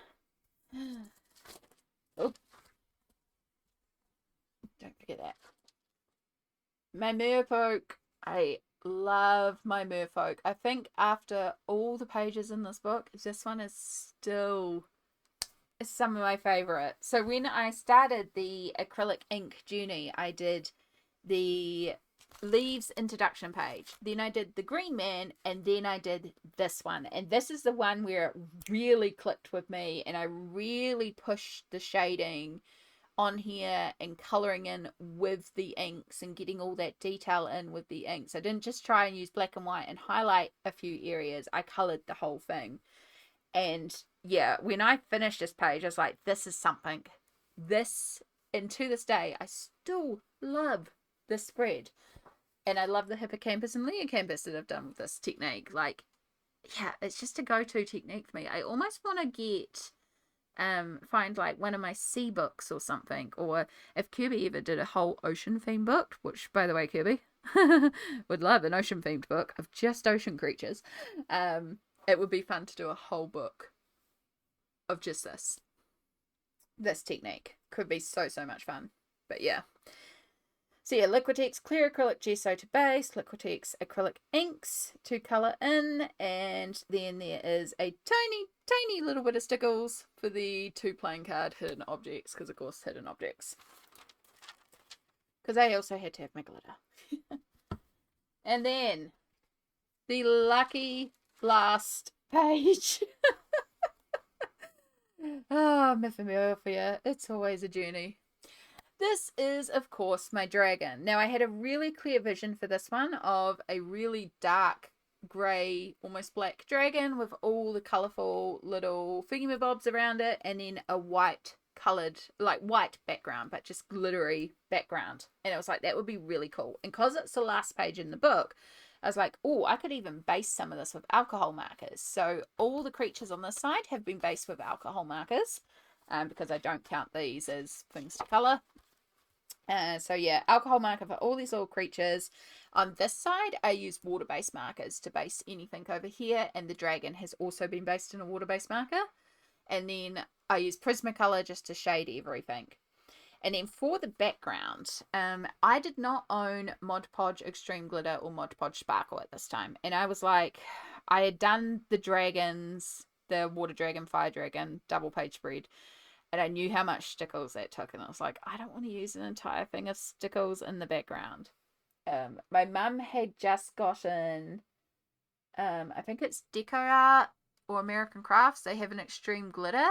oh, don't forget that. My merfolk. I love my merfolk. I think after all the pages in this book, this one is still some of my favorite. So when I started the acrylic ink journey, I did the Leaves introduction page, then I did the Green Man, and then I did this one, and this is the one where it really clicked with me and I really pushed the shading on here and colouring in with the inks and getting all that detail in with the inks. I didn't just try and use black and white and highlight a few areas, I coloured the whole thing. And yeah, when I finished this page I was like, this is something. This, and to this day I still love this spread. And I love the hippocampus and leocampus that I've done with this technique. Like, yeah, it's just a go-to technique for me. I almost want to get, find like one of my sea books or something. Or if Kerby ever did a whole ocean theme book, which, by the way, Kerby, would love an ocean themed book of just ocean creatures. It would be fun to do a whole book of just this technique. Could be so much fun. But yeah. So yeah, Liquitex clear acrylic gesso to base, Liquitex acrylic inks to colour in, and then there is a tiny little bit of stickles for the 2 playing card hidden objects, because of course hidden objects. Because I also had to have my glitter. And then the lucky last page. Oh, Mythomorphia. It's always a journey. This is, of course, my dragon. Now, I had a really clear vision for this one of a really dark grey, almost black dragon with all the colourful little thingamabobs around it, and then a white coloured, like white background, but just glittery background. And it was like, that would be really cool. And because it's the last page in the book, I was like, oh, I could even base some of this with alcohol markers. So all the creatures on this side have been based with alcohol markers, because I don't count these as things to colour. So yeah, alcohol marker for all these little creatures. On this side, I use water-based markers to base anything over here, and the dragon has also been based in a water-based marker. And then I use Prismacolor just to shade everything. And then for the background, I did not own Mod Podge Extreme Glitter or Mod Podge Sparkle at this time. And I was like, I had done the dragons, the Water Dragon, Fire Dragon, double page spread. And I knew how much stickles that took. And I was like, I don't want to use an entire thing of stickles in the background. My mum had just gotten, I think it's Deco Art or American Crafts. They have an extreme glitter.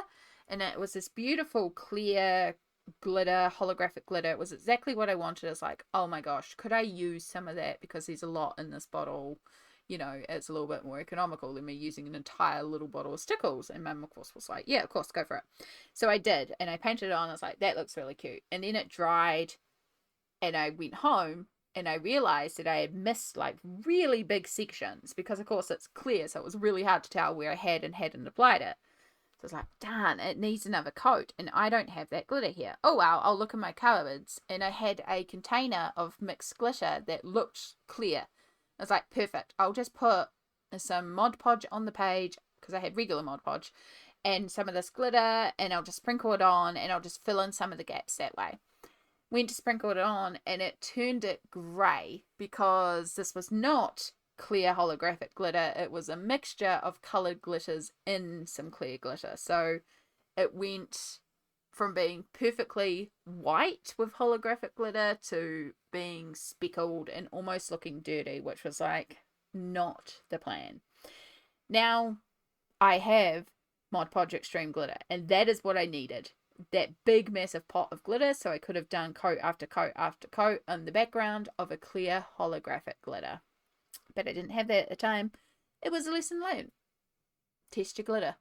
And it was this beautiful, clear glitter, holographic glitter. It was exactly what I wanted. It's like, oh my gosh, could I use some of that? Because there's a lot in this bottle. You know, it's a little bit more economical than me using an entire little bottle of stickles. And Mum, of course, was like, yeah, of course, go for it. So I did, and I painted it on. I was like, that looks really cute. And then it dried, and I went home, and I realized that I had missed like really big sections because, of course, it's clear, so it was really hard to tell where I had and hadn't applied it. So I was like, darn, it needs another coat, and I don't have that glitter here. Oh, well, I'll look in my cupboards, and I had a container of mixed glitter that looked clear. I was like, perfect. I'll just put some Mod Podge on the page, because I had regular Mod Podge, and some of this glitter, and I'll just sprinkle it on, and I'll just fill in some of the gaps that way. Went to sprinkle it on, and it turned it grey, because this was not clear holographic glitter. It was a mixture of coloured glitters in some clear glitter. So it went from being perfectly white with holographic glitter to being speckled and almost looking dirty, which was like not the plan. Now I have Mod Podge Extreme Glitter, and that is what I needed. That big massive pot of glitter, so I could have done coat after coat after coat on the background of a clear holographic glitter. But I didn't have that at the time. It was a lesson learned. Test your glitter.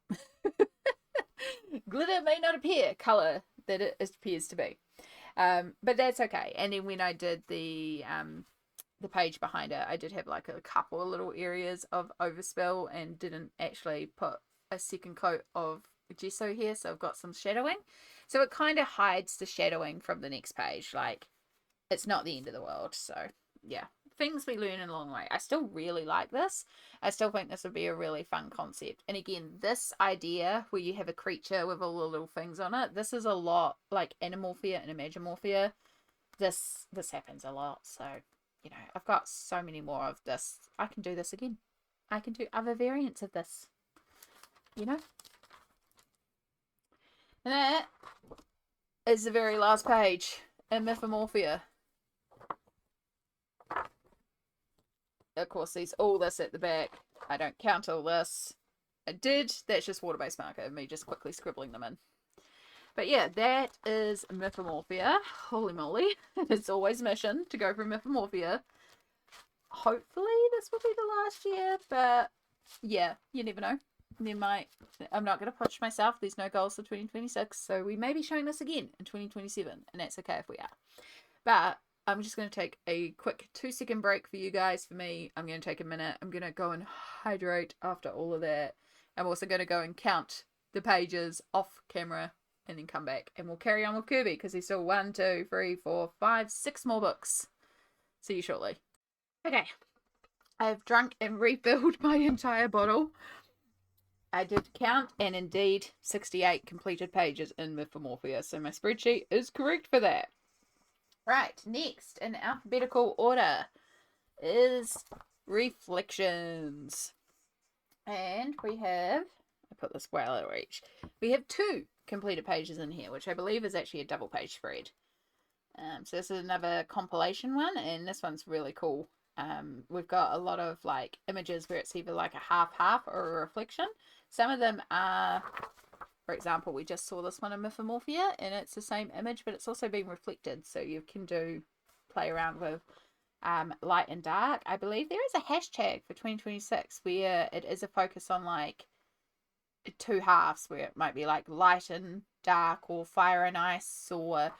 Glitter may not appear colour that it appears to be. But that's okay. And then when I did the page behind it, I did have like a couple of little areas of overspill and didn't actually put a second coat of gesso here, so I've got some shadowing. So it kind of hides the shadowing from the next page. Like, it's not the end of the world. So yeah, things we learn in a long way. I still really like this. I still think this would be a really fun concept. And again, this idea where you have a creature with all the little things on it, this is a lot like Animorphia and Imagimorphia. This happens a lot. So, you know, I've got so many more of this. I can do this again. I can do other variants of this. You know? And that is the very last page in Mythomorphia. Of course, there's all this at the back. I don't count all this. I did. That's just water-based marker, me just quickly scribbling them in. But yeah, that is Mythomorphia. Holy moly. It's always a mission to go through Mythomorphia. Hopefully this will be the last year, but yeah, you never know. I'm not going to push myself. There's no goals for 2026, so we may be showing this again in 2027, and that's okay if we are. But I'm just going to take a quick 2-second break for you guys. For me, I'm going to take a minute. I'm going to go and hydrate after all of that. I'm also going to go and count the pages off camera and then come back, and we'll carry on with Kerby because there's still 1, 2, 3, 4, 5, 6 more books. See you shortly. Okay, I've drunk and refilled my entire bottle. I did count, and indeed 68 completed pages in Mythomorphia, so my spreadsheet is correct for that. Right, next in alphabetical order is Reflections. And we have, I put this well out of reach, we have 2 completed pages in here, which I believe is actually a double page spread. So this is another compilation one, and this one's really cool. We've got a lot of like images where it's either like a half or a reflection. Some of them are, for example, we just saw this one in Mythomorphia, and it's the same image, but it's also been reflected, so you can play around with light and dark. I believe there is a hashtag for 2026 where it is a focus on like 2 halves, where it might be like light and dark, or fire and ice, or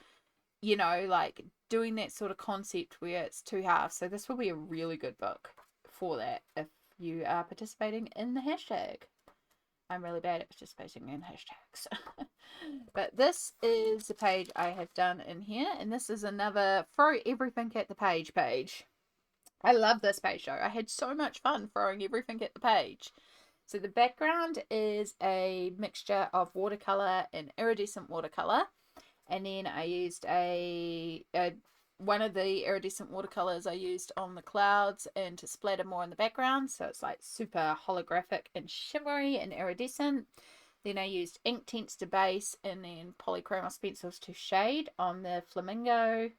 like doing that sort of concept where it's 2 halves. So this will be a really good book for that if you are participating in the hashtag. I'm really bad at participating in hashtags. But this is the page I have done in here, and this is another throw everything at the page. I love this page though. I had so much fun throwing everything at the page. So the background is a mixture of watercolor and iridescent watercolor. And then I used one of the iridescent watercolors I used on the clouds and to splatter more in the background. So it's like super holographic and shimmery and iridescent. Then I used ink tints to base and then polychromos pencils to shade on the flamingo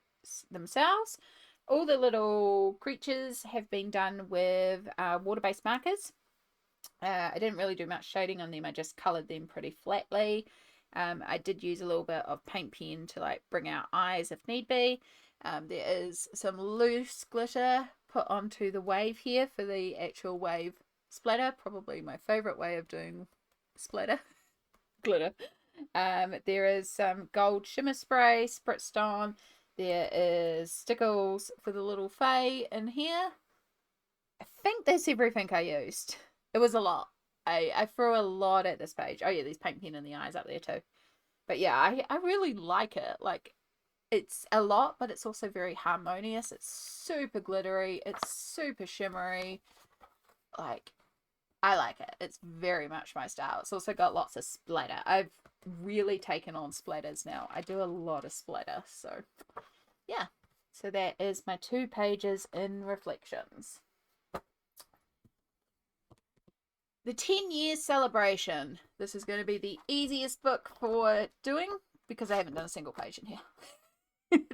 themselves. All the little creatures have been done with water-based markers. I didn't really do much shading on them. I just coloured them pretty flatly. I did use a little bit of paint pen to like bring out eyes if need be. There is some loose glitter put onto the wave here for the actual wave splatter. Probably my favourite way of doing splatter glitter. There is some gold shimmer spray spritzed on. There is stickles for the little fae in here. I think that's everything I used. It was a lot. I threw a lot at this page. Oh yeah, there's paint pen in the eyes up there too. But yeah, I really like it. Like, it's a lot, but it's also very harmonious. It's super glittery. It's super shimmery. Like, I like it. It's very much my style. It's also got lots of splatter. I've really taken on splatters now. I do a lot of splatter. So yeah. So that is my 2 pages in Reflections. The 10-year celebration. This is going to be the easiest book for doing because I haven't done a single page in here.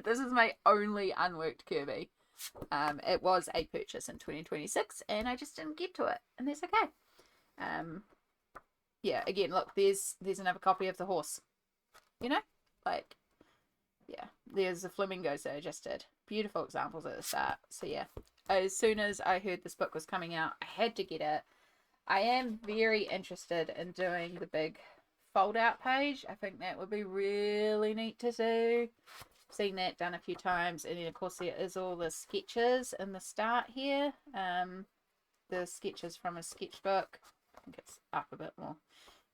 This is my only unworked Kerby. It was a purchase in 2026 and I just didn't get to it, and that's okay. Yeah, again, look, there's another copy of the horse. Like, yeah, there's the flamingos that I just did. Beautiful examples at the start. So yeah, as soon as I heard this book was coming out, I had to get it. I am very interested in doing the big fold out page. I think that would be really neat to do. I've seen that done a few times, and then of course there is all the sketches in the start here. The sketches from a sketchbook. I think it's up a bit more.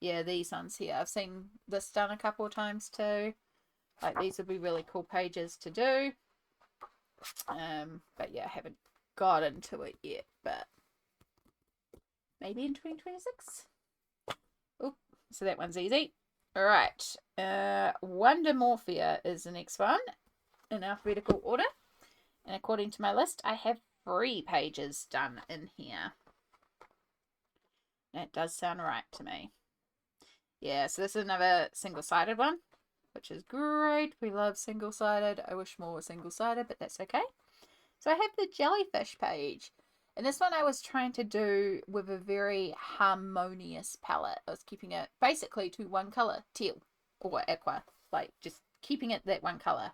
Yeah, these ones here. I've seen this done a couple of times too. Like, these would be really cool pages to do. But yeah, I haven't got into it yet, but maybe in 2026. Oop, so that one's easy. All right. Wondermorphia is the next one in alphabetical order. And according to my list, I have 3 pages done in here. That does sound right to me. Yeah, so this is another single-sided one, which is great. We love single-sided. I wish more were single-sided, but that's okay. So I have the jellyfish page. And this one I was trying to do with a very harmonious palette. I was keeping it basically to one colour, teal or aqua, like just keeping it that one colour.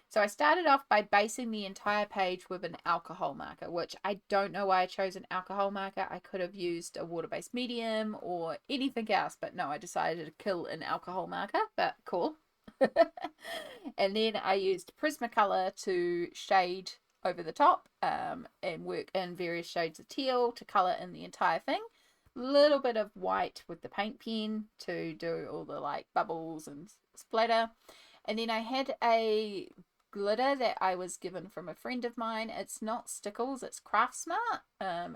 So I started off by basing the entire page with an alcohol marker, which I don't know why I chose an alcohol marker. I could have used a water-based medium or anything else, but no, I decided to kill an alcohol marker, but cool. And then I used Prismacolor to shade over the top and work in various shades of teal to colour in the entire thing. Little bit of white with the paint pen to do all the like bubbles and splatter. And then I had a glitter that I was given from a friend of mine. It's not Stickles, it's Craft Smart.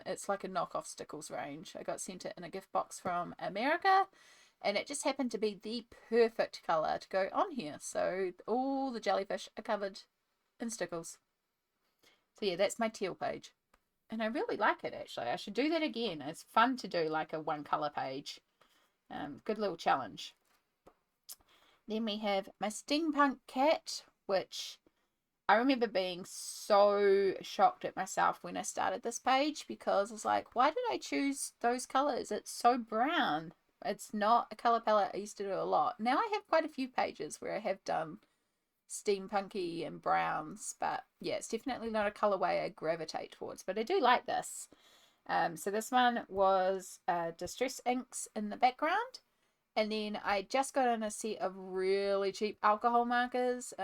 It's like a knockoff Stickles range. I got sent it in a gift box from America, and it just happened to be the perfect colour to go on here. So all the jellyfish are covered and stickles. So yeah, that's my teal page. And I really like it, actually. I should do that again. It's fun to do like a one colour page. Good little challenge. Then we have my steampunk cat, which I remember being so shocked at myself when I started this page, because I was like, why did I choose those colours? It's so brown. It's not a colour palette I used to do a lot. Now I have quite a few pages where I have done steampunky and browns, but yeah, it's definitely not a colourway I gravitate towards, but I do like this. So this one was Distress Inks in the background. And then I just got in a set of really cheap alcohol markers,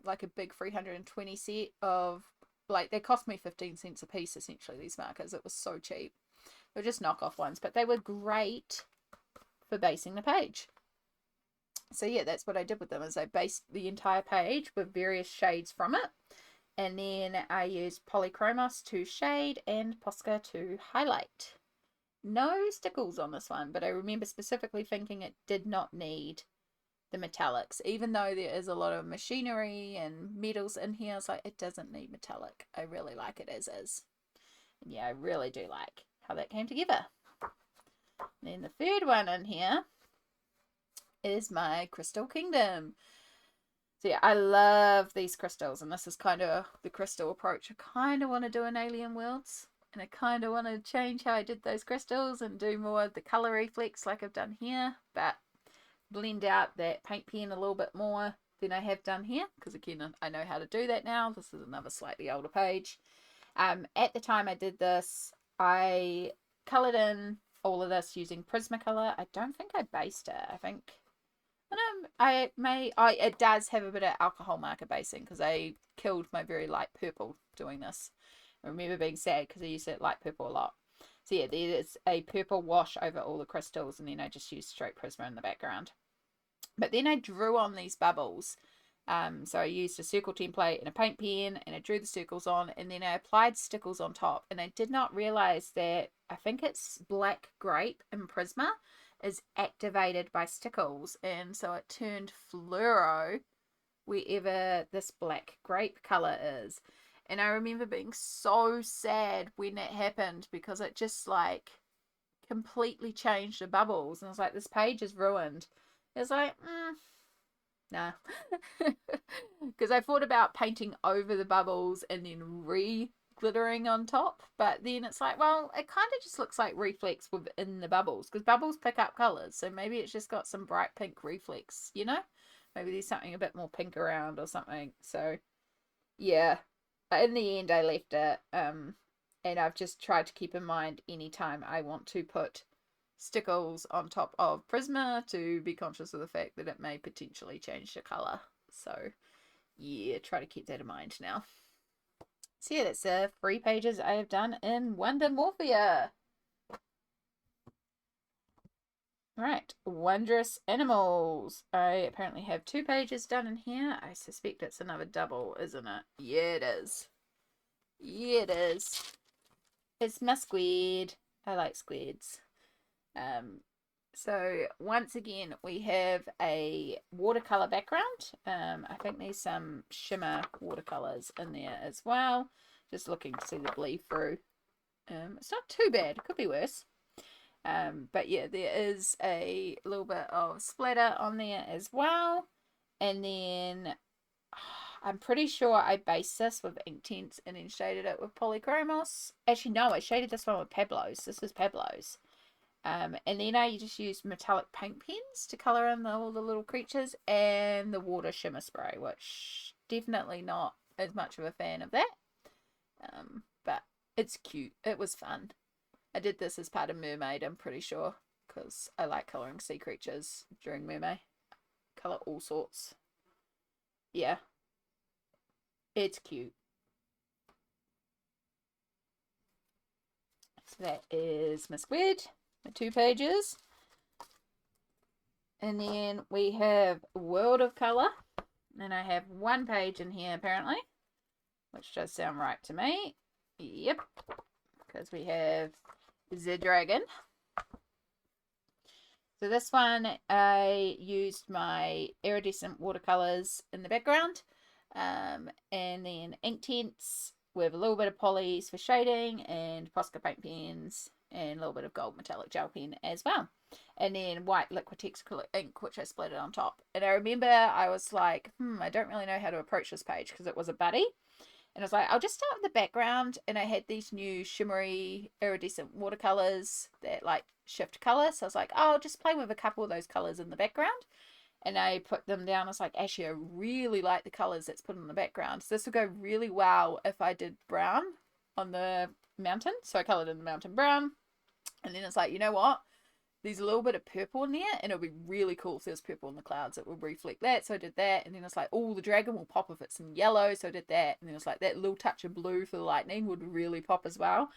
like a big 320 set of, like, they cost me 15 cents a piece, essentially, these markers. It was so cheap. They were just knockoff ones, but they were great for basing the page. So yeah, that's what I did with them, is I based the entire page with various shades from it. And then I used Polychromos to shade and Posca to highlight. No stickles on this one, but I remember specifically thinking it did not need the metallics, even though there is a lot of machinery and metals in here. I was like, it doesn't need metallic. I really like it as is. And yeah, I really do like how that came together. And then the third one in here is my Crystal Kingdom. So yeah, I love these crystals, and this is kind of the crystal approach I kind of want to do in Alien Worlds. And I kind of want to change how I did those crystals and do more of the colour reflex like I've done here, but blend out that paint pen a little bit more than I have done here, because again, I know how to do that now. This is another slightly older page. At the time I did this, I coloured in all of this using Prismacolor. I don't think I based it. I think it does have a bit of alcohol marker basing, because I killed my very light purple doing this. I remember being sad because I used that light purple a lot. So yeah, there's a purple wash over all the crystals, and then I just used straight Prisma in the background. But then I drew on these bubbles. So I used a circle template and a paint pen, and I drew the circles on, and then I applied stickles on top. And I did not realize that, I think it's black grape in Prisma, is activated by stickles, and so it turned fluoro wherever this black grape color is. And I remember being so sad when that happened, because it just like completely changed the bubbles, and I was like, this page is ruined. It's like, nah. Because I thought about painting over the bubbles and then glittering on top, but then it's like, well, it kind of just looks like reflex within the bubbles, because bubbles pick up colors, so maybe it's just got some bright pink reflex, you know? Maybe there's something a bit more pink around or something. So yeah, in the end I left it, and I've just tried to keep in mind anytime I want to put stickles on top of Prisma to be conscious of the fact that it may potentially change the colour. So yeah, try to keep that in mind now. So yeah, that's 3 pages I have done in Wonder Morphia. Right, Wondrous Animals. I apparently have 2 pages done in here. I suspect it's another double, isn't it? Yeah, it is. Yeah, it is. It's my squid. I like squids. So once again, we have a watercolor background. I think there's some shimmer watercolors in there as well. Just looking to see the bleed through. It's not too bad. It could be worse. But yeah, there is a little bit of splatter on there as well. And then I'm pretty sure I based this with Inktense and then shaded it with Polychromos. Actually, no, I shaded this one with Pablo's. This is Pablo's. And then I just used metallic paint pens to colour in all the little creatures, and the water shimmer spray, which definitely not as much of a fan of that. But it's cute. It was fun. I did this as part of Mermaid, I'm pretty sure, because I like colouring sea creatures during Mermaid. Colour all sorts. Yeah. It's cute. So that is my squid. 2 pages, and then we have World of Colour, and I have 1 page in here apparently, which does sound right to me. Yep, because we have the dragon. So this one I used my iridescent watercolors in the background. And then ink tints with a little bit of polys for shading, and Posca paint pens, and a little bit of gold metallic gel pen as well. And then white Liquitex acrylic ink, which I splattered on top. And I remember I was like, I don't really know how to approach this page because it was a buddy. And I was like, I'll just start with the background. And I had these new shimmery iridescent watercolors that like shift color. So I was like, oh, I'll just play with a couple of those colors in the background. And I put them down. I was like, actually, I really like the colors that's put in the background. So this would go really well if I did brown on the mountain. So I colored in the mountain brown. And then it's like, you know what? There's a little bit of purple in there, and it'll be really cool if there's purple in the clouds. It will reflect that. So I did that. And then it's like, oh, the dragon will pop if it's in yellow. So I did that. And then it's like that little touch of blue for the lightning would really pop as well.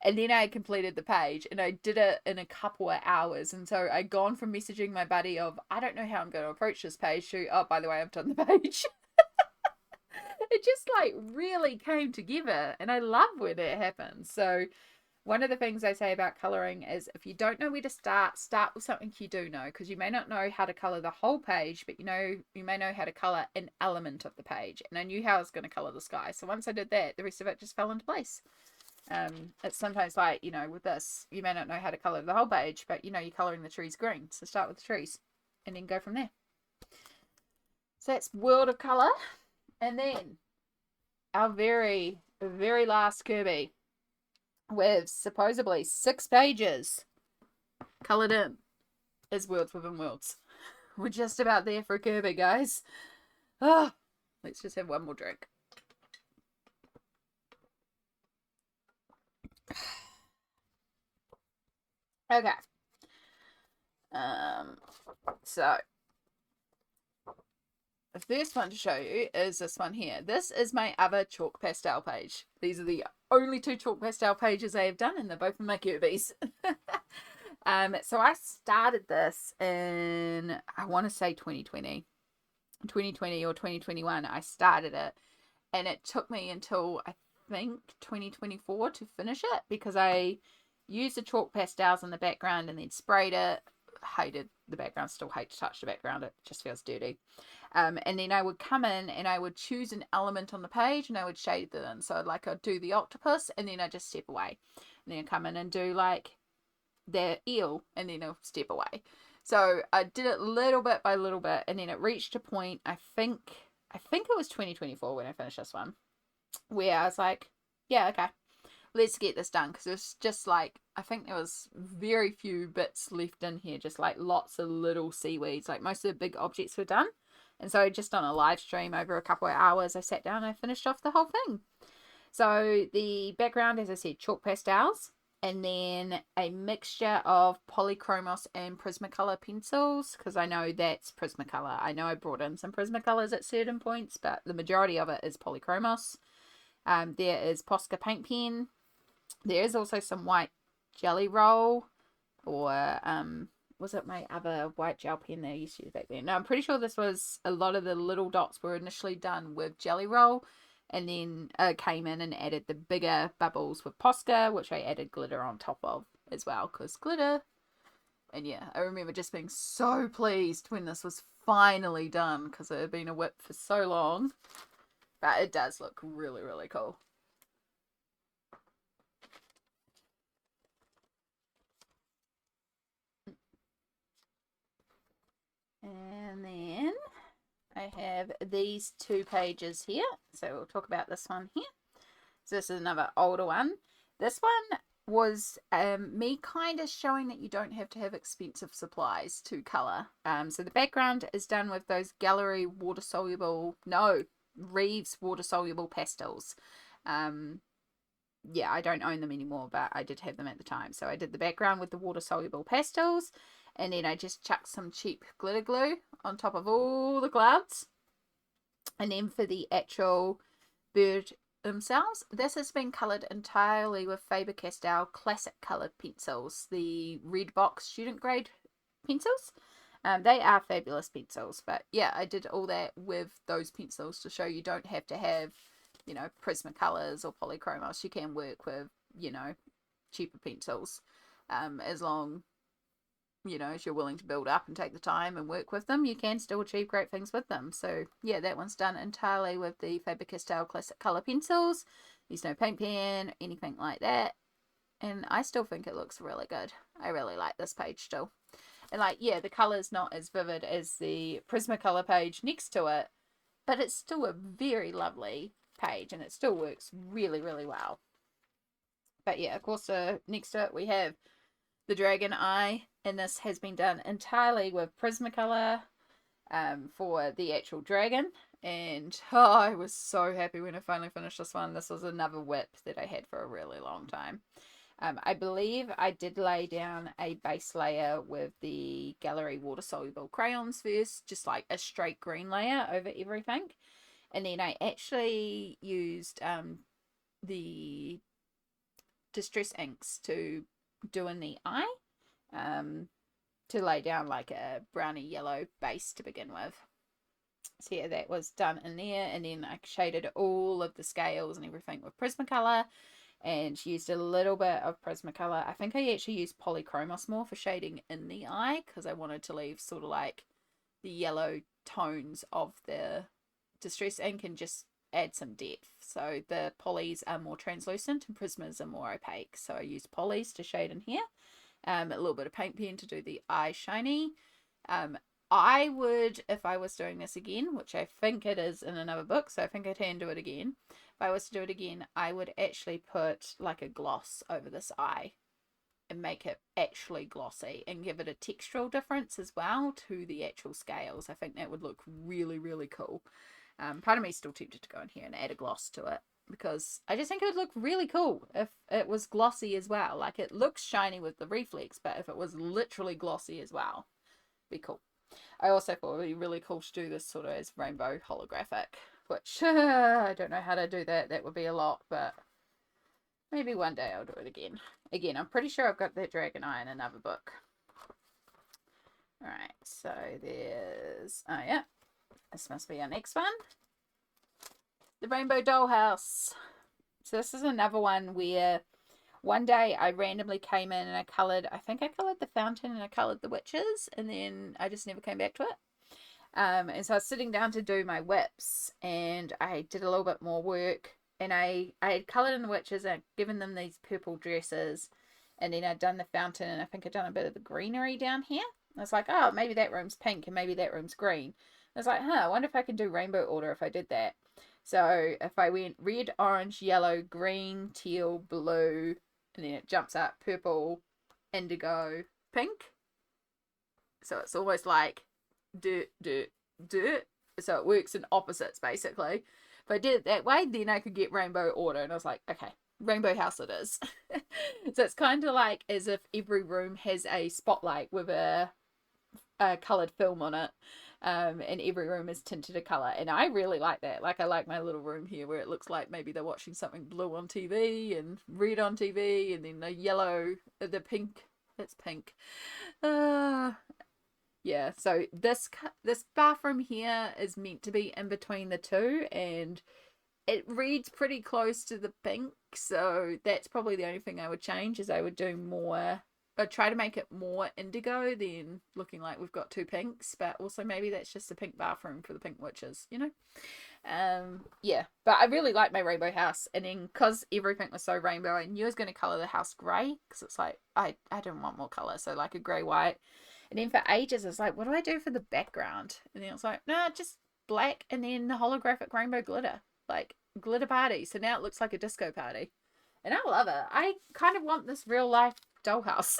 And then I completed the page, and I did it in a couple of hours. And so I'd gone from messaging my buddy of, I don't know how I'm going to approach this page, to, oh, by the way, I've done the page. It just like really came together, and I love when it happens. So one of the things I say about colouring is, if you don't know where to start with something you do know, because you may not know how to colour the whole page, but you may know how to colour an element of the page. And I knew how I was going to colour the sky. So once I did that, the rest of it just fell into place. It's sometimes like, with this, you may not know how to colour the whole page, but you're colouring the trees green. So start with the trees and then go from there. So that's World of Colour. And then our very, very last Kerby, with supposedly 6 pages coloured in, is Worlds Within Worlds. We're just about there for Kerby, guys. Let's just have one more drink. Okay. So the first one to show you is this one here. This is my other chalk pastel page. These are the only 2 chalk pastel pages I have done, and they're both in my Kerbys. So I started this in, I want to say 2020 or 2021. I started it, and it took me until I think 2024 to finish it, because I used the chalk pastels in the background and then sprayed it. Hated the background, still hate to touch the background, it just feels dirty. And then I would come in and I would choose an element on the page and I would shade it in. So like I'd do the octopus and then I'd just step away. And then I'd come in and do like the eel and then I'll step away. So I did it little bit by little bit, and then it reached a point, I think it was 2024 when I finished this one, where I was like, yeah, okay, let's get this done, because it's just like, I think there was very few bits left in here, just like lots of little seaweeds. Like most of the big objects were done, and so just on a live stream over a couple of hours, I sat down and I finished off the whole thing. So the background, as I said, chalk pastels, and then a mixture of Polychromos and Prismacolor pencils, because I know that's Prismacolor. I know I brought in some Prismacolors at certain points, but the majority of it is Polychromos. There is Posca paint pen. There is also some white jelly roll, or was it my other white gel pen that I used to use back then? No, I'm pretty sure this was, a lot of the little dots were initially done with jelly roll, and then came in and added the bigger bubbles with Posca, which I added glitter on top of as well, because glitter. And yeah, I remember just being so pleased when this was finally done, because it had been a whip for so long. But it does look really, really cool. And then I have these 2 pages here. So we'll talk about this one here. So this is another older one. This one was me kind of showing that you don't have to have expensive supplies to colour. So the background is done with those Gallery Reeves water-soluble pastels. Yeah, I don't own them anymore, but I did have them at the time. So I did the background with the water-soluble pastels, and then I just chucked some cheap glitter glue on top of all the clouds. And then for the actual bird themselves, this has been coloured entirely with Faber-Castell classic coloured pencils, the red box student grade pencils. They are fabulous pencils, but yeah, I did all that with those pencils to show you don't have to have, Prismacolors or Polychromos. You can work with, cheaper pencils, as long you know, as you're willing to build up and take the time and work with them, you can still achieve great things with them. So yeah, that one's done entirely with the Faber-Castell Classic Colour pencils. There's no paint pen, anything like that. And I still think it looks really good. I really like this page still. And like, yeah, the colour's not as vivid as the Prismacolor page next to it, but it's still a very lovely page and it still works really, really well. But yeah, of course, next to it we have the dragon eye, and this has been done entirely with Prismacolor for the actual dragon. And I was so happy when I finally finished this one. This was another whip that I had for a really long time. I believe I did lay down a base layer with the Gallery water soluble crayons first, just like a straight green layer over everything, and then I actually used the Distress inks to do in the eye, to lay down like a browny yellow base to begin with. So yeah, that was done in there, and then I shaded all of the scales and everything with Prismacolor, and used a little bit of Prismacolor. I think I actually used Polychromos more for shading in the eye, because I wanted to leave sort of like the yellow tones of the Distress ink and just add some depth. So the polys are more translucent and Prismas are more opaque. So I used polys to shade in here. A little bit of paint pen to do the eye shiny. I would, if I was doing this again, which I think it is in another book, so I think I can do it again. If I was to do it again, I would actually put like a gloss over this eye and make it actually glossy and give it a textural difference as well to the actual scales. I think that would look really, really cool. Part of me is still tempted to go in here and add a gloss to it, because I just think it would look really cool if it was glossy as well. Like, it looks shiny with the reflex, but if it was literally glossy as well, it'd be cool. I also thought it would be really cool to do this sort of as rainbow holographic, which I don't know how to do that. That would be a lot, but maybe one day I'll do it again. Again, I'm pretty sure I've got that dragon eye in another book. Alright, so there's... oh yeah, this must be our next one. The Rainbow Dollhouse. So this is another one where one day I randomly came in and I coloured, I think I coloured the fountain and I coloured the witches, and then I just never came back to it. And so I was sitting down to do my whips, and I did a little bit more work, and I had coloured in the witches and I'd given them these purple dresses, and then I'd done the fountain, and I think I'd done a bit of the greenery down here. I was like, oh, maybe that room's pink and maybe that room's green. I was like, I wonder if I could do rainbow order if I did that. So if I went red, orange, yellow, green, teal, blue, and then it jumps up purple, indigo, pink. So it's almost like dirt, dirt, dirt. So it works in opposites, basically. If I did it that way, then I could get rainbow order. And I was like, okay, rainbow house it is. So it's kind of like as if every room has a spotlight with a coloured film on it. And every room is tinted a colour, and I really like that. Like, I like my little room here where it looks like maybe they're watching something blue on TV and red on TV, and then the yellow, the pink, it's pink. Yeah, so this bathroom here is meant to be in between the two, and it reads pretty close to the pink, so that's probably the only thing I would change. Is I would do more, I'd try to make it more indigo than looking like we've got two pinks, but also maybe that's just a pink bathroom for the pink witches, you know? Yeah, but I really like my rainbow house, and then because everything was so rainbow, I knew I was going to colour the house grey, because it's like, I didn't want more colour, so like a grey-white. And then for ages, it's like, what do I do for the background? And then it's like, nah, just black, and then the holographic rainbow glitter, like glitter party. So now it looks like a disco party. And I love it. I kind of want this real life dollhouse.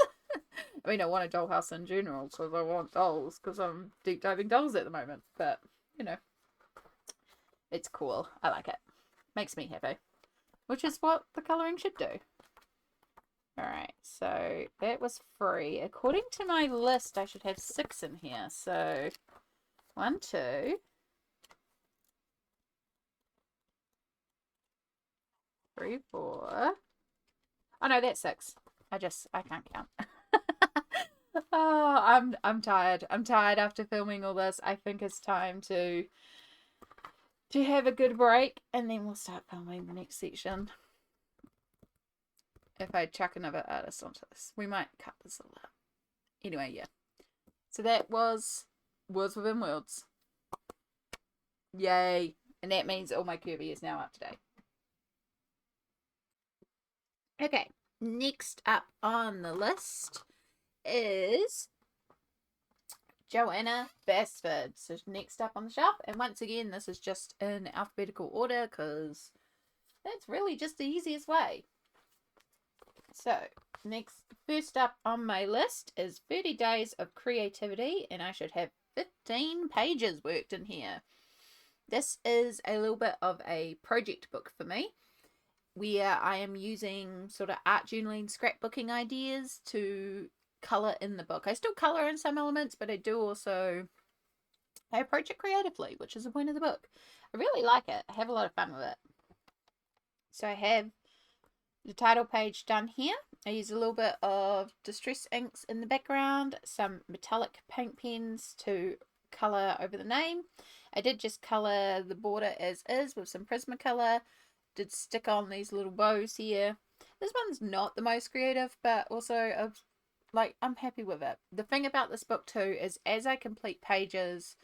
I mean, I want a dollhouse in general because I want dolls, because I'm deep diving dolls at the moment. But, you know, it's cool. I like it. Makes me happy. Which is what the colouring should do. Alright, so that was free. According to my list, I should have 6 in here. So, 1, 2, 3, 4. Oh no, that's 6. I can't count. Oh, I'm tired. I'm tired after filming all this. I think it's time to have a good break, and then we'll start filming the next section. If I chuck another artist onto this, we might cut this all out Anyway, yeah. So that was Words Within Worlds. Yay. And that means all my Kerby is now up to date. Okay, next up on the list is Johanna Basford. So next up on the shelf. And once again, this is just in alphabetical order because that's really just the easiest way. So first up on my list is 30 Days of Creativity, and I should have 15 pages worked in here. This is a little bit of a project book for me, where I am using sort of art journaling, scrapbooking ideas to colour in the book. I still colour in some elements, but I do also, I approach it creatively, which is the point of the book. I really like it. I have a lot of fun with it. So I have the title page done here. I use a little bit of distress inks in the background, some metallic paint pens to colour over the name. I did just colour the border as is with some Prismacolor. Did stick on these little bows here. This one's not the most creative, but also I'm happy with it. The thing about this book too is as I complete pages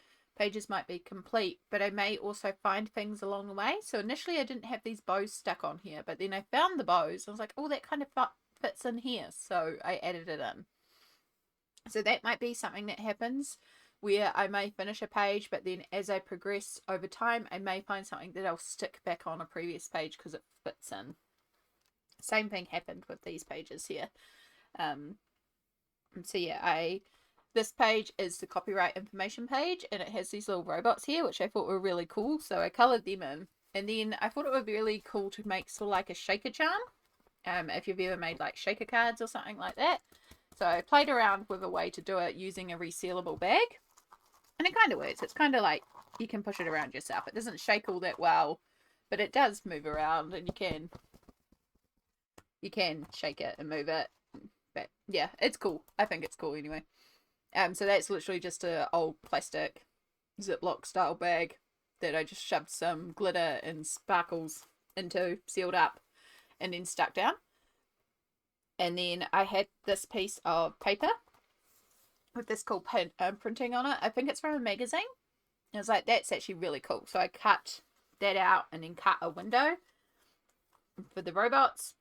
might be complete, but I may also find things along the way. So initially I didn't have these bows stuck on here, but then I found the bows. I was like, oh, that kind of fits in here. So I added it in. So that might be something that happens where I may finish a page, but then as I progress over time, I may find something that I'll stick back on a previous page because it fits in. Same thing happened with these pages here. So yeah, this page is the copyright information page, and it has these little robots here, which I thought were really cool, so I coloured them in. And then I thought it would be really cool to make sort of like a shaker charm, if you've ever made like shaker cards or something like that. So I played around with a way to do it using a resealable bag, and it kind of works. It's kind of like you can push it around yourself. It doesn't shake all that well, but it does move around, and you can shake it and move it. But yeah, it's cool. I think it's cool anyway. So that's literally just a old plastic Ziploc style bag that I just shoved some glitter and sparkles into, sealed up, and then stuck down. And then I had this piece of paper with this cool printing on it. I think it's from a magazine. I was like, that's actually really cool. So I cut that out and then cut a window for the robots,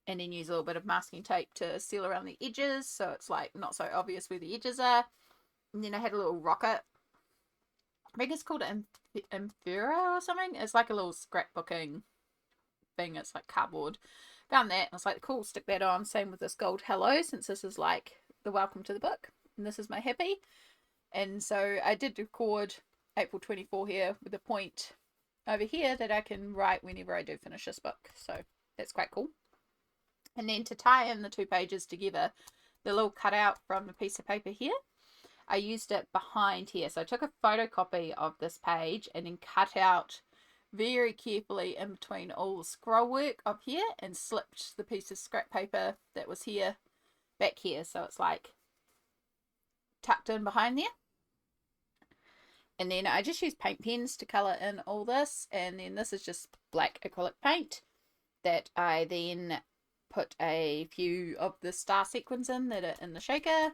and then use a little bit of masking tape to seal around the edges so it's like not so obvious where the edges are. And then I had a little rocket. I think it's called Infura or something. It's like a little scrapbooking thing. It's like cardboard. Found that and I was like, cool, stick that on. Same with this gold hello, since this is like the welcome to the book. And this is my happy. And so I did record April 24 here with a point over here that I can write whenever I do finish this book. So that's quite cool. And then to tie in the two pages together, the little cutout from the piece of paper here, I used it behind here. So I took a photocopy of this page and then cut out very carefully in between all the scroll work up here and slipped the piece of scrap paper that was here back here. So it's like tucked in behind there. And then I just used paint pens to colour in all this. And then this is just black acrylic paint that I then put a few of the star sequins in that are in the shaker. A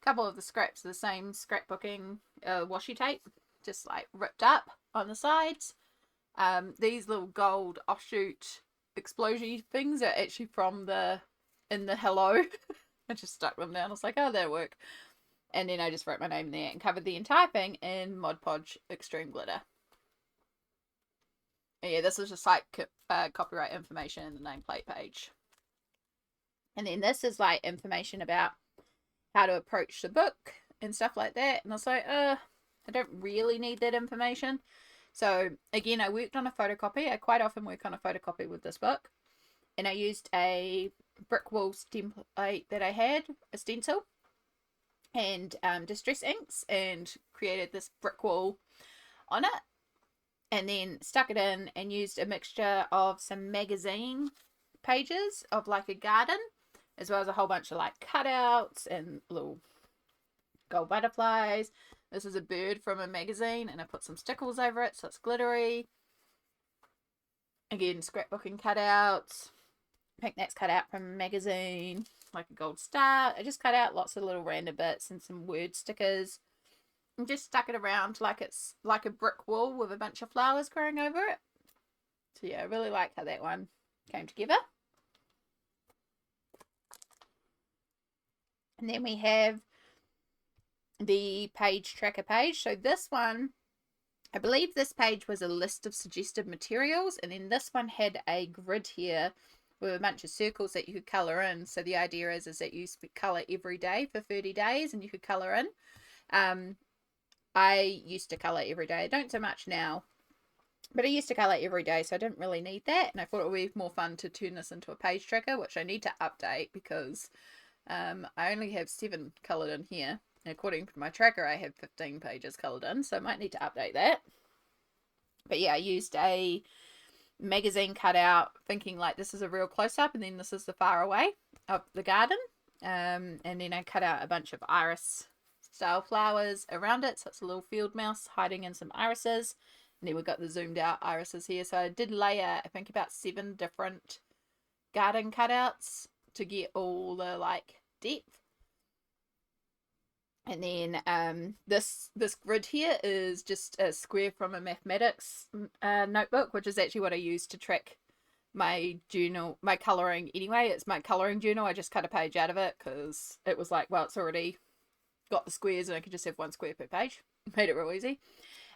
couple of the scraps of the same scrapbooking washi tape, just like ripped up on the sides. These little gold offshoot explosion things are actually from in the hello. I just stuck them down. I was like, oh, that'll work. And then I just wrote my name there and covered the entire thing in Mod Podge Extreme Glitter. And yeah, this is just like copyright information in the nameplate page. And then this is like information about how to approach the book and stuff like that. And I was like, I don't really need that information. So again, I worked on a photocopy. I quite often work on a photocopy with this book. And I used a brick wall template that I had, a stencil, and distress inks, and created this brick wall on it. And then stuck it in and used a mixture of some magazine pages of like a garden, as well as a whole bunch of like cutouts and little gold butterflies. This is a bird from a magazine, and I put some stickles over it so it's glittery. Again, scrapbooking cutouts. I think that's cut out from a magazine. like a gold star. I just cut out lots of little random bits and some word stickers and just stuck it around like it's like a brick wall with a bunch of flowers growing over it. So yeah, I really like how that one came together. And then we have the page tracker page. So this one, I believe this page was a list of suggested materials, and then this one had a grid here with a bunch of circles that you could colour in. So the idea is that you colour every day for 30 days and you could colour in. I used to colour every day. I don't so much now, but I used to colour every day, so I didn't really need that. And I thought it would be more fun to turn this into a page tracker, which I need to update because I only have 7 coloured in here. And according to my tracker, I have 15 pages coloured in, so I might need to update that. But yeah, I used a magazine cutout, thinking like this is a real close-up, and then this is the far away of the garden. And then I cut out a bunch of iris style flowers around it, so it's a little field mouse hiding in some irises. And then we've got the zoomed out irises here. So I did layer, I think, about 7 different garden cutouts to get all the like depth. And then this grid here is just a square from a mathematics notebook, which is actually what I use to track my journal, my colouring anyway. It's my colouring journal. I just cut a page out of it because it was like, well, it's already got the squares and I could just have 1 square per page. Made it real easy.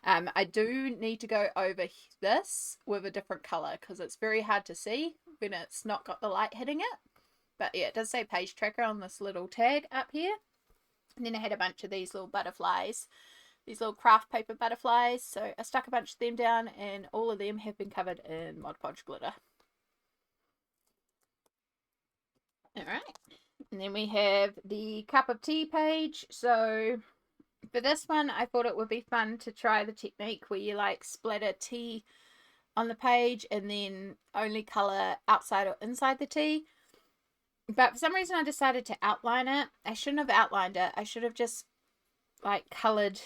I do need to go over this with a different colour because it's very hard to see when it's not got the light hitting it. But yeah, it does say page tracker on this little tag up here. And then I had a bunch of these little butterflies, these little craft paper butterflies. So I stuck a bunch of them down and all of them have been covered in Mod Podge glitter. Alright, and then we have the cup of tea page. So for this one, I thought it would be fun to try the technique where you like splatter tea on the page and then only colour outside or inside the tea. But for some reason I decided to outline it. I shouldn't have outlined it. I should have just like coloured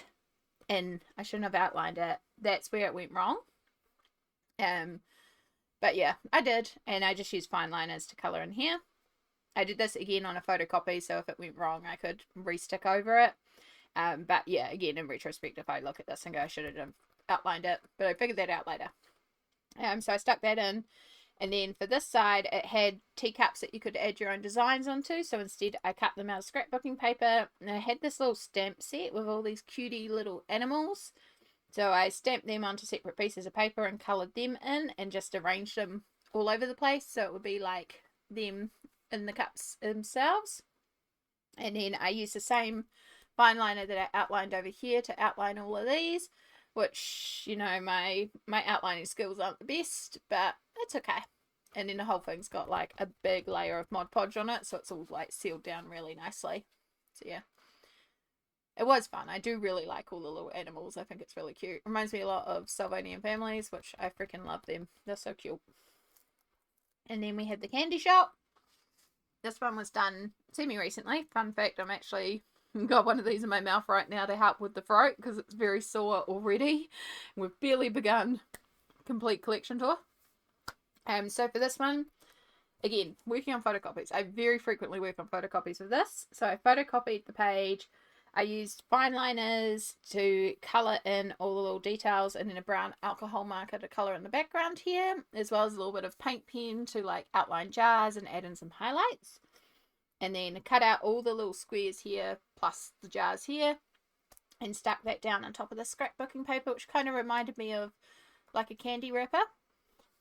in. I shouldn't have outlined it. That's where it went wrong. But yeah, I did. And I just used fine liners to colour in here. I did this again on a photocopy, so if it went wrong I could re-stick over it. But yeah, again, in retrospect, if I look at this and go, I should have outlined it. But I figured that out later. So I stuck that in. And then for this side, it had teacups that you could add your own designs onto. So instead, I cut them out of scrapbooking paper. And I had this little stamp set with all these cutie little animals. So I stamped them onto separate pieces of paper and coloured them in and just arranged them all over the place. So it would be like them in the cups themselves. And then I used the same fine liner that I outlined over here to outline all of these. Which, you know, my outlining skills aren't the best, but it's okay. And then the whole thing's got like a big layer of Mod Podge on it, so it's all like sealed down really nicely. So yeah, it was fun. I do really like all the little animals. I think it's really cute. Reminds me a lot of Sylvanian families, which I freaking love them. They're so cute. And then we had the candy shop. This one was done semi-recently. Fun fact, I'm actually got one of these in my mouth right now to help with the throat because it's very sore already. We've barely begun complete collection tour. So for this one, again, working on photocopies. I very frequently work on photocopies with this. So I photocopied the page. I used fine liners to colour in all the little details and then a brown alcohol marker to colour in the background here, as well as a little bit of paint pen to like outline jars and add in some highlights. And then cut out all the little squares here, plus the jars here, and stuck that down on top of the scrapbooking paper, which kind of reminded me of like a candy wrapper.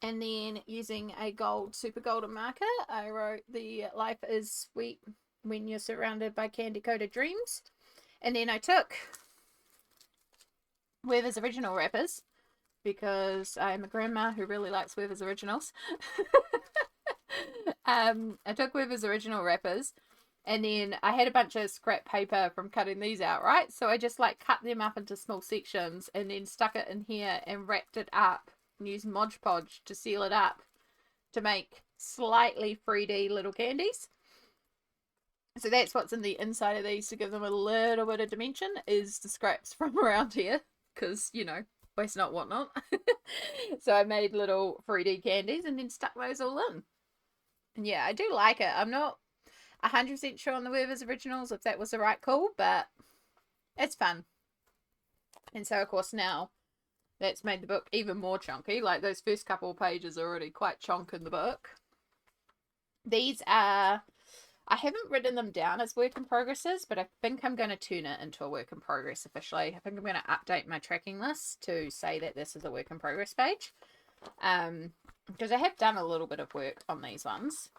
And then using a gold, super golden marker, I wrote the life is sweet when you're surrounded by candy-coated dreams. And then I took Werther's Original wrappers, because I'm a grandma who really likes Werther's Originals. I took Werther's Original wrappers, and then I had a bunch of scrap paper from cutting these out, right? So I just like cut them up into small sections and then stuck it in here and wrapped it up and used Mod Podge to seal it up to make slightly 3D little candies. So that's what's in the inside of these to give them a little bit of dimension, is the scraps from around here, because, you know, waste not, want not. So I made little 3D candies and then stuck those all in. And yeah, I do like it. 100% sure on the Werther's originals if that was the right call, but it's fun. And so, of course, now that's made the book even more chunky. Like, those first couple of pages are already quite chunk in the book. These are, I haven't written them down as work in progresses, but I think I'm going to turn it into a work in progress officially. I think I'm going to update my tracking list to say that this is a work in progress page. Because I have done a little bit of work on these ones.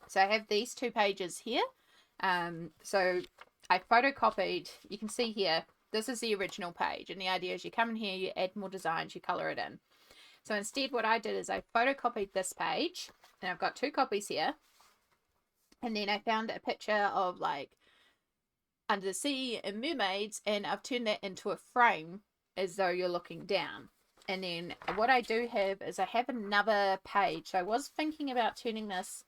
So I have these 2 pages here. So I photocopied, you can see here, this is the original page. And the idea is you come in here, you add more designs, you color it in. So instead what I did is I photocopied this page. And I've got 2 copies here. And then I found a picture of like under the sea and mermaids. And I've turned that into a frame as though you're looking down. And then what I do have is I have another page. So I was thinking about turning this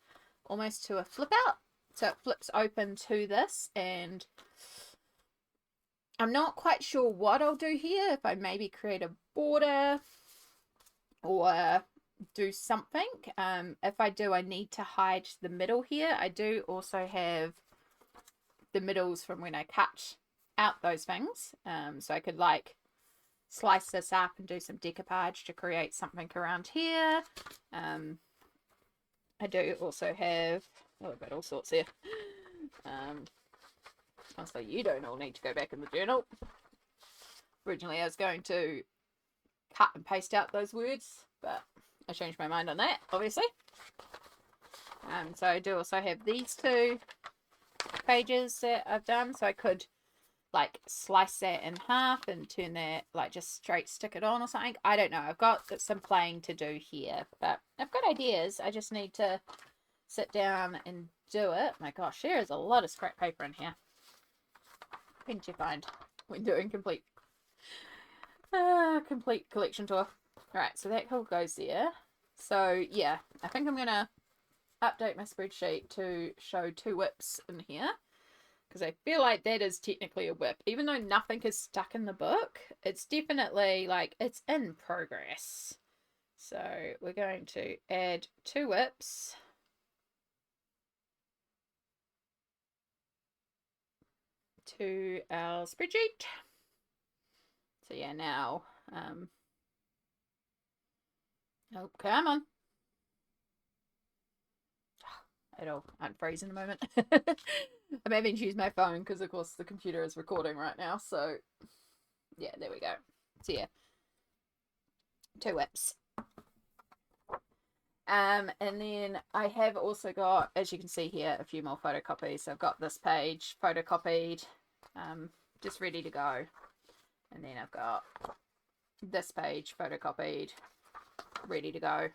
almost to a flip out. So it flips open to this. And I'm not quite sure what I'll do here. If I maybe create a border or do something. If I do, I need to hide the middle here. I do also have the middles from when I cut out those things. So I could like slice this up and do some decoupage to create something around here. I do also have, I've got all sorts here. So you don't all need to go back in the journal. Originally I was going to cut and paste out those words, but I changed my mind on that, obviously. So I do also have these 2 pages that I've done, so I could like slice that in half and turn that, like just straight stick it on or something. I don't know. I've got some playing to do here, but I've got ideas. I just need to sit down and do it. My gosh, there is a lot of scrap paper in here. What did you find when doing complete collection tour? Alright, so that all goes there. So yeah, I think I'm gonna update my spreadsheet to show 2 whips in here, because I feel like that is technically a whip. Even though nothing is stuck in the book, it's definitely like it's in progress. So we're going to add 2 whips. To our spreadsheet. So yeah, now oh, come on. It'll unfreeze in a moment. I'm having to use my phone because of course the computer is recording right now. So yeah, there we go. So yeah, 2 whips. And then I have also got, as you can see here, a few more photocopies. So I've got this page photocopied, just ready to go. And then I've got this page photocopied, ready to go.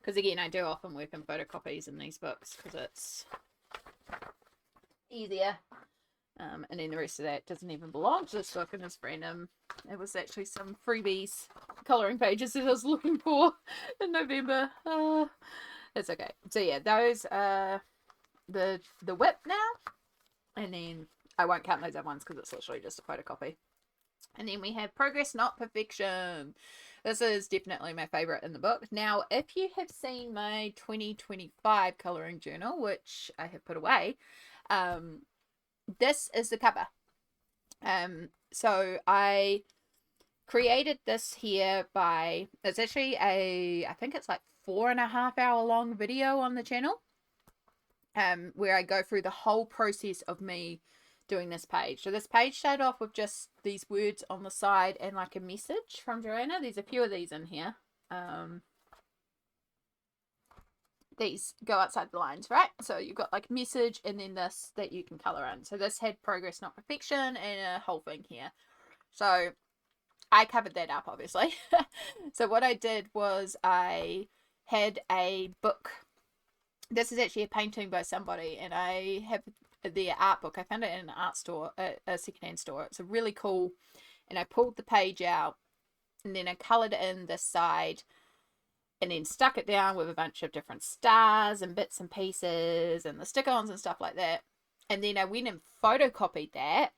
Because again, I do often work in photocopies in these books because it's easier. And then the rest of that doesn't even belong to this book and is random. It was actually some freebies colouring pages that I was looking for in November. That's okay. So yeah, those are the whip now. And then I won't count those other ones because it's literally just a photocopy. And then we have Progress Not Perfection. This is definitely my favourite in the book. Now, if you have seen my 2025 colouring journal, which I have put away, this is the cover. So I created this here by, it's actually I think it's like 4.5 hour long video on the channel, where I go through the whole process of me doing this page. So this page started off with just these words on the side and like a message from Johanna. There's a few of these in here. These go outside the lines, right? So you've got like message and then this that you can color in. So this had Progress Not Perfection and a whole thing here. So I covered that up, obviously. So what I did was I had a book. This is actually a painting by somebody, and I have the art book. I found it in an art store, a secondhand store. It's a really cool, and I pulled the page out, and then I coloured in this side, and then stuck it down with a bunch of different stars and bits and pieces and the stick-ons and stuff like that. And then I went and photocopied that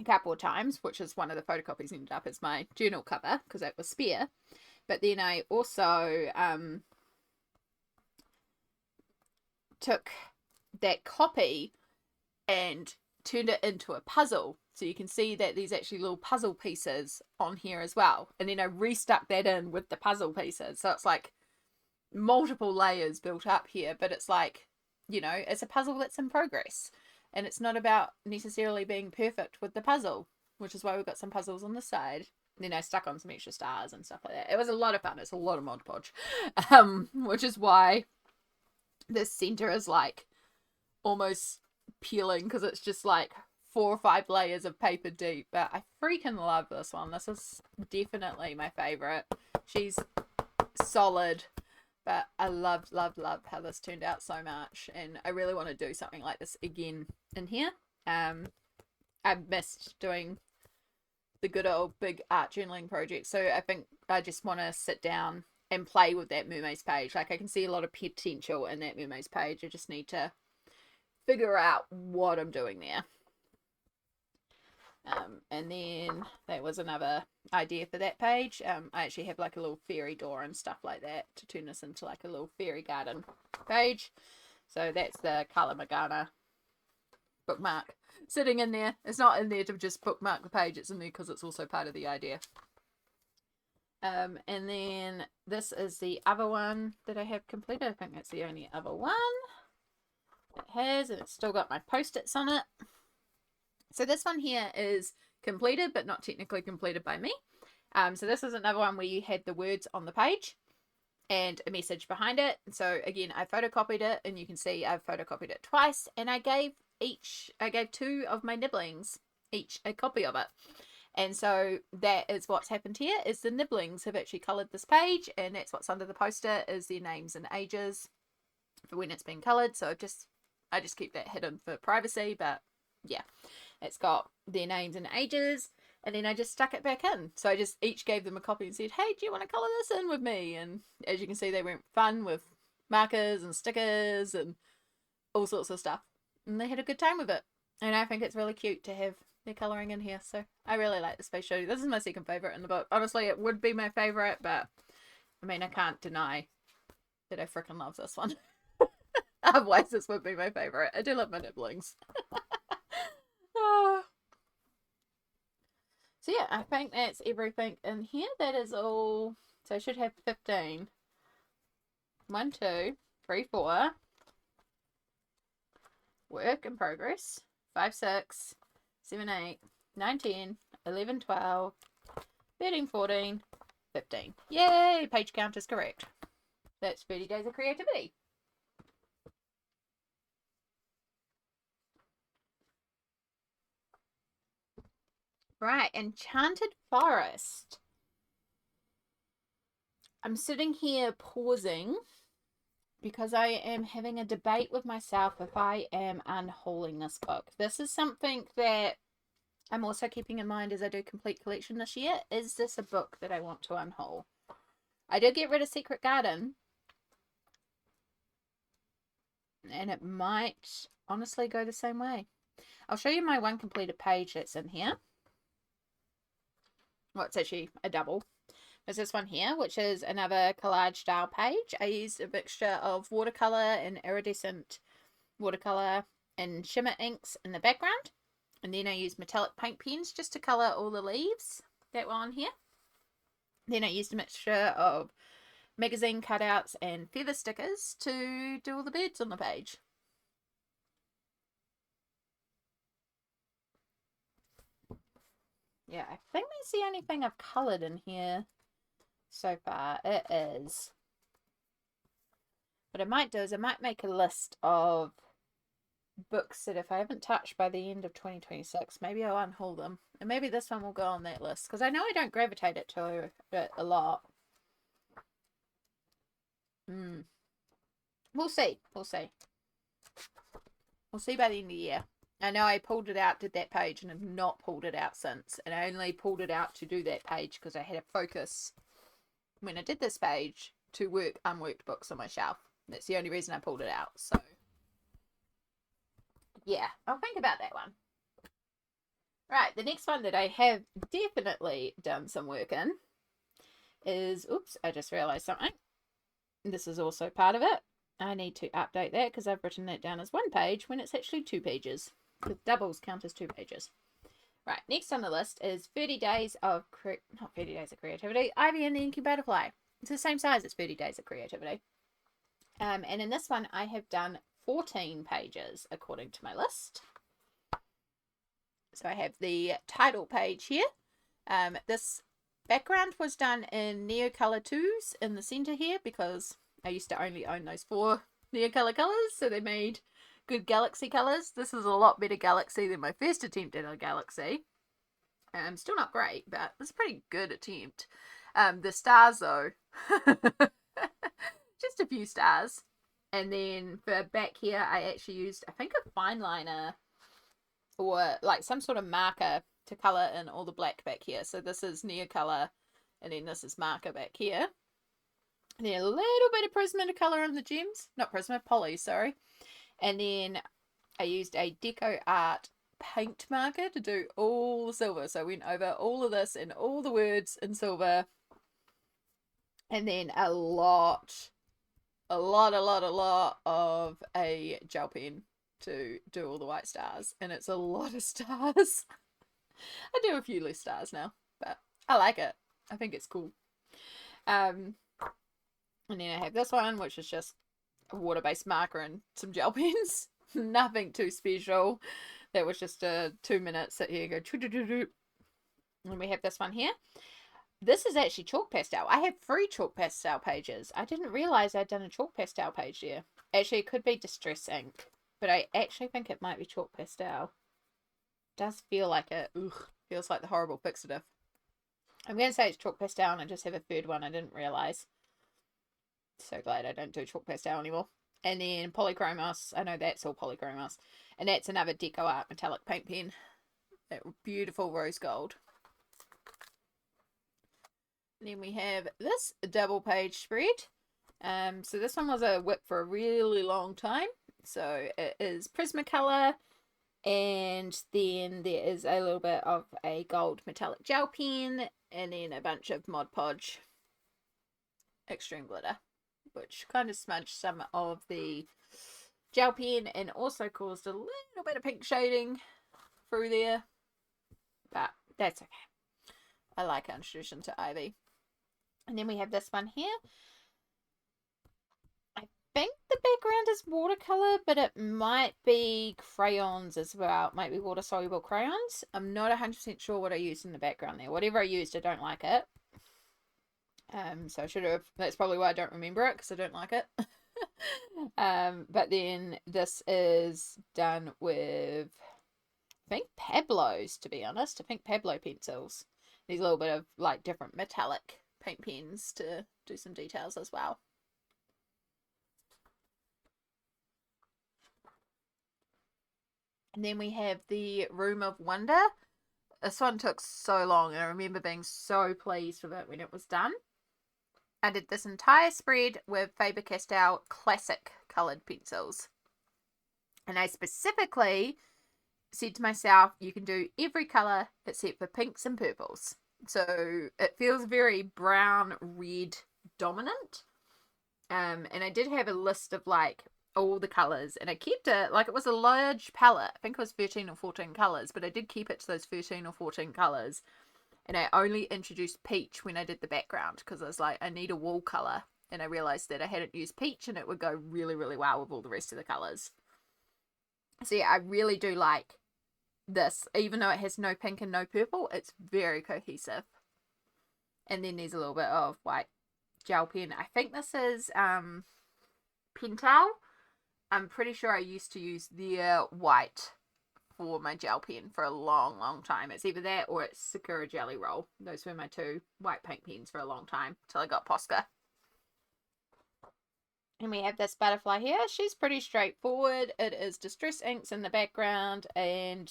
a couple of times, which is one of the photocopies ended up as my journal cover because that was spare. But then I also took that copy and turned it into a puzzle. So you can see that there's actually little puzzle pieces on here as well. And then I restuck that in with the puzzle pieces. So it's like multiple layers built up here, but it's like, it's a puzzle that's in progress. And it's not about necessarily being perfect with the puzzle, which is why we've got some puzzles on the side. And then I stuck on some extra stars and stuff like that. It was a lot of fun. It's a lot of Mod Podge. Which is why this center is like almost peeling, because it's just like 4 or 5 layers of paper deep. But I freaking love this one. This is definitely my favorite. She's solid, but I love how this turned out so much, and I really want to do something like this again in here. I missed doing the good old big art journaling project, so I think I just want to sit down and play with that mermaid's page. Like, I can see a lot of potential in that mermaid's page. I just need to figure out what I'm doing there. And then that was another idea for that page. I actually have like a little fairy door and stuff like that to turn this into like a little fairy garden page. So that's the Kala Morgana bookmark sitting in there. It's not in there to just bookmark the page, it's in there because it's also part of the idea. And then this is the other one that I have completed. I think that's the only other one it has, and it's still got my post-its on it. So this one here is completed, but not technically completed by me. So this is another one where you had the words on the page and a message behind it. So again, I photocopied it, and you can see I've photocopied it twice, and I gave 2 of my nibblings each a copy of it. And so that is what's happened here, is the nibblings have actually coloured this page, and that's what's under the poster is their names and ages for when it's been coloured. So I just keep that hidden for privacy, but yeah, it's got their names and ages, and then I just stuck it back in. So I just each gave them a copy and said, hey, do you want to colour this in with me? And as you can see, they went fun with markers and stickers and all sorts of stuff, and they had a good time with it. And I think it's really cute to have their colouring in here, so I really like the Space Shorty. This is my second favourite in the book. Honestly, it would be my favourite, but I mean, I can't deny that I freaking love this one. Otherwise, this would be my favourite. I do love my nibblings. So yeah, I think that's everything in here. That is all. So I should have 15. 1, 2, 3, 4. Work in progress. 5, 6, 7, 8, 9, 10, 11, 12, 13, 14, 15. Yay! Page count is correct. That's 30 days of creativity. Right, Enchanted Forest. I'm sitting here pausing because I am having a debate with myself if I am unhauling this book. This is something that I'm also keeping in mind as I do Complete Collection this year. Is this a book that I want to unhaul? I did get rid of Secret Garden, and it might honestly go the same way. I'll show you my one completed page that's in here. Well, it's actually a double. There's this one here, which is another collage style page. I used a mixture of watercolor and iridescent watercolor and shimmer inks in the background. And then I used metallic paint pens just to color all the leaves that were on here. Then I used a mixture of magazine cutouts and feather stickers to do all the birds on the page. Yeah, I think that's the only thing I've coloured in here so far. It is. What I might do is I might make a list of books that if I haven't touched by the end of 2026, maybe I'll unhaul them. And maybe this one will go on that list, because I know I don't gravitate it to it a lot. We'll see. We'll see. We'll see by the end of the year. I know I pulled it out, did that page, and have not pulled it out since. And I only pulled it out to do that page because I had a focus when I did this page to work unworked books on my shelf. That's the only reason I pulled it out. So yeah, I'll think about that one. Right, the next one that I have definitely done some work in is, oops, I just realized something. This is also part of it. I need to update that because I've written that down as 1 page when it's actually 2 pages. The doubles count as 2 pages. Right, next on the list is 30 Days of... not 30 Days of Creativity. Ivy and the Inky Butterfly. It's the same size as 30 Days of Creativity. And in this one, I have done 14 pages according to my list. So I have the title page here. This background was done in Neocolor 2s in the center here because I used to only own those 4 Neocolor colors, so they made good galaxy colors. This is a lot better galaxy than my first attempt at a galaxy. Still not great, but it's a pretty good attempt. The stars though, just a few stars. And then for back here, I actually used, I think, a fine liner or like some sort of marker to color in all the black back here. So this is Neocolor, and then this is marker back here. And then a little bit of Prisma to color in the gems. Not Prisma, Poly, sorry. And then I used a Deco Art paint marker to do all the silver. So I went over all of this and all the words in silver. And then a lot of a gel pen to do all the white stars. And it's a lot of stars. I do a few less stars now, but I like it. I think it's cool. And then I have this one, which is just a water-based marker and some gel pens. Nothing too special. That was just a 2 minute sit here and go. And we have this one here. This is actually chalk pastel. I have 3 chalk pastel pages. I didn't realize I'd done a chalk pastel page here. Actually, it could be distress ink, but I actually think it might be chalk pastel. It does feel like it. Ugh, feels like the horrible fixative. I'm going to say it's chalk pastel, and I just have a 3rd one I didn't realize. So glad I don't do chalk pastel anymore. And then Polychromos. I know that's all Polychromos. And that's another Deco Art metallic paint pen. That beautiful rose gold. And then we have this double page spread. So this one was a whip for a really long time. So it is Prismacolor. And then there is a little bit of a gold metallic gel pen. And then a bunch of Mod Podge extreme glitter, which kind of smudged some of the gel pen and also caused a little bit of pink shading through there. But that's okay. I like our introduction to Ivy. And then we have this one here. I think the background is watercolor, but it might be crayons as well. It might be water-soluble crayons. I'm not 100% sure what I used in the background there. Whatever I used, I don't like it. So I should have, that's probably why I don't remember it, because I don't like it. But then this is done with, I think, Pablo's, to be honest. I think Pablo pencils. These little bit of like different metallic paint pens to do some details as well. And then we have the Room of Wonder. This one took so long, and I remember being so pleased with it when it was done. I did this entire spread with Faber-Castell classic coloured pencils. And I specifically said to myself, you can do every colour except for pinks and purples. So it feels very brown, red dominant. And I did have a list of like all the colours, and I kept it, like it was a large palette. I think it was 13 or 14 colours, but I did keep it to those 13 or 14 colours. And I only introduced peach when I did the background, because I was like, I need a wall colour. And I realised that I hadn't used peach, and it would go really, really well with all the rest of the colours. So yeah, I really do like this. Even though it has no pink and no purple, it's very cohesive. And then there's a little bit of white gel pen. I think this is Pentel. I'm pretty sure I used to use their white for my gel pen for a long, long time. It's either that or it's Sakura Jelly Roll. Those were my 2 white paint pens for a long time, till I got Posca. And we have this butterfly here. She's pretty straightforward. It is distress inks in the background and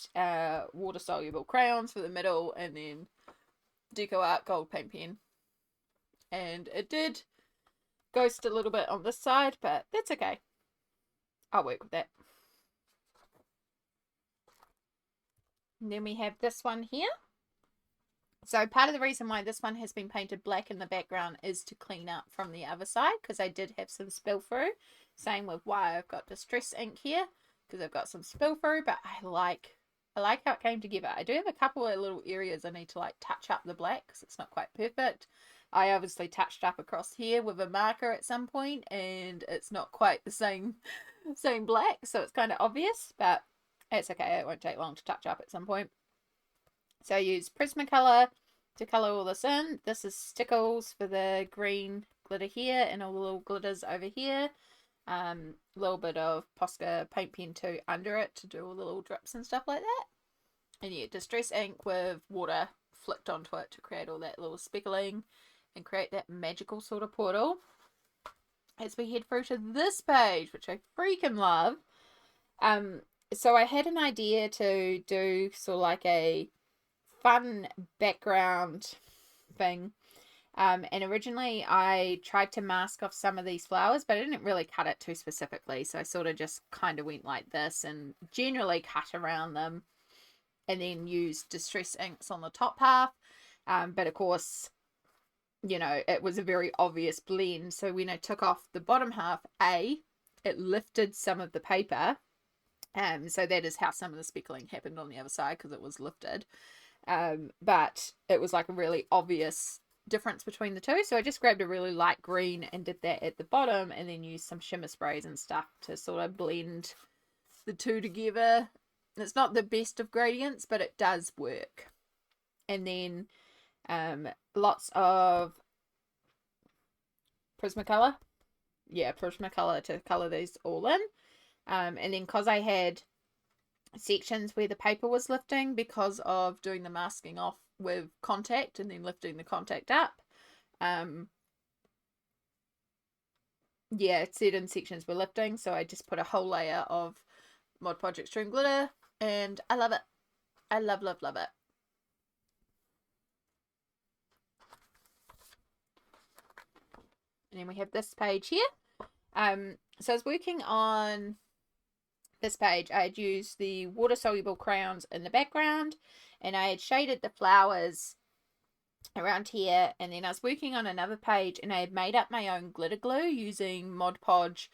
water-soluble crayons for the middle, and then Deco Art gold paint pen. And it did ghost a little bit on this side, but that's okay. I'll work with that. And then we have this one here. So part of the reason why this one has been painted black in the background is to clean up from the other side, because I did have some spill through. Same with why I've got distress ink here, because I've got some spill through, but I like how it came together. I do have a couple of little areas I need to like touch up the black because it's not quite perfect. I obviously touched up across here with a marker at some point, and it's not quite the same black, so it's kind of obvious, but it's okay. It won't take long to touch up at some point. So I use Prismacolor to colour all this in. This is Stickles for the green glitter here and all the little glitters over here. A little bit of Posca paint pen too under it to do all the little drips and stuff like that. And yeah, distress ink with water flicked onto it to create all that little speckling and create that magical sort of portal. As we head through to this page, which I freaking love. So I had an idea to do sort of like a fun background thing. And originally I tried to mask off some of these flowers, but I didn't really cut it too specifically. So I sort of just kind of went like this and generally cut around them and then used distress inks on the top half. But of course, you know, it was a very obvious blend. So when I took off the bottom half, it lifted some of the paper. So that is how some of the speckling happened on the other side, because it was lifted. But it was like a really obvious difference between the two. So I just grabbed a really light green and did that at the bottom, and then used some shimmer sprays and stuff to sort of blend the two together. It's not the best of gradients, but it does work. And then lots of Prismacolor. Yeah, Prismacolor to colour these all in. And then because I had sections where the paper was lifting because of doing the masking off with contact and then lifting the contact up, yeah, certain sections were lifting, so I just put a whole layer of Mod Podge Extreme glitter, and I love it. I love it. And then we have this page here. So I was working on this page. I had used the water soluble crayons in the background, and I had shaded the flowers around here, and then I was working on another page and I had made up my own glitter glue using Mod Podge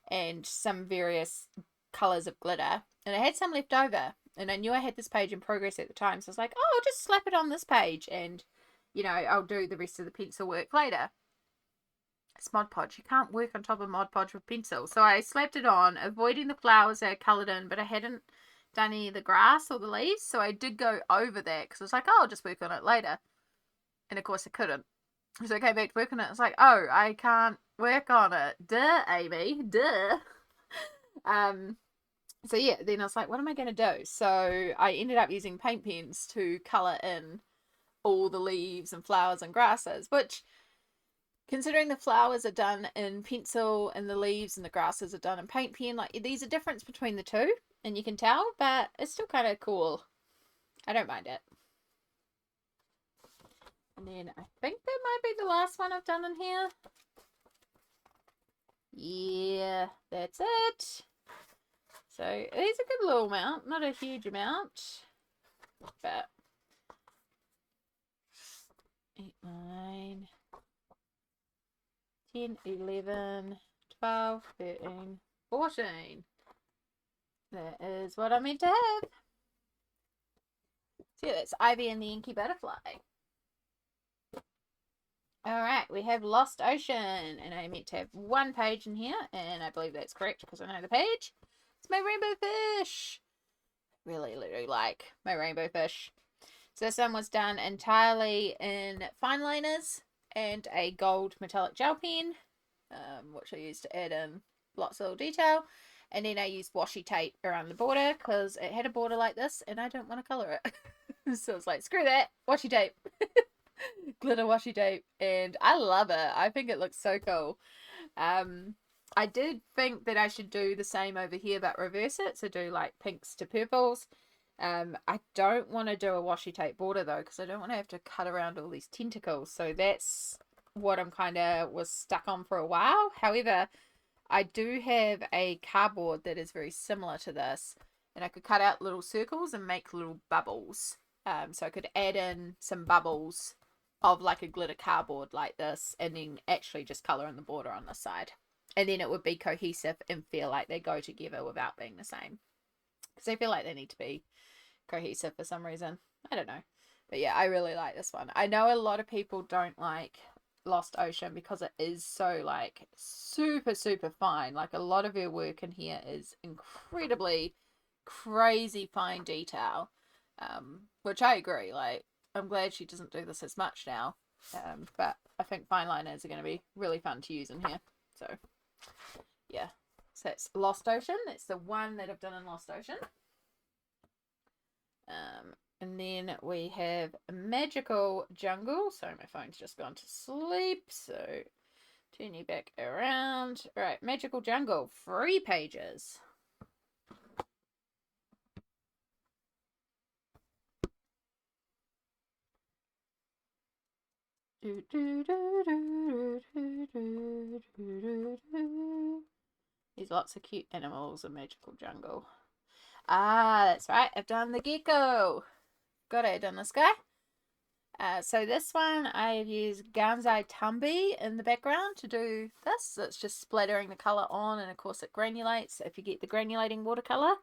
and some various colours of glitter, and I had some left over, and I knew I had this page in progress at the time, so I was like, oh, I'll just slap it on this page and, you know, I'll do the rest of the pencil work later. It's Mod Podge. You can't work on top of Mod Podge with pencil. So I slapped it on, avoiding the flowers that I coloured in, but I hadn't done any of the grass or the leaves, so I did go over that because I was like, oh, I'll just work on it later. And of course I couldn't. So I came back to work on it. It's like, oh, I can't work on it. Duh, Amy. Duh. So yeah, then I was like, what am I going to do? So I ended up using paint pens to colour in all the leaves and flowers and grasses, which, considering the flowers are done in pencil and the leaves and the grasses are done in paint pen, like, these are difference between the two, and you can tell, but it's still kind of cool. I don't mind it. And then I think that might be the last one I've done in here. Yeah, that's it. So it is a good little amount, not a huge amount, but 8, 9, 10, 11, 12, 13, 14. That is what I meant to have. So yeah, that's Ivy and the Inky Butterfly. Alright, we have Lost Ocean, and I meant to have one page in here, and I believe that's correct because I know the page. It's my rainbow fish. Really, literally like my rainbow fish. So this one was done entirely in fine liners and a gold metallic gel pen, which I used to add in lots of little detail. And then I used washi tape around the border because it had a border like this and I don't want to colour it. So it's like, screw that, washi tape. Glitter washi tape, and I love it. I think it looks so cool. I did think that I should do the same over here but reverse it, so do like pinks to purples. I don't want to do a washi tape border though, because I don't want to have to cut around all these tentacles, so that's what I'm kind of was stuck on for a while. However, I do have a cardboard that is very similar to this, and I could cut out little circles and make little bubbles. So I could add in some bubbles of like a glitter cardboard like this, and then actually just colour in the border on the side. And then it would be cohesive and feel like they go together without being the same. Because I feel like they need to be cohesive for some reason. I don't know. But yeah, I really like this one. I know a lot of people don't like Lost Ocean because it is so like super, super fine. Like a lot of her work in here is incredibly crazy fine detail. Which I agree. Like, I'm glad she doesn't do this as much now. But I think fine liners are going to be really fun to use in here. So, yeah. So that's Lost Ocean. That's the one that I've done in Lost Ocean. And then we have Magical Jungle. Sorry, my phone's just gone to sleep. So, turn you back around. All right, Magical Jungle. 3 pages. There's lots of cute animals in Magical Jungle. Ah, that's right. I've done the gecko. Got it. Done this guy. So this one I've used Gansai Tumby in the background to do this. So it's just splattering the colour on, and of course it granulates if you get the granulating watercolour.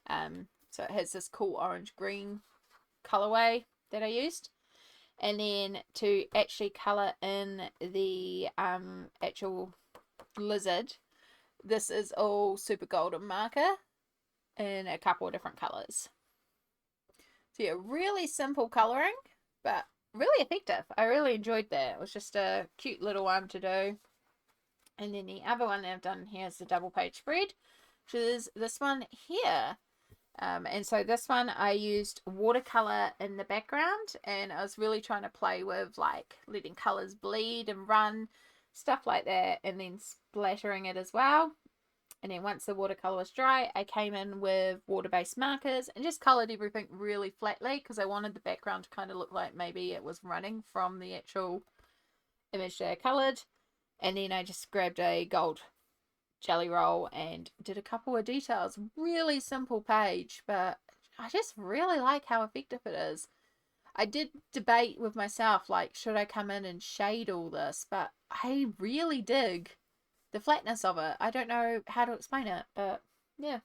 So it has this cool orange-green colourway that I used. And then to actually colour in the actual lizard, this is all super golden marker in a couple of different colours. So yeah, really simple colouring, but really effective. I really enjoyed that. It was just a cute little one to do. And then the other one that I've done here is the double page spread, which is this one here. And so this one I used watercolor in the background, and I was really trying to play with like letting colors bleed and run, stuff like that, and then splattering it as well. And then once the watercolor was dry, I came in with water-based markers and just colored everything really flatly because I wanted the background to kind of look like maybe it was running from the actual image that I colored. And then I just grabbed a gold jelly roll and did a couple of details. Really simple page, but I just really like how effective it is. I did debate with myself, like, should I come in and shade all this? But I really dig the flatness of it. I don't know how to explain it, but yeah.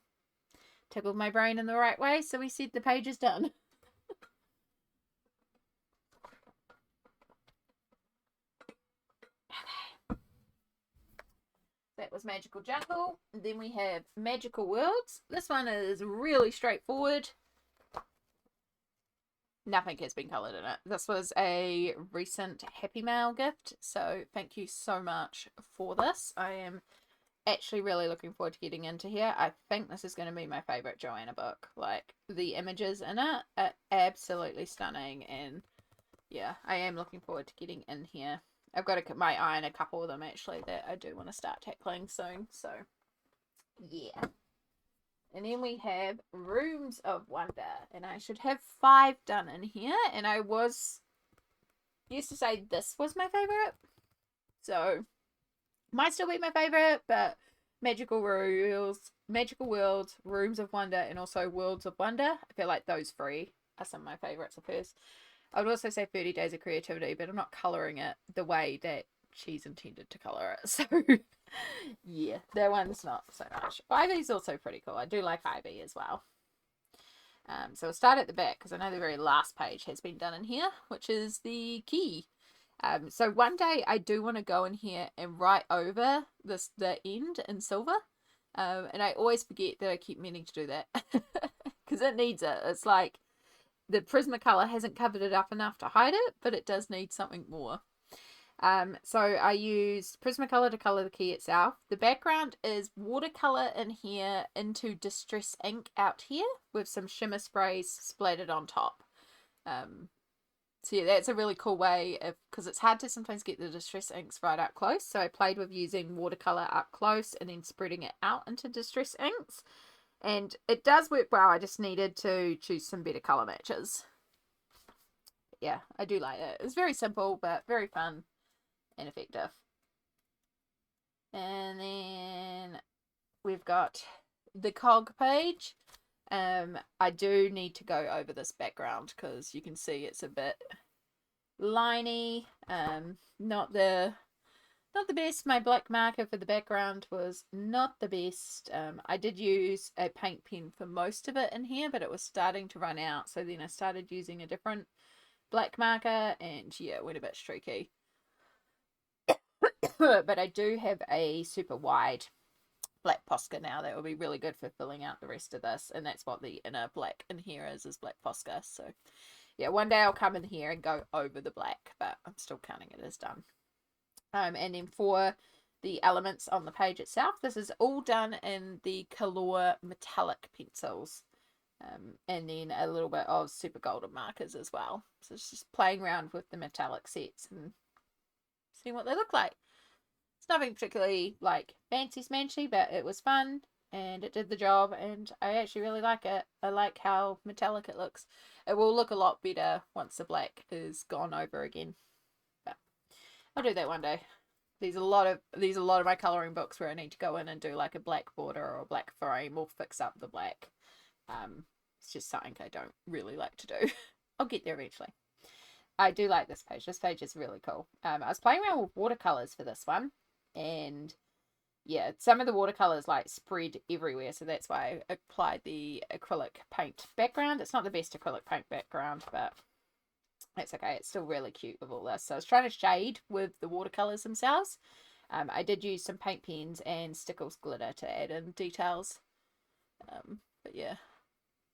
Tickled my brain in the right way, so we said the page is done. That was Magical Jungle. And then we have Magical Worlds. This one is really straightforward. Nothing has been coloured in it. This was a recent Happy Mail gift, so thank you so much for this. I am actually really looking forward to getting into here. I think this is going to be my favourite Johanna book. Like, the images in it are absolutely stunning, and yeah, I am looking forward to getting in here. I've got my eye on a couple of them actually that I do want to start tackling soon, so yeah. And then we have Rooms of Wonder, and I should have 5 done in here, and I used to say this was my favourite, so might still be my favourite, but Magical Worlds, Rooms of Wonder, and also Worlds of Wonder, I feel like those 3 are some of my favourites of hers. I would also say 30 Days of Creativity, but I'm not colouring it the way that she's intended to colour it. So, yeah, that one's not so much. Ivy's also pretty cool. I do like Ivy as well. So we'll start at the back because I know the very last page has been done in here, which is the key. So one day I do want to go in here and write over the end in silver. And I always forget that I keep meaning to do that because it needs it. It's like the Prismacolor hasn't covered it up enough to hide it, but it does need something more. So I used Prismacolor to colour the key itself. The background is watercolor in here into distress ink out here with some shimmer sprays splattered on top. So yeah, that's a really cool way of, because it's hard to sometimes get the distress inks right up close. So I played with using watercolor up close and then spreading it out into distress inks. And it does work well. I just needed to choose some better color matches. Yeah, I do like it. It's very simple, but very fun and effective. And then we've got the cog page. I do need to go over this background because you can see it's a bit liney. Not the best. My black marker for the background was not the best. I did use a paint pen for most of it in here, but it was starting to run out. So then I started using a different black marker, and yeah, it went a bit streaky. But I do have a super wide black Posca now that will be really good for filling out the rest of this, and that's what the inner black in here is black Posca. So yeah, one day I'll come in here and go over the black, but I'm still counting it as done. And then for the elements on the page itself, this is all done in the Color metallic pencils, and then a little bit of super golden markers as well. So it's just playing around with the metallic sets and seeing what they look like. It's nothing particularly like fancy smanchy, but it was fun and it did the job, and I actually really like it. I like how metallic it looks. It will look a lot better once the black is gone over again. But I'll do that one day. There's a lot of my colouring books where I need to go in and do like a black border or a black frame or fix up the black. It's just something I don't really like to do. I'll get there eventually. I do like this page. This page is really cool. I was playing around with watercolours for this one, and yeah, some of the watercolours like spread everywhere, so that's why I applied the acrylic paint background. It's not the best acrylic paint background, but it's okay. It's still really cute with all this. So I was trying to shade with the watercolours themselves. I did use some paint pens and Stickles glitter to add in details. But yeah,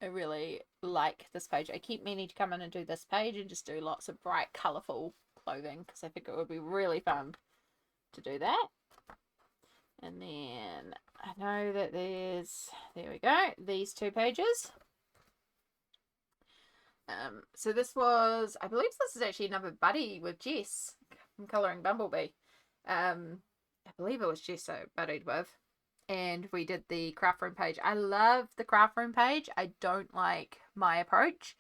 I really like this page. I keep meaning to come in and do this page and just do lots of bright, colourful clothing because I think it would be really fun to do that. And then I know that there we go, these two pages. So this was, I believe this is actually another buddy with Jess from Colouring Bumblebee. I believe it was Jess I buddied with. And we did the craft room page. I love the craft room page. I don't like my approach.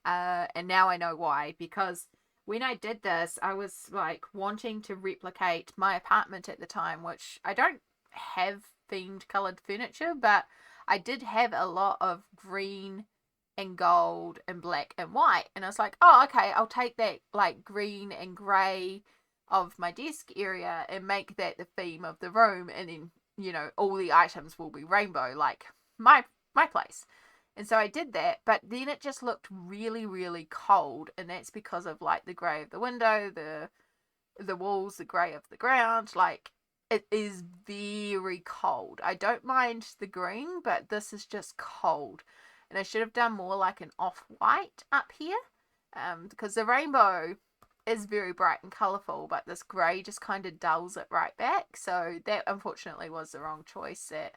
And now I know why. Because when I did this, I was like wanting to replicate my apartment at the time, which I don't have themed coloured furniture, but I did have a lot of green and gold and black and white, and I was like, oh, okay, I'll take that like green and grey of my desk area and make that the theme of the room, and then, you know, all the items will be rainbow like my place. And so I did that, but then it just looked really, really cold, and that's because of like the grey of the window, the walls, the grey of the ground. Like, it is very cold. I don't mind the green, but this is just cold. And I should have done more like an off-white up here, because the rainbow is very bright and colourful, but this grey just kind of dulls it right back. So that unfortunately was the wrong choice. That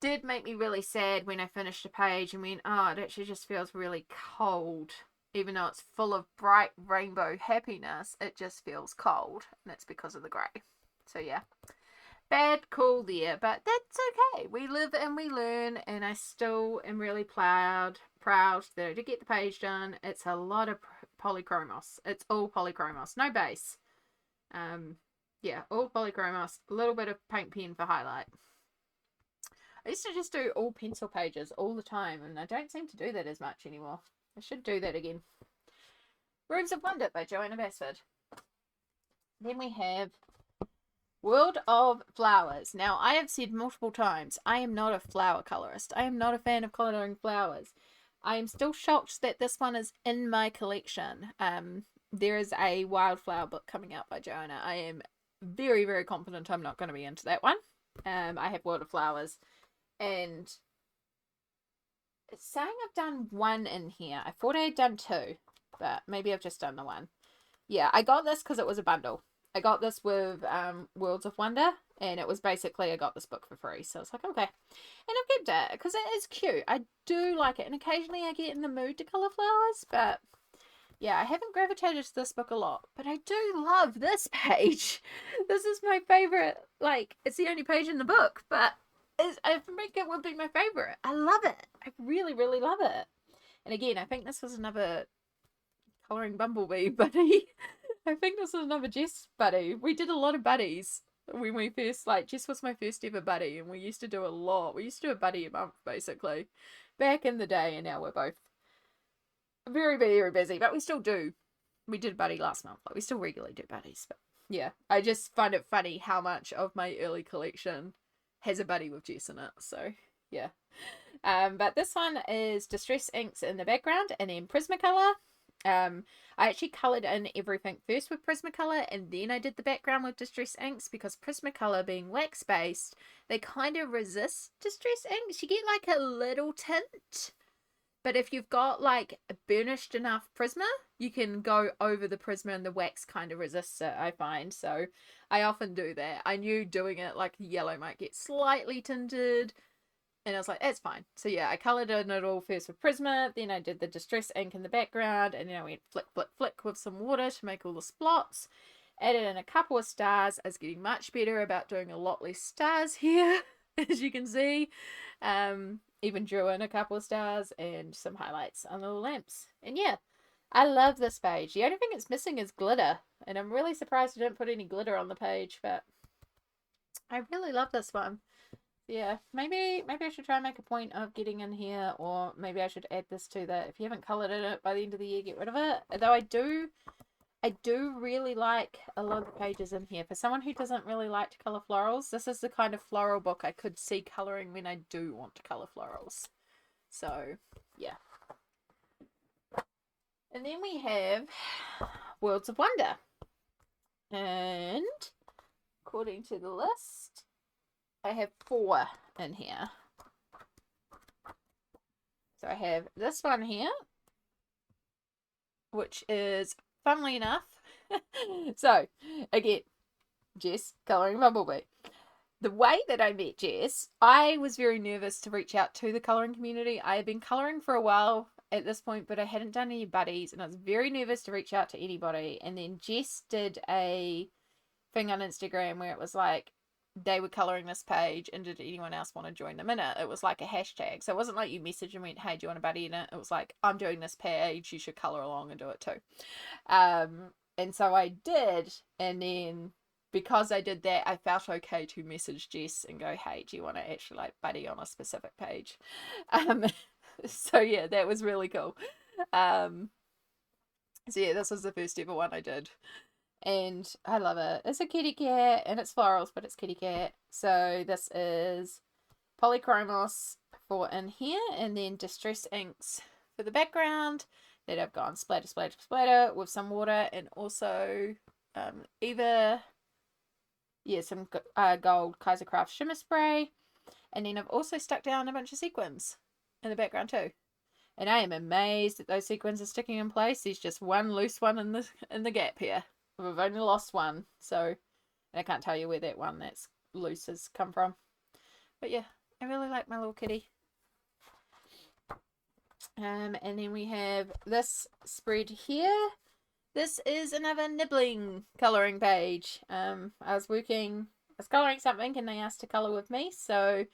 did make me really sad when I finished a page and went, oh, it actually just feels really cold. Even though it's full of bright rainbow happiness, it just feels cold. And that's because of the grey. So yeah. Bad call there, but that's okay. We live and we learn, and I still am really proud that I did get the page done. It's a lot of polychromos. It's all polychromos, no base. Yeah, all polychromos. A little bit of paint pen for highlight. I used to just do all pencil pages all the time, and I don't seem to do that as much anymore. I should do that again. Rooms of Wonder by Johanna Basford. Then we have World of Flowers. Now, I have said multiple times, I am not a flower colorist. I am not a fan of coloring flowers. I am still shocked that this one is in my collection. There is a wildflower book coming out by Johanna. I am very, very confident I'm not going to be into that one. I have World of Flowers, and it's saying I've done one in here. I thought I had done two, but maybe I've just done the one. Yeah, I got this because it was a bundle. I got this with Worlds of Wonder, and it was basically I got this book for free. So it's like, okay. And I've kept it because it is cute. I do like it, and occasionally I get in the mood to colour flowers, but yeah, I haven't gravitated to this book a lot. But I do love this page. This is my favourite. Like, it's the only page in the book, but I think it would be my favourite. I love it. I really, really love it. And again, I think this was another Colouring Bumblebee buddy. I think this is another Jess buddy. We did a lot of buddies when we first, like, Jess was my first ever buddy, and we used to do a lot. We used to do a buddy a month, basically. back in the day, and now we're both very, very busy, but we still do. We did a buddy last month. Like, we still regularly do buddies, but yeah, I just find it funny how much of my early collection has a buddy with Jess in it. So yeah. But this one is Distress Inks in the background and then Prismacolor. I actually coloured in everything first with Prismacolor and then I did the background with Distress Inks because Prismacolor being wax based, they kind of resist Distress Inks. You get like a little tint, but if you've got like a burnished enough Prisma, you can go over the Prisma and the wax kind of resists it, I find. So I often do that. I knew doing it like yellow might get slightly tinted, and I was like, that's fine. So yeah, I coloured in it all first with Prisma, then I did the Distress ink in the background, and then I went flick, flick, flick with some water to make all the splots. Added in a couple of stars. I was getting much better about doing a lot less stars here, as you can see. Even drew in a couple of stars and some highlights on the lamps. And yeah, I love this page. The only thing it's missing is glitter, and I'm really surprised I didn't put any glitter on the page, but I really love this one. Yeah, maybe I should try and make a point of getting in here, or maybe I should add this to that. If you haven't coloured in it by the end of the year, get rid of it. Though I do really like a lot of the pages in here. For someone who doesn't really like to colour florals, this is the kind of floral book I could see colouring when I do want to colour florals. So, yeah. And then we have Worlds of Wonder. And according to the list, I have 4 in here. So I have this one here, which is, funnily enough, so again, Jess colouring Bumblebee. The way that I met Jess, I was very nervous to reach out to the colouring community. I had been colouring for a while at this point, but I hadn't done any buddies, and I was very nervous to reach out to anybody. And then Jess did a thing on Instagram where it was like, they were colouring this page and did anyone else want to join them in it? It was like a hashtag. So it wasn't like you messaged and went, hey, do you want a buddy in it? It was like, I'm doing this page, you should colour along and do it too. And so I did, and then because I did that, I felt okay to message Jess and go, hey, do you want to actually like buddy on a specific page? So yeah, that was really cool. So yeah, this was the first ever one I did. And I love it. It's a kitty cat, and it's florals, but it's kitty cat. So this is Polychromos for in here, and then Distress Inks for the background that I've gone splatter, splatter, splatter with some water, and also some gold Kaisercraft shimmer spray. And then I've also stuck down a bunch of sequins in the background too. And I am amazed that those sequins are sticking in place. There's just one loose one in the gap here. We've only lost one, so I can't tell you where that one that's loose has come from. But yeah, I really like my little kitty. And then we have this spread here. This is another nibbling colouring page. I was colouring something and they asked to colour with me, so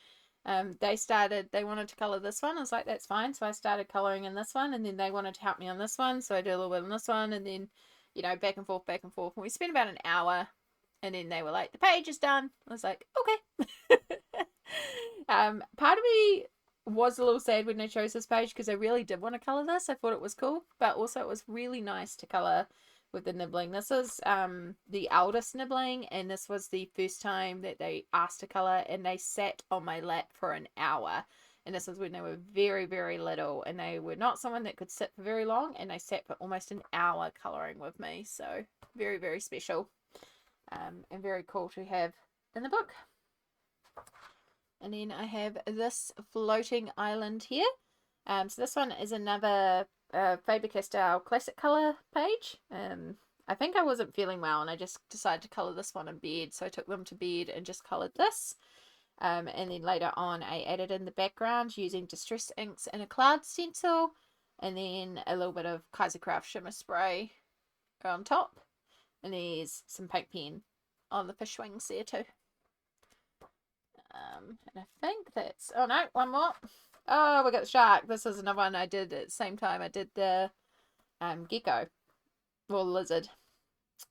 they wanted to colour this one. I was like, that's fine. So I started colouring in this one, and then they wanted to help me on this one, so I did a little bit on this one, and then back and forth, and we spent about an hour, and then they were like, the page is done. I was like, okay. Part of me was a little sad when I chose this page because I really did want to colour this. I thought it was cool, but also it was really nice to colour with the nibbling. This is the eldest nibbling, and this was the first time that they asked to colour, and they sat on my lap for an hour. And this was when they were very, very little, and they were not someone that could sit for very long, and they sat for almost an hour colouring with me. So very, very special, and very cool to have in the book. And then I have this floating island here. So this one is another Faber-Castell classic colour page. I think I wasn't feeling well, and I just decided to colour this one in bed. So I took them to bed and just coloured this. And then later on I added in the background using Distress Inks and a cloud stencil, and then a little bit of Kaisercraft shimmer spray on top, and there's some paint pen on the fish wings there too. And I think that's, oh no, one more. Oh, we got the shark. This is another one I did at the same time I did the gecko or lizard.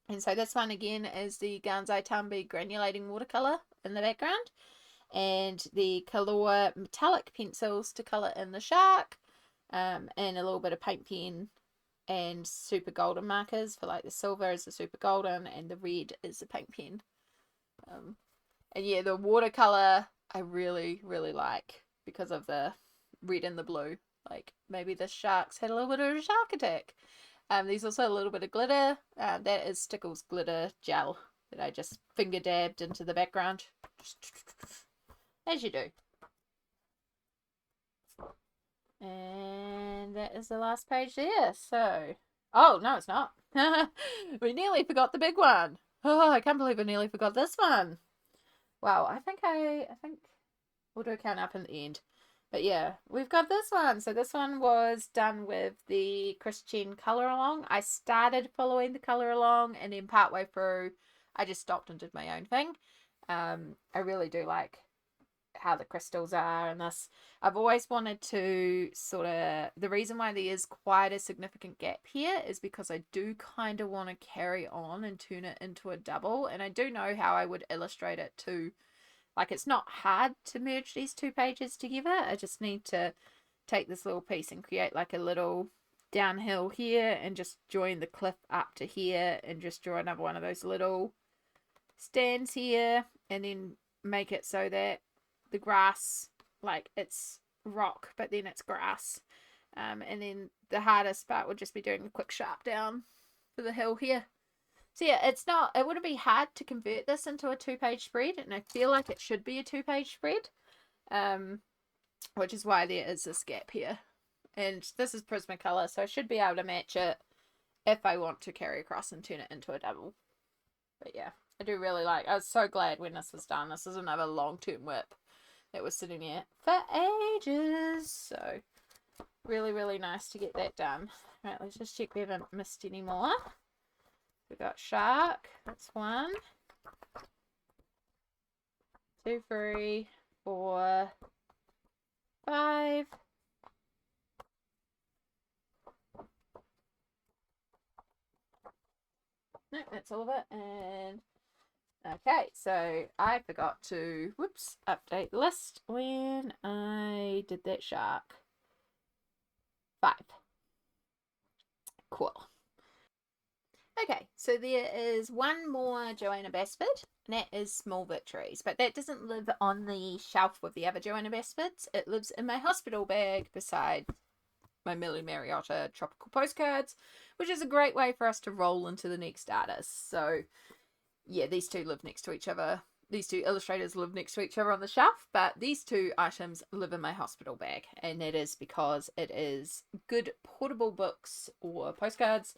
And so this one again is the Gansai Tambi granulating watercolor in the background. and the Color metallic pencils to colour in the shark, and a little bit of paint pen and super golden markers for like the silver is the super golden and the red is the paint pen. And yeah, the watercolor I really, really like because of the red and the blue. Like maybe the sharks had a little bit of a shark attack. There's also a little bit of glitter. That is Stickles glitter gel that I just finger dabbed into the background. As you do. And that is the last page there. So, oh, no, it's not. We nearly forgot the big one. Oh, I can't believe I nearly forgot this one. Wow, I think we'll do a count up in the end. But yeah, we've got this one. So this one was done with the Christian color along. I started following the color along, and then partway through, I just stopped and did my own thing. I really do like how the crystals are and this. I've always wanted to the reason why there is quite a significant gap here is because I do kind of want to carry on and turn it into a double, and I do know how I would illustrate it too. Like, it's not hard to merge these two pages together. I just need to take this little piece and create like a little downhill here and just join the cliff up to here and just draw another one of those little stands here and then make it so that the grass, like it's rock but then it's grass, and then the hardest part would just be doing a quick sharp down for the hill here. So yeah, it wouldn't be hard to convert this into a 2-page spread, and I feel like it should be a 2-page spread, which is why there is this gap here. And this is Prismacolor, so I should be able to match it if I want to carry across and turn it into a double. But yeah, I do really like, I was so glad when this was done. This is another long-term whip that was sitting there for ages. So really, really nice to get that done. Right, let's just check we haven't missed any more. We've got shark, that's 1, 2, 3, 4, 5. No, that's all of it. And okay, so I forgot to, update the list when I did that shark. 5. Cool. Okay, so there is one more Johanna Basford, and that is Small Victories, but that doesn't live on the shelf with the other Johanna Basfords. It lives in my hospital bag beside my Millie Marotta tropical postcards, which is a great way for us to roll into the next artist. So yeah, these two live next to each other. These two illustrators live next to each other on the shelf, but these two items live in my hospital bag, and that is because it is good portable books or postcards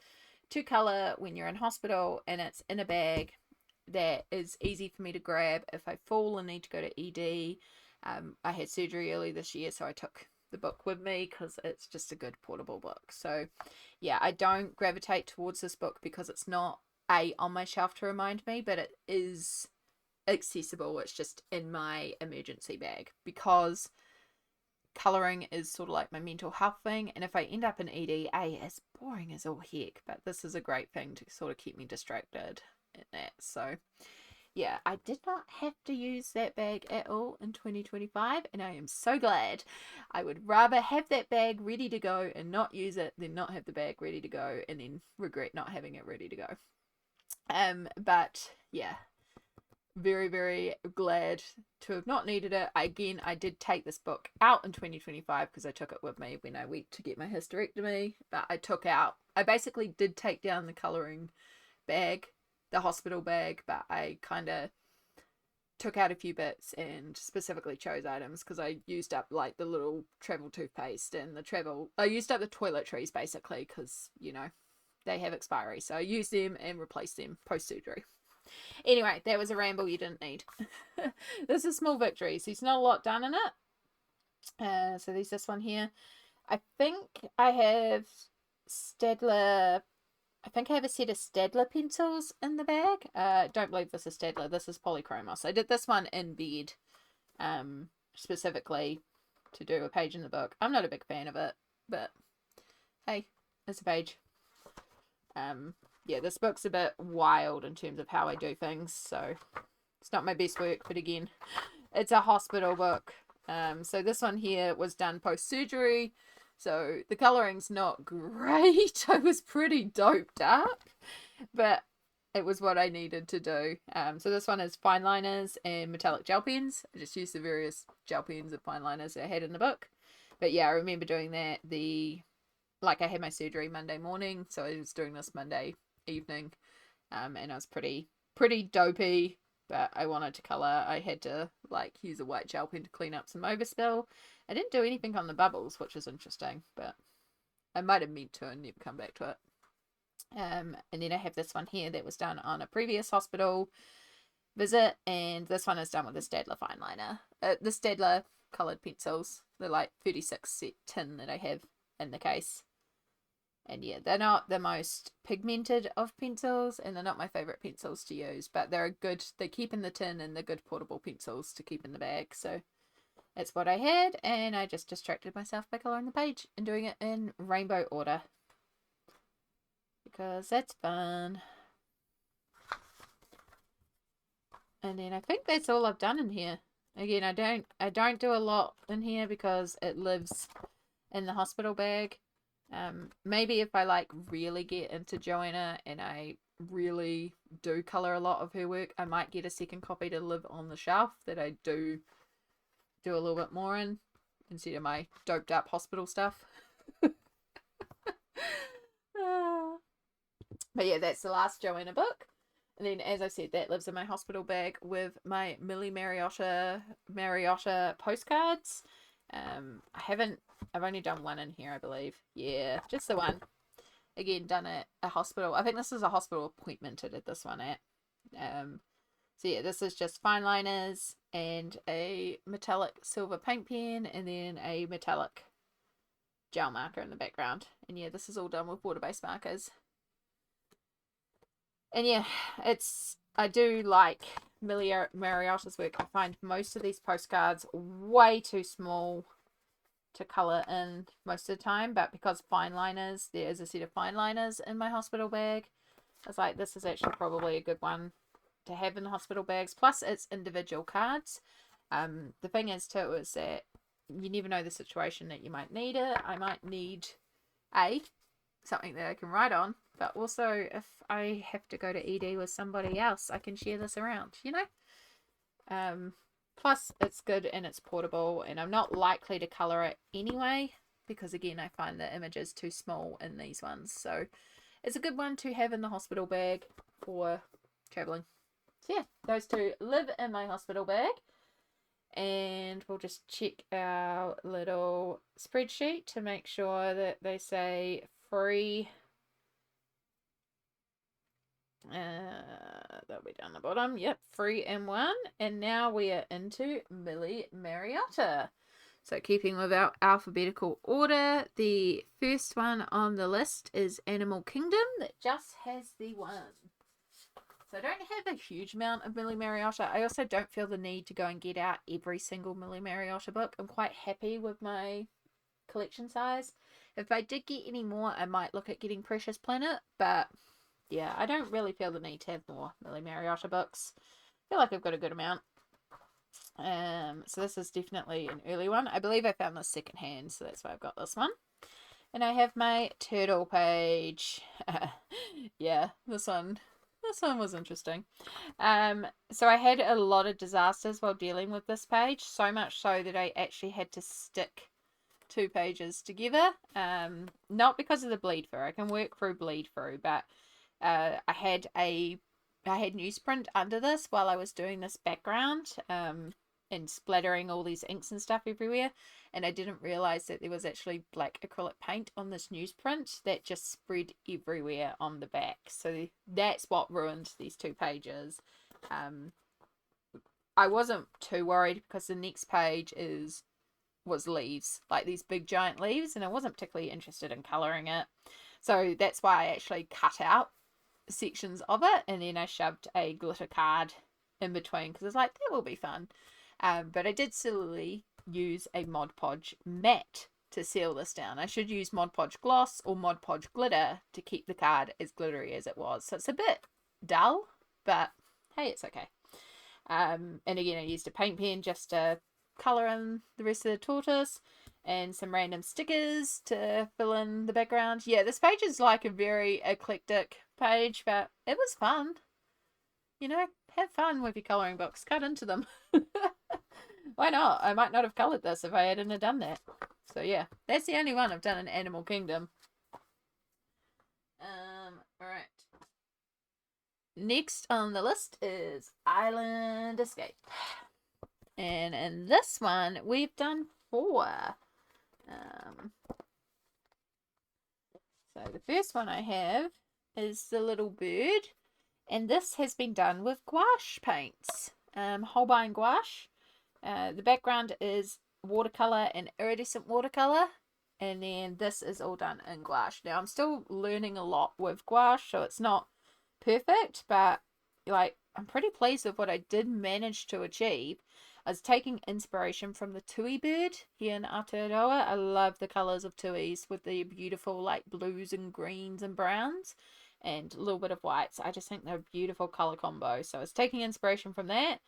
to colour when you're in hospital, and it's in a bag that is easy for me to grab if I fall and need to go to ED. I had surgery early this year, so I took the book with me because it's just a good portable book. So yeah, I don't gravitate towards this book because it's not on my shelf to remind me, but it is accessible. It's just in my emergency bag because colouring is sort of like my mental health thing, and if I end up in ED, it's boring as all heck, but this is a great thing to sort of keep me distracted in that. So yeah, I did not have to use that bag at all in 2025, and I am so glad. I would rather have that bag ready to go and not use it than not have the bag ready to go and then regret not having it ready to go. But yeah, very, very glad to have not needed it. I did take this book out in 2025 because I took it with me when I went to get my hysterectomy, but I basically did take down the colouring bag, the hospital bag, but I kind of took out a few bits and specifically chose items because I used up like the little travel toothpaste and I used up the toiletries basically because, you know, they have expiry. So I used them and replaced them post-surgery. Anyway, that was a ramble you didn't need. This is Small Victories. There's not a lot done in it. So there's this one here. I think I have Staedtler. I think I have a set of Staedtler pencils in the bag. Don't believe this is Staedtler. This is Polychromos. I did this one in bed, specifically to do a page in the book. I'm not a big fan of it, but hey, it's a page. Yeah, this book's a bit wild in terms of how I do things, so it's not my best work, but again, it's a hospital book. So this one here was done post-surgery, so the coloring's not great. I was pretty doped up, but it was what I needed to do. So this one is fine liners and metallic gel pens. I just used the various gel pens and fine liners I had in the book. But yeah, I remember doing that. I had my surgery Monday morning, so I was doing this Monday evening, and I was pretty dopey, but I wanted to colour. I had to use a white gel pen to clean up some overspill. I didn't do anything on the bubbles, which is interesting, but I might have meant to and never come back to it. And then I have this one here that was done on a previous hospital visit, and this one is done with a Staedtler fine liner. The Staedtler coloured pencils, the 36 set tin that I have in the case. And yeah, they're not the most pigmented of pencils, and they're not my favourite pencils to use, but they keep in the tin, and they're good portable pencils to keep in the bag. So that's what I had, and I just distracted myself by colouring the page and doing it in rainbow order, because that's fun. And then I think that's all I've done in here. Again, I don't do a lot in here because it lives in the hospital bag. Maybe if I really get into Johanna and I really do colour a lot of her work, I might get a second copy to live on the shelf that I do a little bit more in, instead of my doped up hospital stuff. But yeah, that's the last Johanna book. And then, as I said, that lives in my hospital bag with my Millie Marotta postcards. I've only done one in here, I believe. Yeah, just the one. Again, done at a hospital. I think this is a hospital appointment I did this one at. So yeah, this is just fine liners and a metallic silver paint pen, and then a metallic gel marker in the background. And yeah, this is all done with water-based markers. And yeah, I do like Millie Marotta's work. I find most of these postcards way too small to colour in most of the time, but because fine liners, there is a set of fine liners in my hospital bag, I was like, this is actually probably a good one to have in the hospital bags. Plus, it's individual cards. The thing is too is that you never know the situation that you might need it. I might need something that I can write on, but also if I have to go to ED with somebody else, I can share this around, Plus, it's good and it's portable, and I'm not likely to colour it anyway, because again, I find the images too small in these ones. So it's a good one to have in the hospital bag for travelling. So yeah, those two live in my hospital bag. And we'll just check our little spreadsheet to make sure that they say free. That'll be down the bottom. Yep, free in one. And now we are into Millie Marotta. So keeping with our alphabetical order, the first one on the list is Animal Kingdom, that just has the one. So I don't have a huge amount of Millie Marotta. I also don't feel the need to go and get out every single Millie Marotta book. I'm quite happy with my collection size. If I did get any more, I might look at getting Precious Planet, but yeah, I don't really feel the need to have more Millie Marotta books. I feel like I've got a good amount. So this is definitely an early one. I believe I found this second hand, so that's why I've got this one. And I have my turtle page. Yeah, this one was interesting. So I had a lot of disasters while dealing with this page, so much so that I actually had to stick 2 pages together. Not because of the bleed through. I can work through bleed through, but I had newsprint under this while I was doing this background, and splattering all these inks and stuff everywhere, and I didn't realize that there was actually black acrylic paint on this newsprint that just spread everywhere on the back. So that's what ruined these 2 pages. I wasn't too worried because the next page was leaves, like these big giant leaves, and I wasn't particularly interested in colouring it. So that's why I actually cut out sections of it, and then I shoved a glitter card in between, because it's like, that will be fun. But I did silly use a Mod Podge matte to seal this down. I should use Mod Podge gloss or Mod Podge glitter to keep the card as glittery as it was. So it's a bit dull, but hey, it's okay. And again, I used a paint pen just to colour in the rest of the tortoise, and some random stickers to fill in the background. Yeah, this page is like a very eclectic page, but it was fun. You know, have fun with your colouring books. Cut into them. Why not? I might not have coloured this if I hadn't have done that. So yeah, that's the only one I've done in Animal Kingdom. Alright. Next on the list is Island Escape. And in this one, we've done 4. So the first one I have is the little bird. And this has been done with gouache paints. Holbein gouache. The background is watercolour and iridescent watercolour. And then this is all done in gouache. Now, I'm still learning a lot with gouache, so it's not perfect, but like I'm pretty pleased with what I did manage to achieve. I was taking inspiration from the tui bird here in Aotearoa. I love the colours of tuis with the beautiful like blues and greens and browns and a little bit of whites. I just think they're a beautiful colour combo. So I was taking inspiration from that.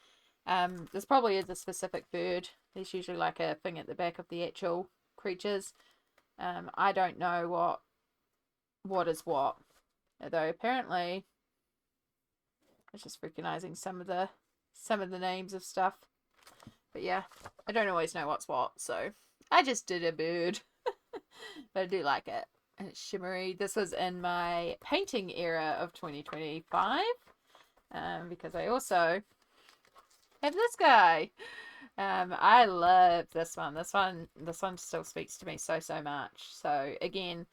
This probably is a specific bird. There's usually like a thing at the back of the actual creatures. I don't know what is what. Although apparently I was just recognizing some of the names of stuff. But yeah, I don't always know what's what, so I just did a bird. But I do like it. And it's shimmery. This was in my painting era of 2025. Because I also have this guy. I love this one. This one still speaks to me so much. So again,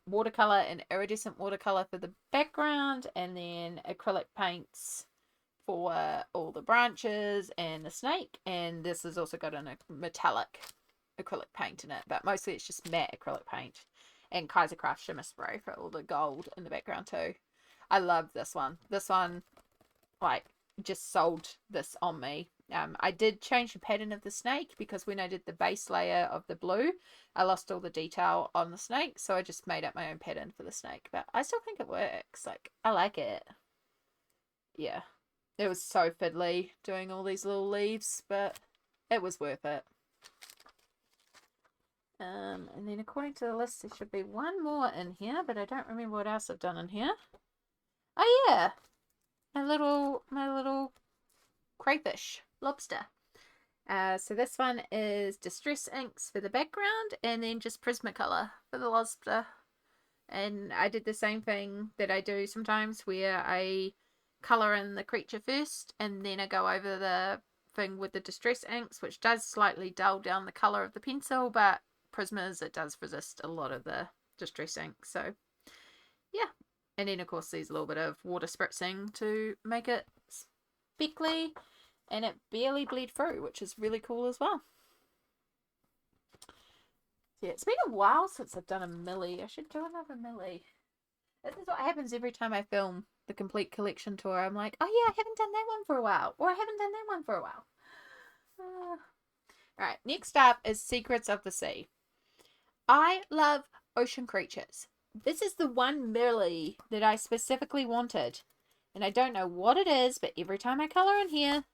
watercolor and iridescent watercolor for the background, and then acrylic paints for all the branches and the snake. And this has also got a metallic acrylic paint in it, but mostly it's just matte acrylic paint, and Kaisercraft shimmer spray for all the gold in the background too. I love this one. This one, like, just sold this on me. I did change the pattern of the snake because when I did the base layer of the blue, I lost all the detail on the snake, so I just made up my own pattern for the snake. But I still think it works. Like, I like it. Yeah. It was so fiddly doing all these little leaves, but it was worth it. And then according to the list, there should be one more in here, but I don't remember what else I've done in here. Oh yeah, my little crayfish lobster. So this one is Distress Inks for the background, and then just Prismacolor for the lobster. And I did the same thing that I do sometimes, where I colour in the creature first, and then I go over the thing with the Distress Inks, which does slightly dull down the colour of the pencil, but Prismas, it does resist a lot of the Distress ink. So yeah, and then of course there's a little bit of water spritzing to make it speckly, and it barely bleed through, which is really cool as well. Yeah, it's been a while since I've done a Millie. I should do another Millie. This is what happens every time I film the complete collection tour. I'm like, oh yeah, I haven't done that one for a while, or I haven't done that one for a while. Alright, next up is Secrets of the Sea. I love ocean creatures. This is the one Millie that I specifically wanted. And I don't know what it is, but every time I colour in here,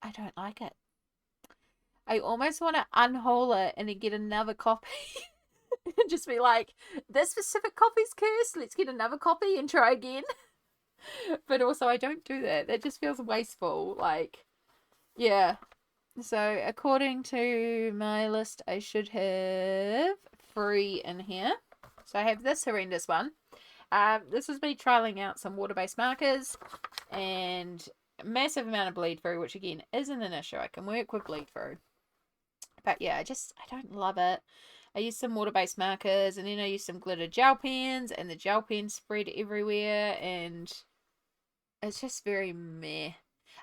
I don't like it. I almost want to unhole it and then get another copy. And just be like, this specific copy's cursed. Let's get another copy and try again. But also, I don't do that. That just feels wasteful. Like, yeah. So, according to my list, I should have 3 in here. So, I have this horrendous one. This was me trialing out some water-based markers and a massive amount of bleed through, which again isn't an issue. I can work with bleed through. But yeah, I don't love it. I used some water-based markers, and then I used some glitter gel pens, and the gel pens spread everywhere, and it's just very meh.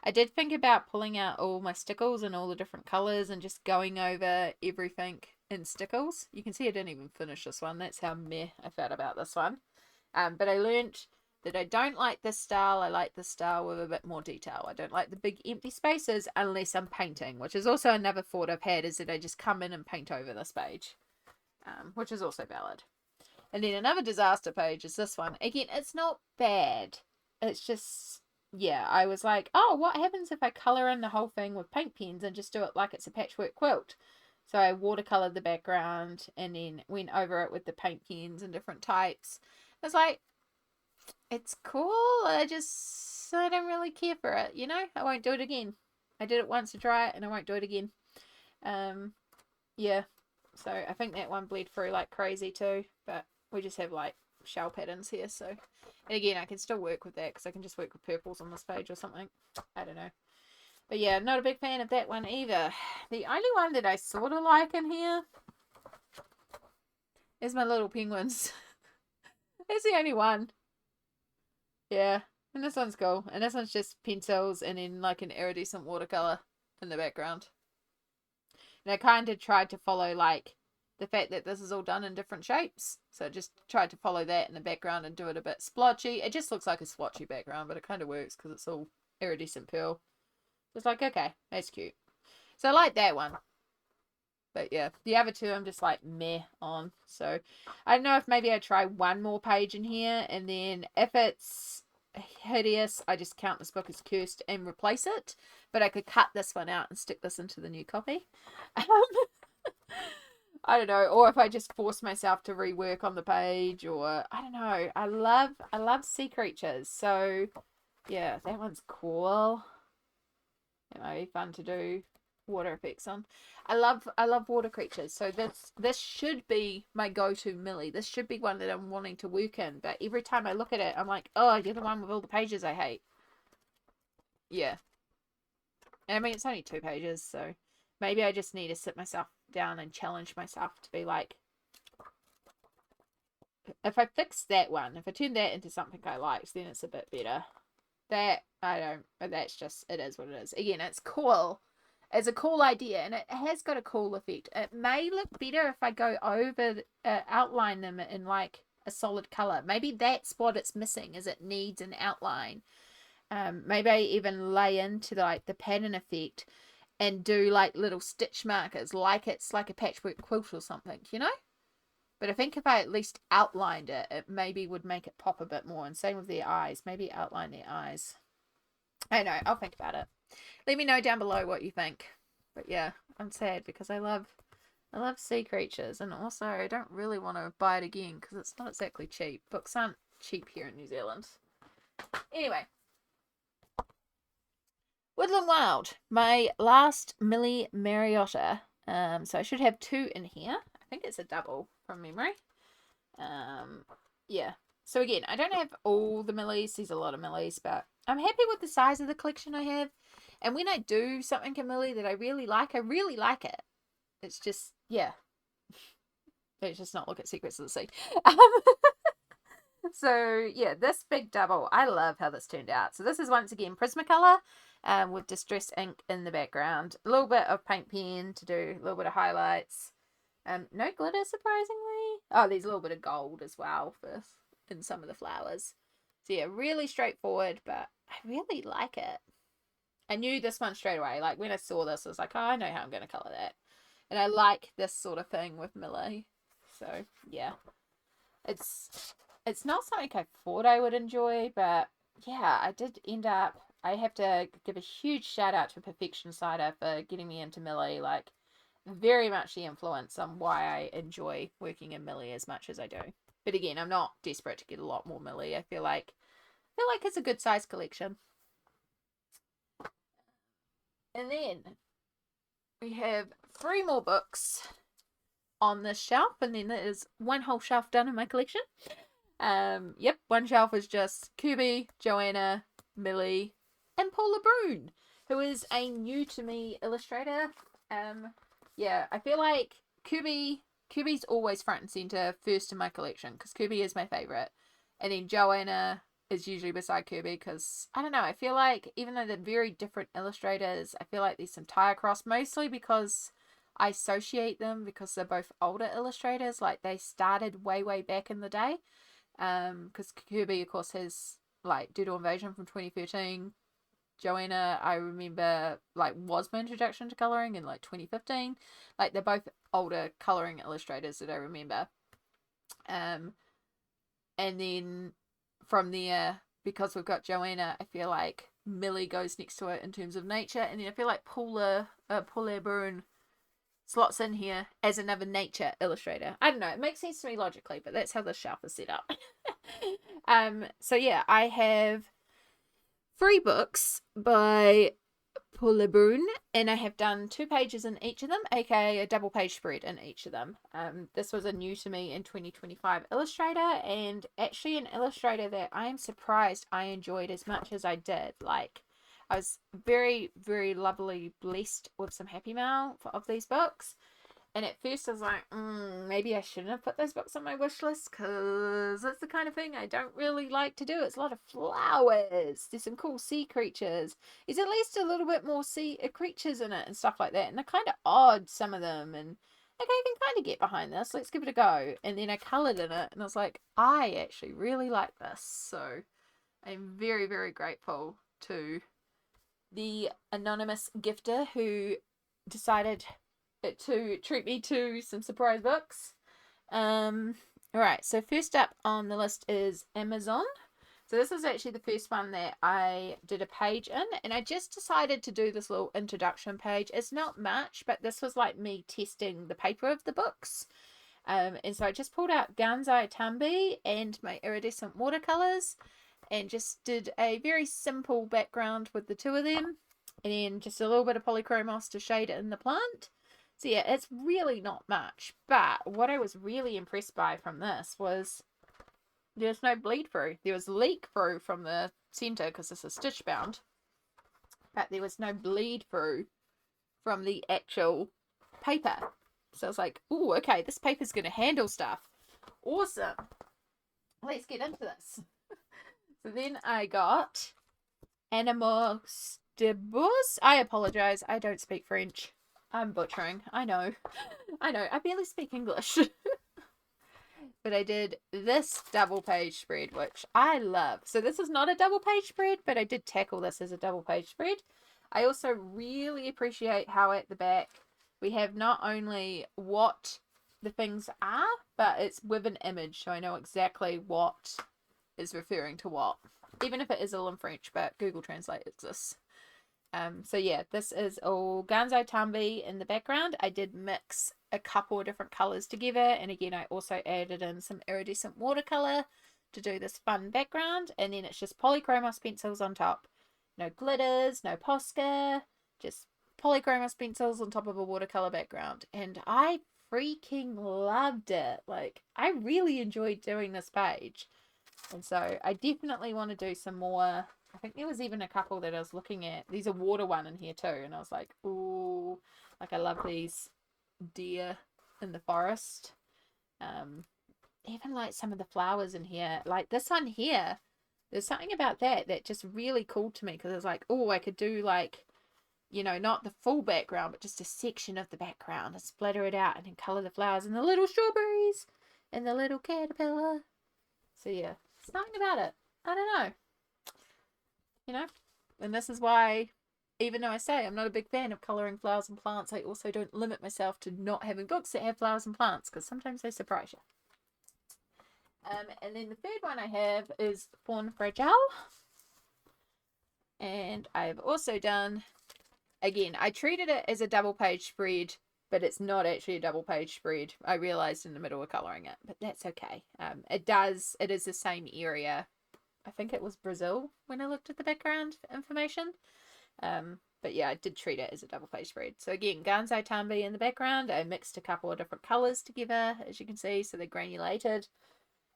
I did think about pulling out all my stickles in all the different colours and just going over everything in stickles. You can see I didn't even finish this one. That's how meh I felt about this one. But I learnt that I don't like this style. I like this style with a bit more detail. I don't like the big empty spaces unless I'm painting, which is also another thought I've had, is that I just come in and paint over this page, which is also valid. And then another disaster page is this one. Again, it's not bad. It's just yeah, I was like, oh, what happens if I colour in the whole thing with paint pens and just do it like it's a patchwork quilt? So I watercoloured the background and then went over it with the paint pens and different types. I was like, it's cool. I don't really care for it, you know? I won't do it again. I did it once to try it and I won't do it again. Yeah. So I think that one bled through like crazy too, but we just have like shell patterns here, so. And again, I can still work with that because I can just work with purples on this page or something. I don't know. But yeah, not a big fan of that one either. The only one that I sort of like in here is my little penguins. That's the only one. Yeah. And this one's cool. And this one's just pencils and then like an iridescent watercolor in the background. And I kind of tried to follow like the fact that this is all done in different shapes. So I just tried to follow that in the background and do it a bit splotchy. It just looks like a splotchy background, but it kind of works because it's all iridescent pearl. So it's like, okay, that's cute. So I like that one. But yeah, the other two I'm just like meh on. So I don't know if maybe I try one more page in here and then if it's hideous, I just count this book as cursed and replace it. But I could cut this one out and stick this into the new copy. I don't know, or if I just force myself to rework on the page, or I don't know. I love sea creatures, so yeah, that one's cool. It might be fun to do water effects on. I love water creatures, so this should be my go-to Millie. This should be one that I'm wanting to work in, but every time I look at it, I'm like, oh, you're the one with all the pages I hate. Yeah. And I mean, it's only 2 pages, so maybe I just need to sit myself down and challenge myself to be like, if I fix that one, if I turn that into something I like, then it's a bit better. That, I don't, but that's just, it is what it is. Again, it's cool. It's a cool idea, and it has got a cool effect. It may look better if I go over, outline them in like a solid color. Maybe that's what it's missing, is it needs an outline. Maybe I even lay into like the pattern effect and do like little stitch markers, like it's like a patchwork quilt or something, you know? But I think if I at least outlined it, it maybe would make it pop a bit more. And same with their eyes. Maybe outline their eyes. I don't know. I'll think about it. Let me know down below what you think. But yeah, I'm sad because I love sea creatures, and also I don't really want to buy it again because it's not exactly cheap. Books aren't cheap here in New Zealand. Anyway, Woodland Wild, my last Millie Marotta. So I should have 2 in here. I think it's a double from memory. Yeah. So again, I don't have all the Millies. There's a lot of Millies, but I'm happy with the size of the collection I have. And when I do something in Millie that I really like it. It's just, yeah. Let's just not look at Secrets of the Sea. So yeah, this big double, I love how this turned out. So this is once again Prismacolor, with distress ink in the background. A little bit of paint pen to do a little bit of highlights. No glitter, surprisingly. Oh, there's a little bit of gold as well in some of the flowers. So yeah, really straightforward, but I really like it. I knew this one straight away. Like when I saw this, I was like, oh, I know how I'm going to colour that. And I like this sort of thing with Millie. So yeah, it's not something I thought I would enjoy, but yeah, I did end up. I have to give a huge shout out to Perfection Cider for getting me into Millie. Like, very much the influence on why I enjoy working in Millie as much as I do. But again, I'm not desperate to get a lot more Millie. I feel like it's a good size collection. And then we have 3 more books on this shelf, and then there's one whole shelf done in my collection. Yep, one shelf is just Kerby, Johanna, Millie, and Paula Brune, who is a new to me illustrator. Yeah, I feel like Kerby's always front and center first in my collection because Kerby is my favorite, and then Johanna is usually beside Kerby because I don't know. I feel like even though they're very different illustrators, I feel like there's some tie across, mostly because I associate them because they're both older illustrators. Like they started way back in the day. Because Kerby, of course, has like Doodle Invasion from 2013. Johanna, I remember, like, was my introduction to colouring in like 2015. Like, they're both older colouring illustrators that I remember. And then from there, because we've got Johanna, I feel like Millie goes next to it in terms of nature, and then I feel like Paula Boone slots in here as another nature illustrator. I don't know, it makes sense to me logically, but that's how the shelf is set up. So yeah, I have 3 books by Paula Boone, and I have done 2 pages in each of them, aka a double page spread in each of them. This was a new to me in 2025 illustrator, and actually an illustrator that I am surprised I enjoyed as much as I did. Like, I was very, very lovely blessed with some happy mail of these books. And at first I was like, maybe I shouldn't have put those books on my wish list, because that's the kind of thing I don't really like to do. It's a lot of flowers. There's some cool sea creatures. There's at least a little bit more sea creatures in it and stuff like that. And they're kind of odd, some of them. And like, I can kind of get behind this. Let's give it a go. And then I coloured in it. And I was like, I actually really like this. So I'm very, very grateful to the anonymous gifter who decided to treat me to some surprise books. Alright, so first up on the list is Amazon. So this is actually the first one that I did a page in, and I just decided to do this little introduction page. It's not much, but this was like me testing the paper of the books. And so I just pulled out Gansai Tambi and my iridescent watercolors, and just did a very simple background with the 2 of them, and then just a little bit of polychromos to shade it in the plant. So yeah, it's really not much, but what I was really impressed by from this was there's no bleed through. There was leak through from the center because this is stitch bound, but there was no bleed through from the actual paper. So I was like, oh, okay, this paper's going to handle stuff. Awesome. Let's get into this. So then I got Animos de Bus. I apologize, I don't speak French. I'm butchering. I know. I barely speak English. But I did this double page spread, which I love. So this is not a double page spread, but I did tackle this as a double page spread. I also really appreciate how at the back we have not only what the things are, but it's with an image, so I know exactly what is referring to what. Even if it is all in French, but Google Translate exists. So yeah, this is all Gansai Tambi in the background. I did mix a couple of different colours together, and again I also added in some iridescent watercolour to do this fun background, and then it's just polychromos pencils on top. No glitters, no Posca, just polychromos pencils on top of a watercolour background, and I freaking loved it. Like, I really enjoyed doing this page, and so I definitely want to do some more. I think there was even a couple that I was looking at. There's a water one in here too, and I was like, ooh, like I love these deer in the forest. Even like some of the flowers in here, like this one here, there's something about that just really called to me, because I was like, oh, I could do like, you know, not the full background, but just a section of the background and splatter it out and then colour the flowers and the little strawberries and the little caterpillar. So yeah, something about it. I don't know. You know, and this is why, even though I say I'm not a big fan of colouring flowers and plants, I also don't limit myself to not having books that have flowers and plants, because sometimes they surprise you. And then the third one I have is Fawn Fragile. And I've also done, again, I treated it as a double page spread, but it's not actually a double page spread. I realised in the middle of colouring it, but that's okay. It is the same area. I think it was Brazil when I looked at the background information. But yeah, I did treat it as a double page spread. So again, Gansai Tambi in the background. I mixed a couple of different colours together, as you can see, so they're granulated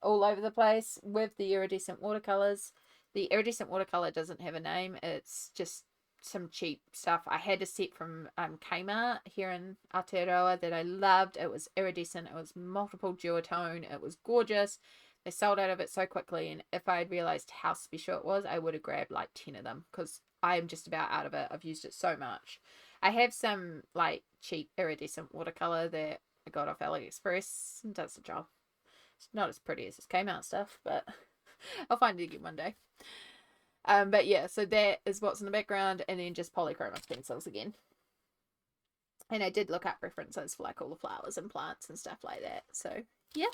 all over the place with the iridescent watercolours. The iridescent watercolour doesn't have a name. It's just some cheap stuff. I had a set from Kmart here in Aotearoa that I loved. It was iridescent. It was multiple duotone. It was gorgeous. They sold out of it so quickly, and if I had realised how special it was, I would have grabbed like 10 of them, because I'm just about out of it. I've used it so much. I have some like cheap iridescent watercolour that I got off AliExpress, and does the job. It's not as pretty as this Kmart stuff, but I'll find it again one day. But yeah, so that is what's in the background, and then just polychromos pencils again. And I did look up references for like all the flowers and plants and stuff like that. So yeah.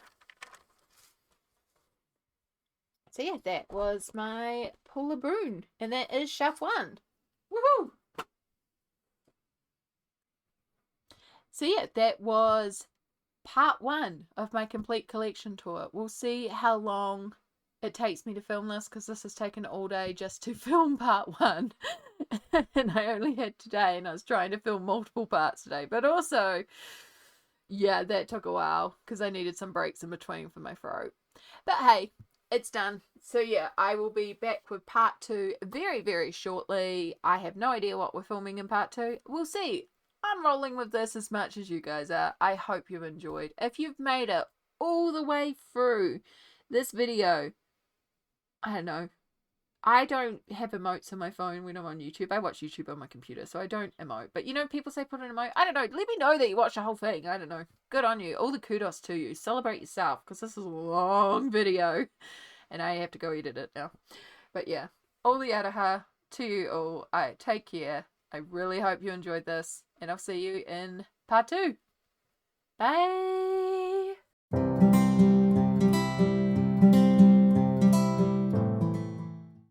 So yeah, that was my Pull Broon, and that is shelf 1. Woohoo! So yeah, that was part 1 of my complete collection tour. We'll see how long it takes me to film this, because this has taken all day just to film part 1. And I only had today, and I was trying to film multiple parts today. But also, yeah, that took a while because I needed some breaks in between for my throat. But hey, it's done. So yeah, I will be back with part 2 very, very shortly. I have no idea what we're filming in part 2. We'll see. I'm rolling with this as much as you guys are. I hope you've enjoyed. If you've made it all the way through this video, I don't know. I don't have emotes on my phone when I'm on YouTube. I watch YouTube on my computer, so I don't emote. But you know, people say put an emote. I don't know. Let me know that you watch the whole thing. I don't know. Good on you. All the kudos to you. Celebrate yourself, because this is a long video and I have to go edit it now. But yeah, all the aloha to you all. I take care. I really hope you enjoyed this, and I'll see you in part 2. Bye.